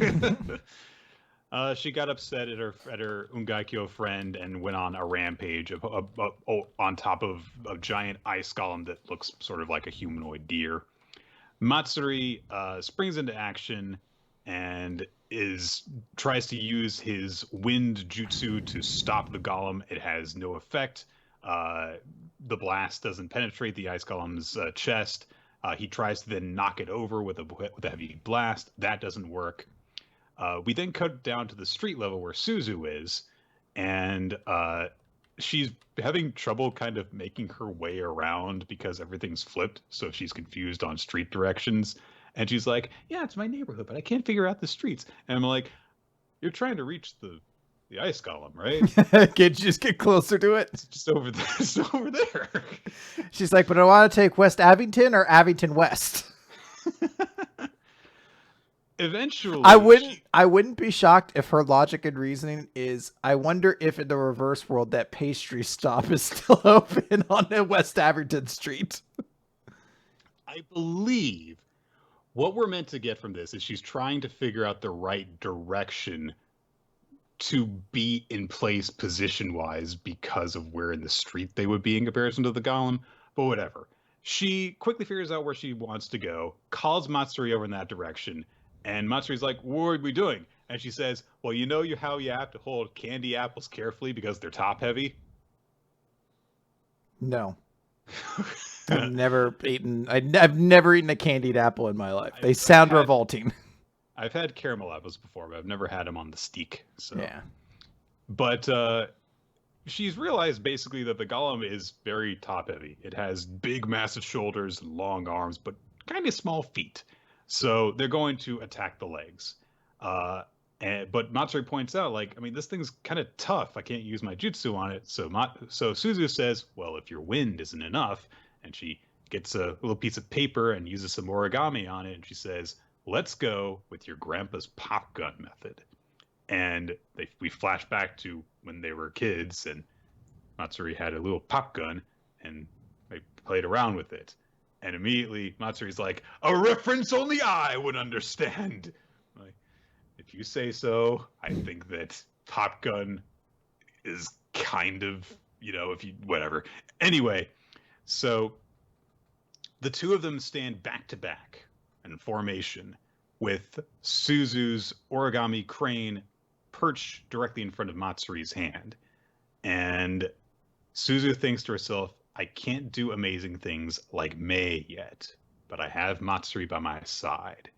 got upset at her Ungaikyo friend and went on a rampage on top of a giant ice golem that looks sort of like a humanoid deer. Matsuri springs into action and tries to use his wind jutsu to stop the golem. It has no effect. The blast doesn't penetrate the ice golem's chest. He tries to then knock it over with a heavy blast. That doesn't work. We then cut down to the street level where Suzu is, and she's having trouble kind of making her way around because everything's flipped, so she's confused on street directions. And she's like, yeah, it's my neighborhood, but I can't figure out the streets. And I'm like, you're trying to reach the ice golem, right? Can't you just get closer to it? It's just over there. It's over there. She's like, but I want to take West Abington or Abington West. Eventually, I wouldn't be shocked if her logic and reasoning is, I wonder if in the reverse world that pastry stop is still open on the West Abington Street. I believe what we're meant to get from this is she's trying to figure out the right direction to be in place position-wise because of where in the street they would be in comparison to the golem, but whatever. She quickly figures out where she wants to go, calls Matsuri over in that direction, and Matsuri's like, what are we doing? And she says, well, you know how you have to hold candy apples carefully because they're top-heavy? No. I've never eaten a candied apple in my life. They sound revolting. I've had caramel apples before, but I've never had them on the steak. So. Yeah. But she's realized basically that the golem is very top-heavy. It has big, massive shoulders and long arms, but kind of small feet. So they're going to attack the legs. But Matsuri points out, like, I mean, this thing's kind of tough. I can't use my jutsu on it. So Suzu says, well, if your wind isn't enough, and she gets a little piece of paper and uses some origami on it, and she says, "Let's go with your grandpa's pop gun method." And we flash back to when they were kids, and Matsuri had a little pop gun, and they played around with it. And immediately Matsuri's like, "A reference only I would understand." Like, if you say so, I think that pop gun is kind of, if you, whatever. Anyway, so the two of them stand back to back in formation with Suzu's origami crane perched directly in front of Matsuri's hand. And Suzu thinks to herself, "I can't do amazing things like Mei yet, but I have Matsuri by my side."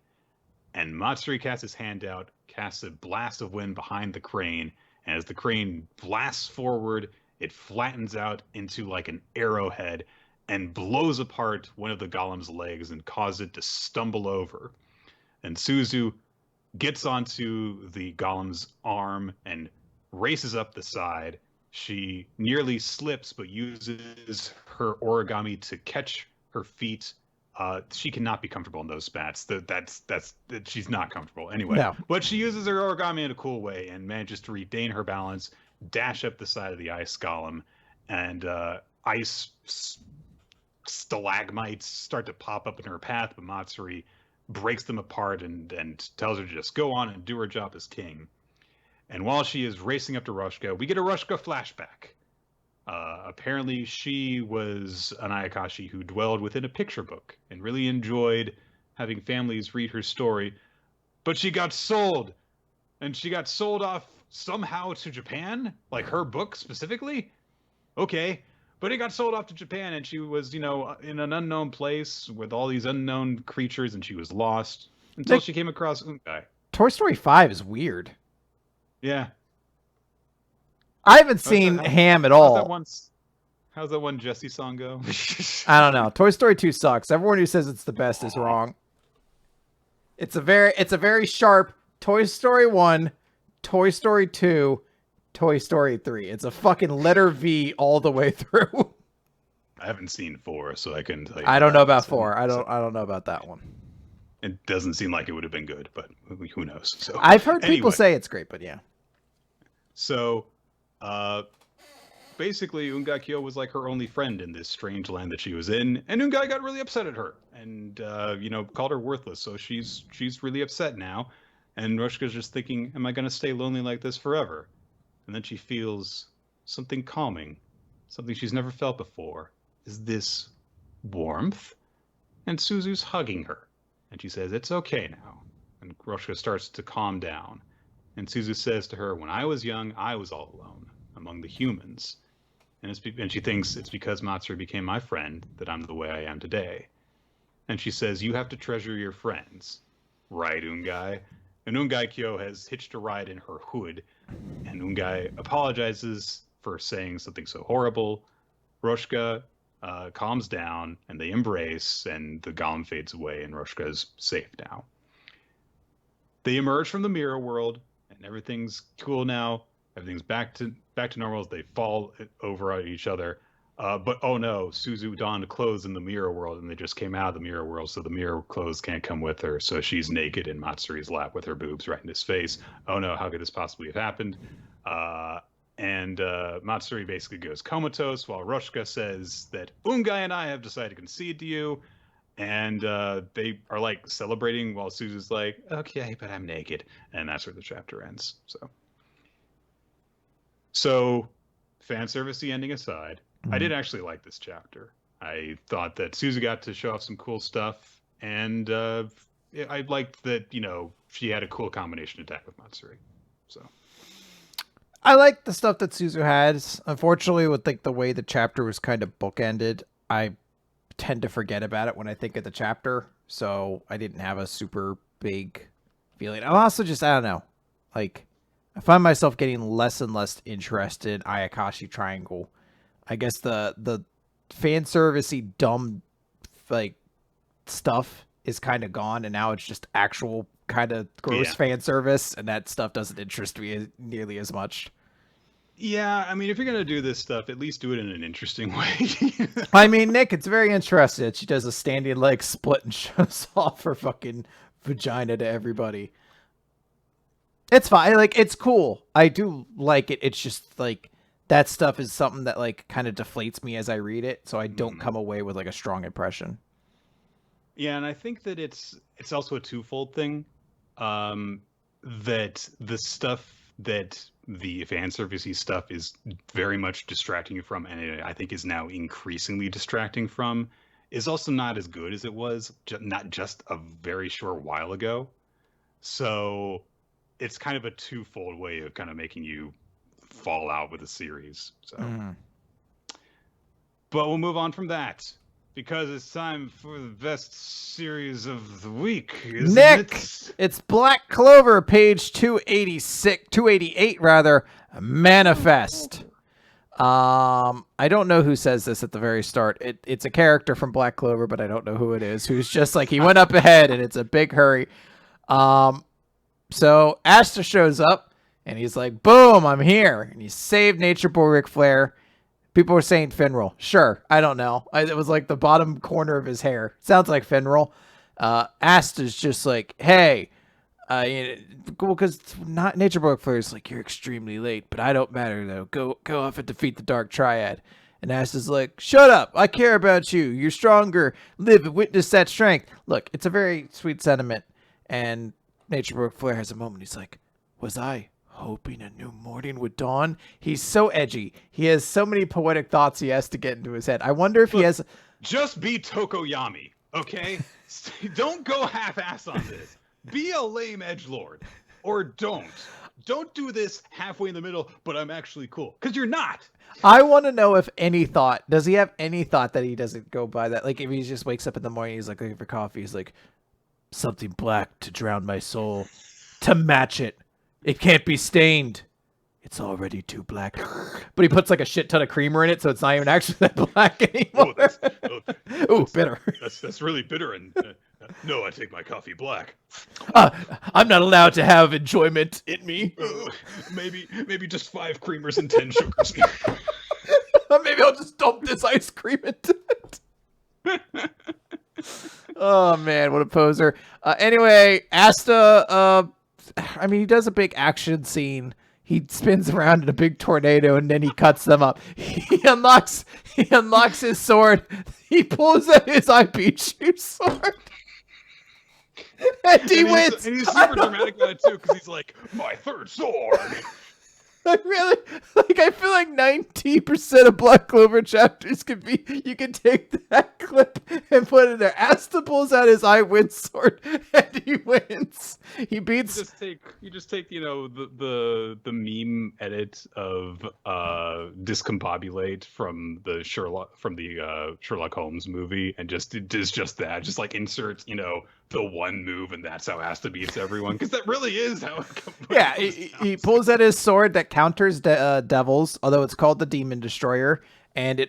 And Matsuri casts his hand out, casts a blast of wind behind the crane, and as the crane blasts forward, it flattens out into like an arrowhead and blows apart one of the golem's legs and causes it to stumble over. And Suzu gets onto the golem's arm and races up the side. She nearly slips, but uses her origami to catch her feet. She cannot be comfortable in those spats. She's not comfortable anyway. No. But she uses her origami in a cool way and manages to regain her balance, dash up the side of the ice golem, and ice stalagmites start to pop up in her path. But Matsuri breaks them apart and tells her to just go on and do her job as king. And while she is racing up to Rushka, we get a Rushka flashback. Apparently, she was an Ayakashi who dwelled within a picture book and really enjoyed having families read her story. But she got sold. And she got sold off somehow to Japan? Like her book specifically? Okay. But it got sold off to Japan, and she was, in an unknown place with all these unknown creatures, and she was lost until she came across Ungai. Toy Story 5 is weird. Yeah. I haven't seen Ham at all. How's that one Jesse song go? I don't know. Toy Story 2 sucks. Everyone who says it's the best is wrong. It's a very sharp Toy Story 1, Toy Story 2, Toy Story 3. It's a fucking letter V all the way through. I haven't seen 4, so I couldn't tell you. I don't know about 4. I don't know about that one. It doesn't seem like it would have been good, but who knows? So I've heard people say it's great, but yeah. So, basically, Ungai Kyo was like her only friend in this strange land that she was in, and Ungai got really upset at her, and called her worthless. So she's really upset now, and Rushka's just thinking, "Am I going to stay lonely like this forever?" And then she feels something calming, something she's never felt before. Is this warmth? And Suzu's hugging her, and she says, "It's okay now." And Rushka starts to calm down. And Suzu says to her, "When I was young, I was all alone among the humans." And she thinks it's because Matsuri became my friend that I'm the way I am today. And she says, "You have to treasure your friends." Right, Ungai? And Ungai Kyo has hitched a ride in her hood. And Ungai apologizes for saying something so horrible. Rushka calms down, and they embrace, and the golem fades away, and Rushka is safe now. They emerge from the mirror world, and everything's cool now. Everything's back to normal as they fall over at each other. But oh no, Suzu donned clothes in the mirror world, and they just came out of the mirror world, so the mirror clothes can't come with her. So she's naked in Matsuri's lap with her boobs right in his face. Oh no, how could this possibly have happened? And Matsuri basically goes comatose, while Rushka says that Ungai and I have decided to concede to you. And they are like celebrating while Suzu's like, "Okay, but I'm naked." And that's where the chapter ends. So fan service-y ending aside, I did actually like this chapter. I thought that Suzu got to show off some cool stuff, and I liked that, she had a cool combination attack with Matsuri. So I like the stuff that Suzu has. Unfortunately, with the way the chapter was kind of bookended, I tend to forget about it when I think of the chapter, so I didn't have a super big feeling. I'm also just, I don't know, I find myself getting less and less interested in Ayakashi Triangle. I guess the fan servicey dumb stuff is kind of gone, and now it's just actual kind of gross fan service, and that stuff doesn't interest me nearly as much. Yeah, I mean, if you're gonna do this stuff, at least do it in an interesting way. I mean, Nick, it's very interesting. She does a standing leg split and shows off her fucking vagina to everybody. It's fine. Like, it's cool. I do like it. It's just like that stuff is something that like kind of deflates me as I read it, so I don't come away with like a strong impression. Yeah, and I think that it's also a twofold thing. That the stuff that the fan servicey stuff is very much distracting you from, and I think is now increasingly distracting from, is also not as good as it was not just a very short while ago. So it's kind of a twofold way of kind of making you fall out with the series. So, but we'll move on from that because it's time for the best series of the week. Nick, it's Black Clover, page 288 rather. Manifest. I don't know who says this at the very start. It's a character from Black Clover, but I don't know who it is. Who's just like he went up ahead, and it's a big hurry. So Asta shows up, and he's like, "Boom, I'm here!" And he saved Nature Boy Ric Flair. People were saying Finral. Sure, I don't know. It was like the bottom corner of his hair. Sounds like Finral. Asta's just like, "Hey, cool, because not Nature Boy Ric Flair is like, you're extremely late, but I don't matter though. Go off and defeat the Dark Triad." And Asta's like, "Shut up! I care about you. You're stronger. Live and witness that strength." Look, it's a very sweet sentiment, and Nature Boy Ric Flair has a moment. He's like, "Was I hoping a new morning would dawn?" He's so edgy. He has so many poetic thoughts he has to get into his head. I wonder if he has. Just be Tokoyami, okay? Don't go half-ass on this. Be a lame edgelord, or don't. Don't do this halfway in the middle, but I'm actually cool, because you're not. I want to know if does he have any thought that he doesn't go by that? Like if he just wakes up in the morning, he's like looking for coffee. He's like, something black to drown my soul, to match it. It can't be stained. It's already too black. But he puts like a shit ton of creamer in it, so it's not even actually that black anymore. Ooh, bitter. That's really bitter. And no, I take my coffee black. I'm not allowed to have enjoyment in me. Maybe just 5 creamers and 10 sugars. Maybe I'll just dump this ice cream into it. Oh man, what a poser. Anyway, Asta, I mean, he does a big action scene. He spins around in a big tornado, and then he cuts them up. He unlocks his sword. He pulls out his IPG sword. And he wins. And he's super dramatic about it, too, because he's like, my third sword. I feel like 90% of Black Clover chapters could be, you can take that clip and put it in there. Asta pulls out his I win sword and he wins. He beats. You just take the meme edit of discombobulate from the Sherlock Holmes movie, and just that, just like insert the one move, and that's how Asta beats everyone, because that really is how it comes. Yeah, he pulls out his sword that counters devils, although it's called the Demon Destroyer, and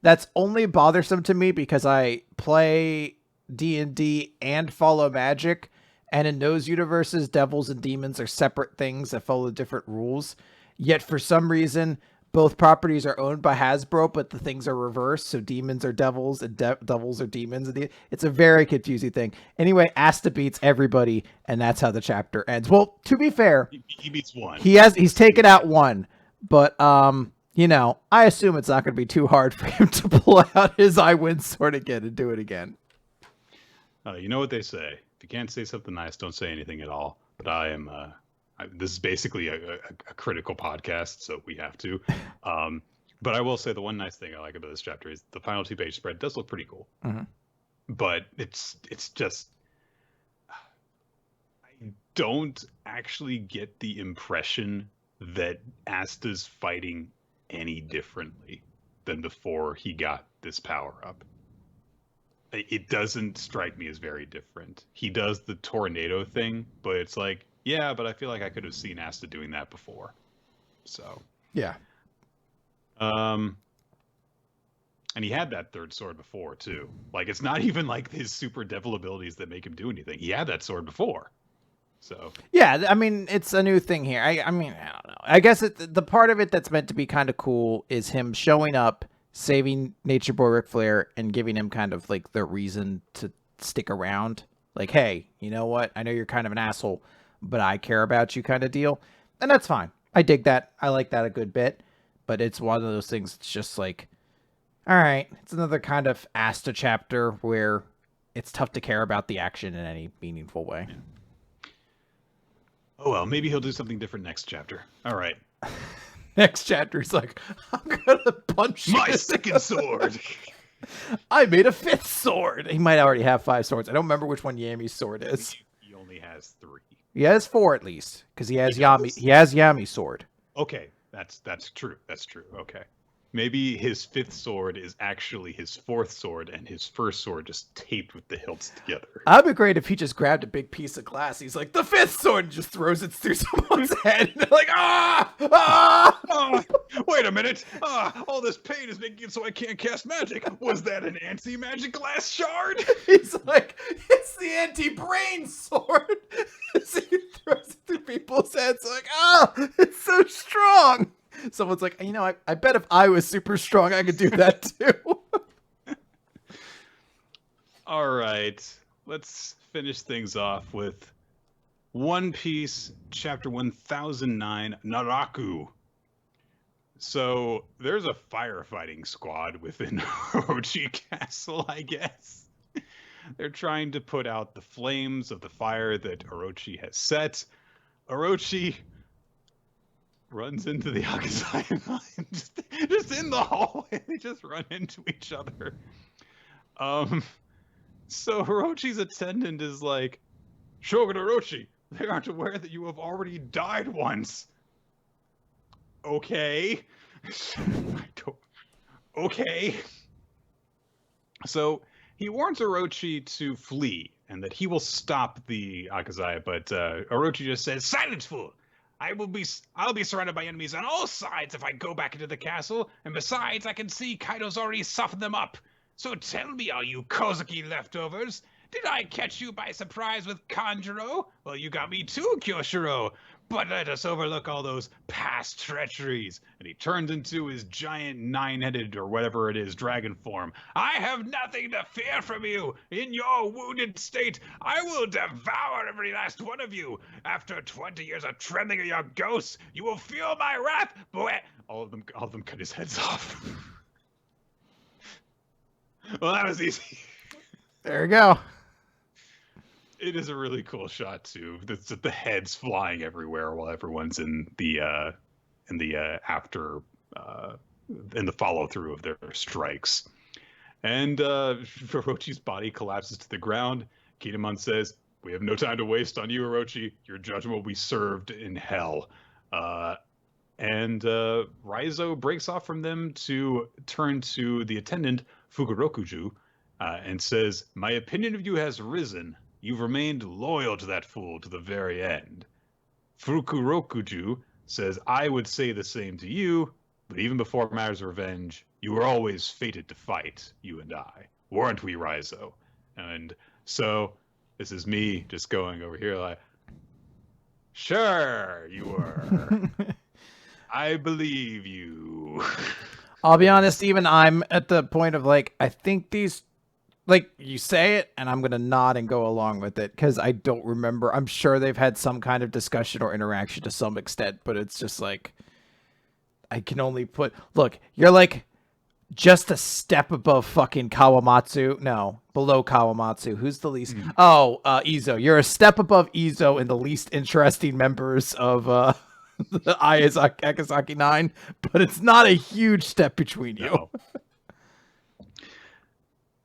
that's only bothersome to me because I play D&D and follow magic, and in those universes, devils and demons are separate things that follow different rules. Yet for some reason, both properties are owned by Hasbro, but the things are reversed. So demons are devils and devils are demons. It's a very confusing thing. Anyway, Asta beats everybody, and that's how the chapter ends. Well, to be fair, he beats one. He's taken out one, but I assume it's not going to be too hard for him to pull out his I win sword again and do it again. You know what they say: if you can't say something nice, don't say anything at all. But I am. This is basically a critical podcast, so we have to. But I will say the one nice thing I like about this chapter is the final 2-page spread does look pretty cool. Mm-hmm. But it's just, I don't actually get the impression that Asta's fighting any differently than before he got this power up. It doesn't strike me as very different. He does the tornado thing, but it's like, yeah, but I feel like I could have seen Asta doing that before. So. Yeah. And he had that third sword before, too. Like, it's not even like his super devil abilities that make him do anything. He had that sword before. So. Yeah, I mean, it's a new thing here. I mean, I don't know. I guess the part of it that's meant to be kind of cool is him showing up, saving Nature Boy Ric Flair, and giving him kind of like the reason to stick around. Like, hey, you know what? I know you're kind of an asshole, but I care about you kind of deal. And that's fine. I dig that. I like that a good bit. But it's one of those things, it's just like, all right, it's another kind of Asta chapter where it's tough to care about the action in any meaningful way. Yeah. Oh, well, maybe he'll do something different next chapter. All right. Next chapter, he's like, I'm going to punch you. My second sword. I made a 5th sword. He might already have 5 swords. I don't remember which one Yami's sword is. He only has 3. He has 4 at least, because he has Yami. He has Yami's sword. Okay, that's true. That's true. Okay. Maybe his 5th sword is actually his 4th sword, and his first sword just taped with the hilts together. That'd be great if he just grabbed a big piece of glass. He's like, the 5th sword, and just throws it through someone's head. And they're like, ah! Ah! Oh, wait a minute. All this pain is making it so I can't cast magic. Was that an anti-magic glass shard? He's like, it's the anti-brain sword. So he throws it through people's heads. Like, oh, it's so strong. Someone's like, you know, I bet if I was super strong, I could do that too. All right. Let's finish things off with One Piece, Chapter 1009, Naraku. So there's a firefighting squad within Orochi Castle, I guess. They're trying to put out the flames of the fire that Orochi has set. Orochi runs into the Akazai line, just in the hallway. They just run into each other. So Orochi's attendant is like, Shogun Orochi, they aren't aware that you have already died once. Okay. Okay. So he warns Orochi to flee and that he will stop the Akazai, but Orochi just says, "Silence, fool! I'll be surrounded by enemies on all sides if I go back into the castle, and besides, I can see Kaido's already softened them up. So tell me, all you Kozuki leftovers, did I catch you by surprise with Kanjuro? Well, you got me too, Kyoshiro. But let us overlook all those past treacheries." And he turns into his giant 9-headed or whatever it is dragon form. "I have nothing to fear from you. In your wounded state, I will devour every last one of you. After 20 years of trembling of your ghosts, you will feel my wrath." Boy, all of them cut his heads off. Well, that was easy. There you go. It is a really cool shot too. The heads flying everywhere while everyone's in the follow through of their strikes. And Orochi's body collapses to the ground. Kinemon says, "We have no time to waste on you, Orochi. Your judgment will be served in hell." And Raizo breaks off from them to turn to the attendant, Fukurokuju, and says, "My opinion of you has risen. You've remained loyal to that fool to the very end." Fukurokuju says, "I would say the same to you, but even before matters of revenge, you were always fated to fight, you and I. Weren't we, Raizo?" And so this is me just going over here like, "Sure, you were." I believe you. I'll be honest, even I'm at the point of like, I think these, like, you say it and I'm going to nod and go along with it because I don't remember. I'm sure they've had some kind of discussion or interaction to some extent, but it's just like, I can only look, you're like just a step above fucking Kawamatsu. No, below Kawamatsu. Who's the least? Oh, Izo. You're a step above Izo and the least interesting members of, the Akazaki 9, but it's not a huge step between you. No.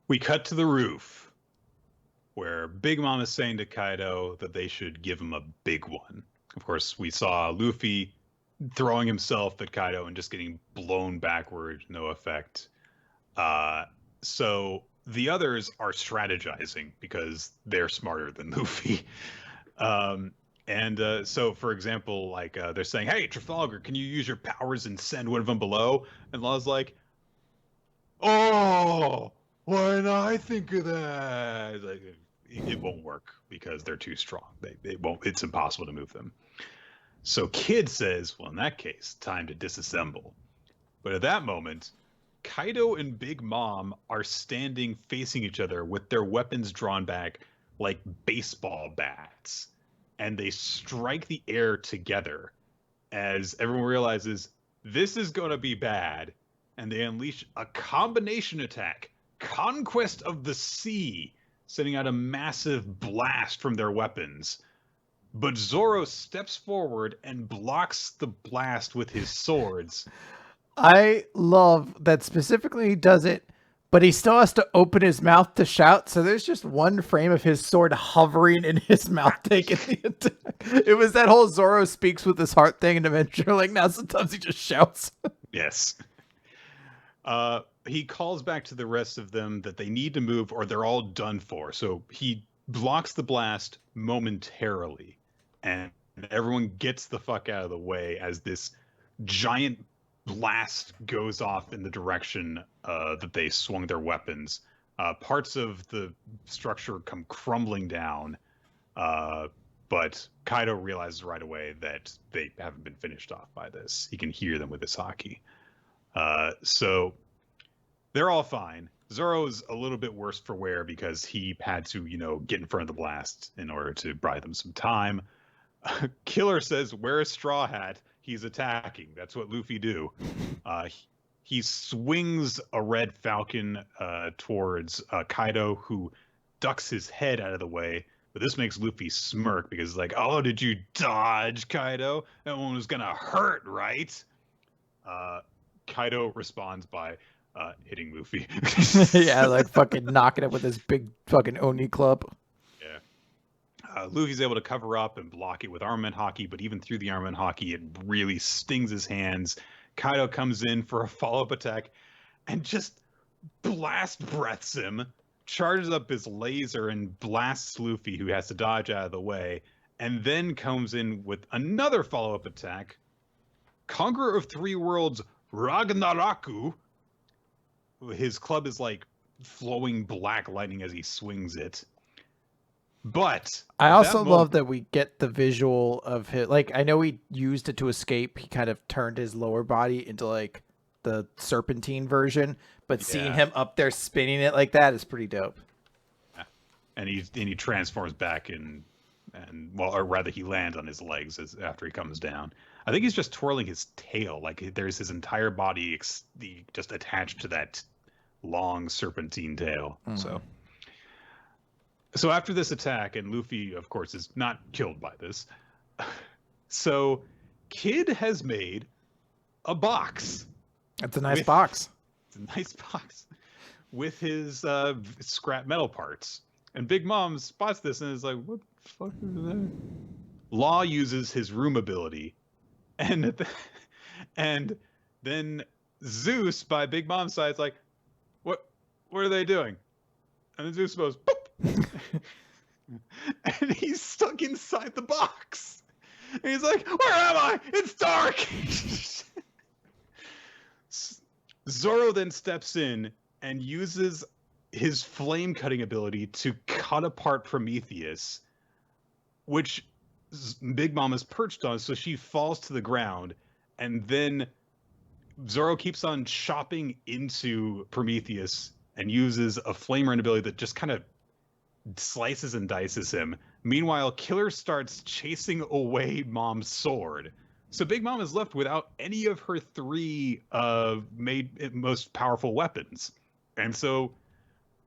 We cut to the roof, where Big Mom is saying to Kaido that they should give him a big one. Of course, we saw Luffy throwing himself at Kaido and just getting blown backward, no effect. So the others are strategizing because they're smarter than Luffy. So, for example, like they're saying, "Hey, Trafalgar, can you use your powers and send one of them below?" And Law's like, "Oh, why didn't I think of that?" Like, it won't work because they're too strong. They won't. It's impossible to move them. So Kid says, well, in that case, time to disassemble. But at that moment, Kaido and Big Mom are standing facing each other with their weapons drawn back like baseball bats. And they strike the air together as everyone realizes this is going to be bad. And they unleash a combination attack, Conquest of the Sea, sending out a massive blast from their weapons. But Zoro steps forward and blocks the blast with his swords. I love that specifically he does it, but he still has to open his mouth to shout. So there's just one frame of his sword hovering in his mouth taking the attack. It was that whole Zoro speaks with his heart thing, and eventually, like, now sometimes he just shouts. Yes. He calls back to the rest of them that they need to move or they're all done for. So he blocks the blast momentarily, and everyone gets the fuck out of the way as this giant blast goes off in the direction that they swung their weapons. Parts of the structure come crumbling down, but Kaido realizes right away that they haven't been finished off by this. He can hear them with his haki. So they're all fine. Zoro's a little bit worse for wear because he had to, get in front of the blast in order to buy them some time. Killer says, wear a straw hat. He's attacking. That's what Luffy do. He swings a red falcon towards Kaido, who ducks his head out of the way. But this makes Luffy smirk because it's like, oh, did you dodge, Kaido? That one was going to hurt, right? Kaido responds by hitting Luffy. Yeah, like fucking knocking it with his big fucking Oni club. Yeah. Luffy's able to cover up and block it with armament haki, but even through the armament haki, it really stings his hands. Kaido comes in for a follow-up attack and just blast breaths him, charges up his laser and blasts Luffy, who has to dodge out of the way, and then comes in with another follow-up attack. Conqueror of Three Worlds, Ragnaraku. His club is like flowing black lightning as he swings it. But I also love that we get the visual of his, like, I know he used it to escape. He kind of turned his lower body into like the serpentine version, but seeing him up there spinning it like that is pretty dope. Yeah. And he transforms back or rather he lands on his legs after he comes down. I think he's just twirling his tail, like there's his entire body just attached to that long serpentine tail. So after this attack, and Luffy, of course, is not killed by this, so Kid has made a box. That's a nice box. It's a nice box with his scrap metal parts. And Big Mom spots this and is like, what the fuck is that? Law uses his room ability. And then Zeus, by Big Mom's side, is like, what are they doing? And then Zeus goes, boop! And he's stuck inside the box. And he's like, where am I? It's dark! Zoro then steps in and uses his flame cutting ability to cut apart Prometheus, which Big Mom is perched on, so she falls to the ground, and then Zoro keeps on chopping into Prometheus and uses a flame rend ability that just kind of slices and dices him. Meanwhile, Killer starts chasing away Mom's sword. So Big Mom is left without any of her three most powerful weapons. And so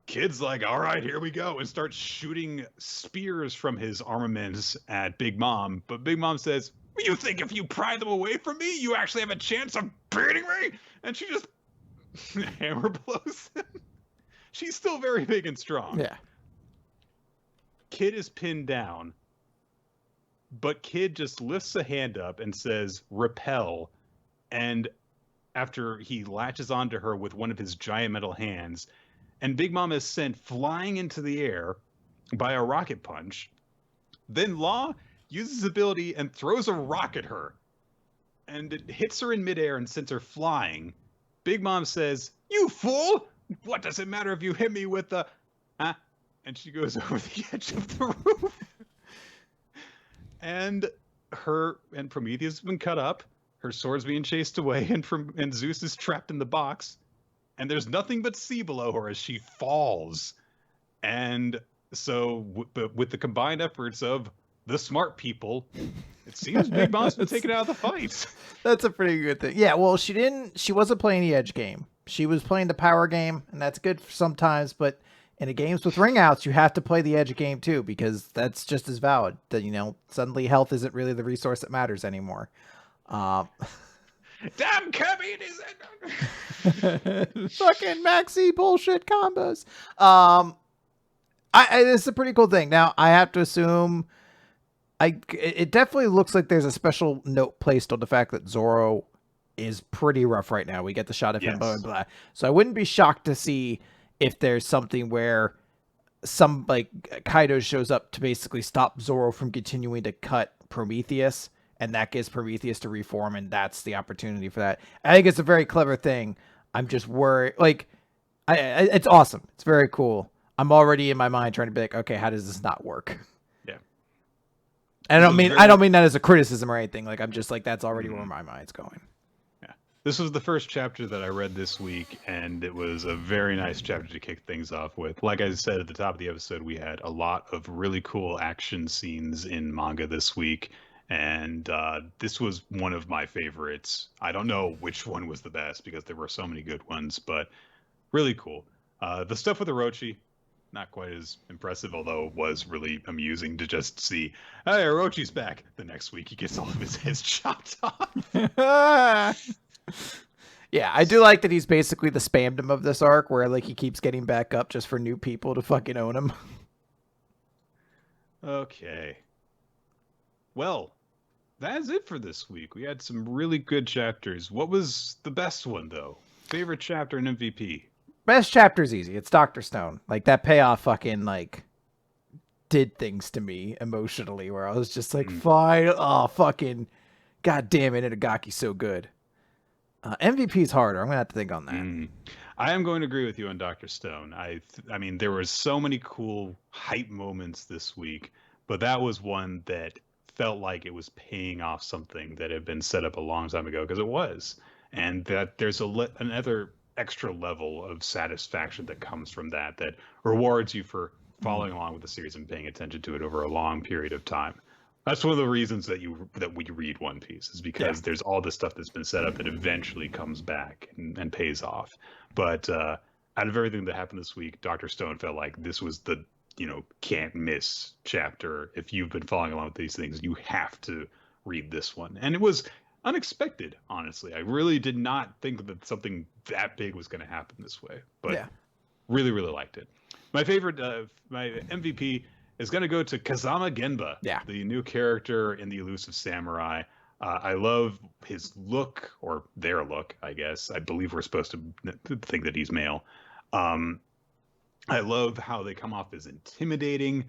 Kid's like, all right, here we go, and starts shooting spears from his armaments at Big Mom. But Big Mom says, you think if you pry them away from me, you actually have a chance of beating me? And she just hammer blows him. She's still very big and strong. Yeah. Kid is pinned down, but Kid just lifts a hand up and says, repel. And after he latches onto her with one of his giant metal hands, and Big Mom is sent flying into the air by a rocket punch. Then Law uses his ability and throws a rock at her. And it hits her in midair and sends her flying. Big Mom says, you fool! What does it matter if you hit me with the... Huh? And she goes over the edge of the roof. And her and Prometheus have been cut up. Her sword's being chased away, and Zeus is trapped in the box. And there's nothing but sea below her as she falls. And so, but with the combined efforts of the smart people, it seems Big Mom's been taken out of the fight. That's a pretty good thing. Yeah, well, she wasn't playing the edge game. She was playing the power game, and that's good sometimes, but in the games with ring outs, you have to play the edge game too, because that's just as valid. That, suddenly health isn't really the resource that matters anymore. Damn Kirby, it is fucking maxi bullshit combos. It's a pretty cool thing. Now I have to assume, it definitely looks like there's a special note placed on the fact that Zoro is pretty rough right now. We get the shot of him, blah, blah, blah. So I wouldn't be shocked to see if there's something where some Kaido shows up to basically stop Zoro from continuing to cut Prometheus, and that gives Prometheus to reform, and that's the opportunity for that. I think it's a very clever thing. I'm just worried. It's awesome. It's very cool. I'm already in my mind trying to be like, okay, how does this not work? Yeah. And I don't mean that as a criticism or anything. I'm just that's already where my mind's going. Yeah. This was the first chapter that I read this week, and it was a very nice chapter to kick things off with. Like I said at the top of the episode, we had a lot of really cool action scenes in manga this week. And this was one of my favorites. I don't know which one was the best because there were so many good ones, but really cool. The stuff with Orochi, not quite as impressive, although it was really amusing to just see, hey, Orochi's back. The next week he gets all of his heads chopped off. Yeah, I do like that he's basically the spamdom of this arc, where he keeps getting back up just for new people to fucking own him. Okay. Well, that's it for this week. We had some really good chapters. What was the best one, though? Favorite chapter and MVP? Best chapter's easy. It's Dr. Stone. That payoff fucking, did things to me emotionally, where I was just fine. Oh, fucking, god damn it, Itagaki's so good. MVP's harder. I'm going to have to think on that. I am going to agree with you on Dr. Stone. I mean, there were so many cool hype moments this week, but that was one that felt like it was paying off something that had been set up a long time ago, because it was. And that there's another extra level of satisfaction that comes from that rewards you for following along with the series and paying attention to it over a long period of time. That's one of the reasons that we read One Piece, is because there's all this stuff that's been set up that eventually comes back and pays off. But out of everything that happened this week, Dr. Stone felt like this was the can't miss chapter. If you've been following along with these things, you have to read this one. And it was unexpected, honestly. I really did not think that something that big was going to happen this way, but really, really liked it. My favorite, my MVP is going to go to Kazama Genba, the new character in the Elusive Samurai. I love his look, or their look, I guess. I believe we're supposed to think that he's male. I love how they come off as intimidating.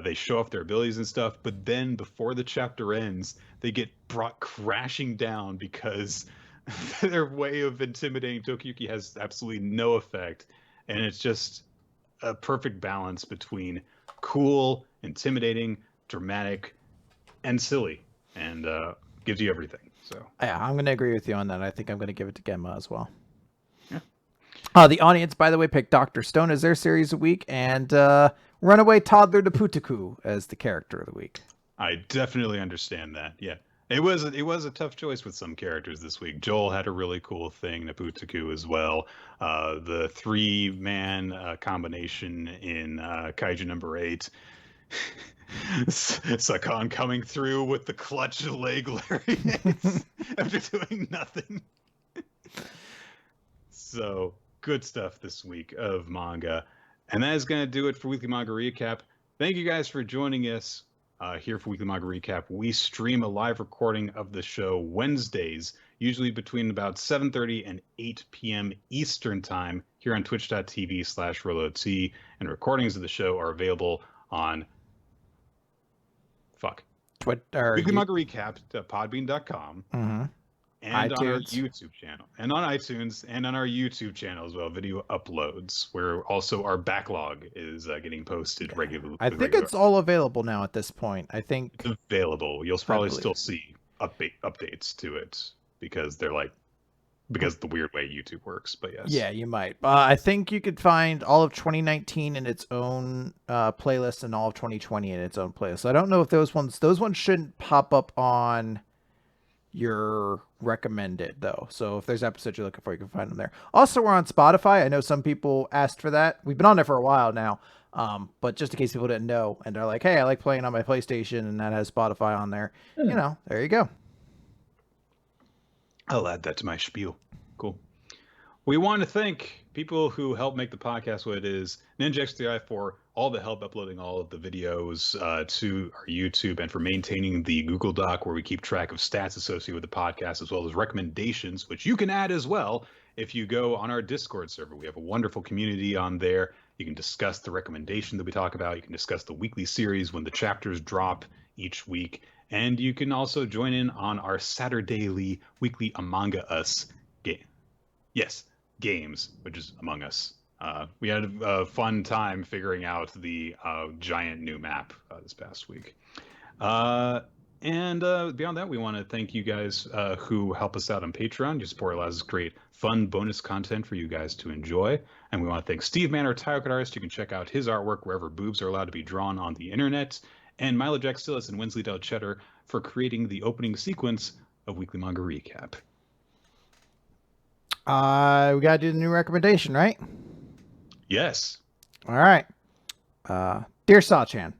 They show off their abilities and stuff, but then before the chapter ends, they get brought crashing down because their way of intimidating Tokiyuki has absolutely no effect. And it's just a perfect balance between cool, intimidating, dramatic, and silly, and gives you everything. So yeah, I'm going to agree with you on that. I think I'm going to give it to Genma as well. The audience, by the way, picked Dr. Stone as their series of the week, and Runaway Toddler Naputaku as the character of the week. I definitely understand that. Yeah, it was a tough choice with some characters this week. Joel had a really cool thing, Naputaku as well. The 3-man combination in Kaiju number 8. Sakan coming through with the clutch leg lariats after doing nothing. So good stuff this week of manga. And that is going to do it for Weekly Manga Recap. Thank you guys for joining us here for Weekly Manga Recap. We stream a live recording of the show Wednesdays, usually between about 7:30 and 8 p.m. Eastern Time here on twitch.tv/RoloT. And recordings of the show are available on Weekly Manga Recap, podbean.com. and on our iTunes. YouTube channel, and on iTunes, and on our YouTube channel as well. Video uploads, where also our backlog is getting posted regularly. I think it's all available now at this point. I think it's available. You'll probably still see updates to it because they're because the weird way YouTube works. But yes, yeah, you might. I think you could find all of 2019 in its own playlist and all of 2020 in its own playlist. So I don't know if those ones shouldn't pop up on your recommended though. So if there's episodes you're looking for, you can find them there. Also, we're on Spotify. I know some people asked for that. We've been on there for a while now. But just in case people didn't know and they're like, hey, I like playing on my PlayStation and that has Spotify on there. You know, there you go. I'll add that to my spiel. Cool. We want to thank people who help make the podcast what it is. NinjaX3i for all the help uploading all of the videos to our YouTube and for maintaining the Google Doc where we keep track of stats associated with the podcast as well as recommendations, which you can add as well if you go on our Discord server. We have a wonderful community on there. You can discuss the recommendation that we talk about. You can discuss the weekly series when the chapters drop each week. And you can also join in on our Saturday weekly Manga Us game. Yes, games, which is Among Us. We had a fun time figuring out the giant new map this past week. And beyond that, we want to thank you guys who help us out on Patreon. Your support allows us to create fun bonus content for you guys to enjoy. And we want to thank Steve Mann, our tile cut artist. You can check out his artwork wherever boobs are allowed to be drawn on the internet. And Milo Jack Stillis and Winsley Del Cheddar for creating the opening sequence of Weekly Manga Recap. We gotta do the new recommendation, right? Yes. All right. Dear Sachan.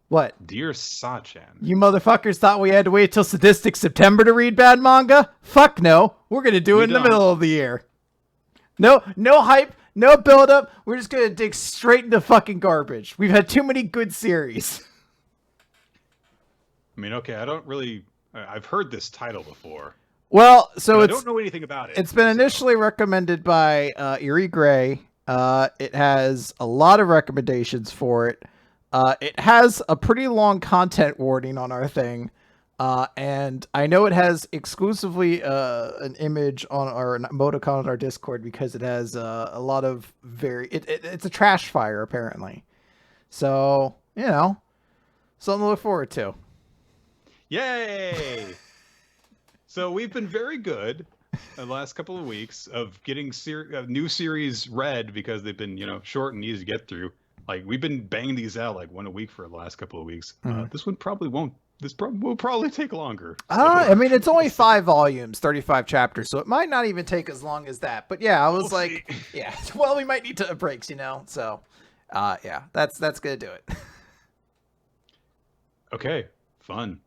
What? Dear Sachan. You motherfuckers thought we had to wait till sadistic September to read bad manga? Fuck no. We're gonna do it in the middle of the year. No hype, no build up. We're just gonna dig straight into fucking garbage. We've had too many good series. I mean, okay, I've heard this title before. Well, so I don't know anything about it. It's been initially recommended by Erie Gray. It has a lot of recommendations for it. It has a pretty long content warning on our thing. And I know it has exclusively an image on our emoticon on our Discord because it has a lot of it's a trash fire apparently. So, you know, something to look forward to. Yay! So we've been very good the last couple of weeks of getting new series read because they've been, short and easy to get through. Like we've been banging these out like one a week for the last couple of weeks. This one probably won't. This will probably take longer. So. I mean, it's only 5 volumes, 35 chapters, so it might not even take as long as that. But yeah, I was yeah. Well, we might need to breaks, So, yeah, that's gonna do it. Okay, fun.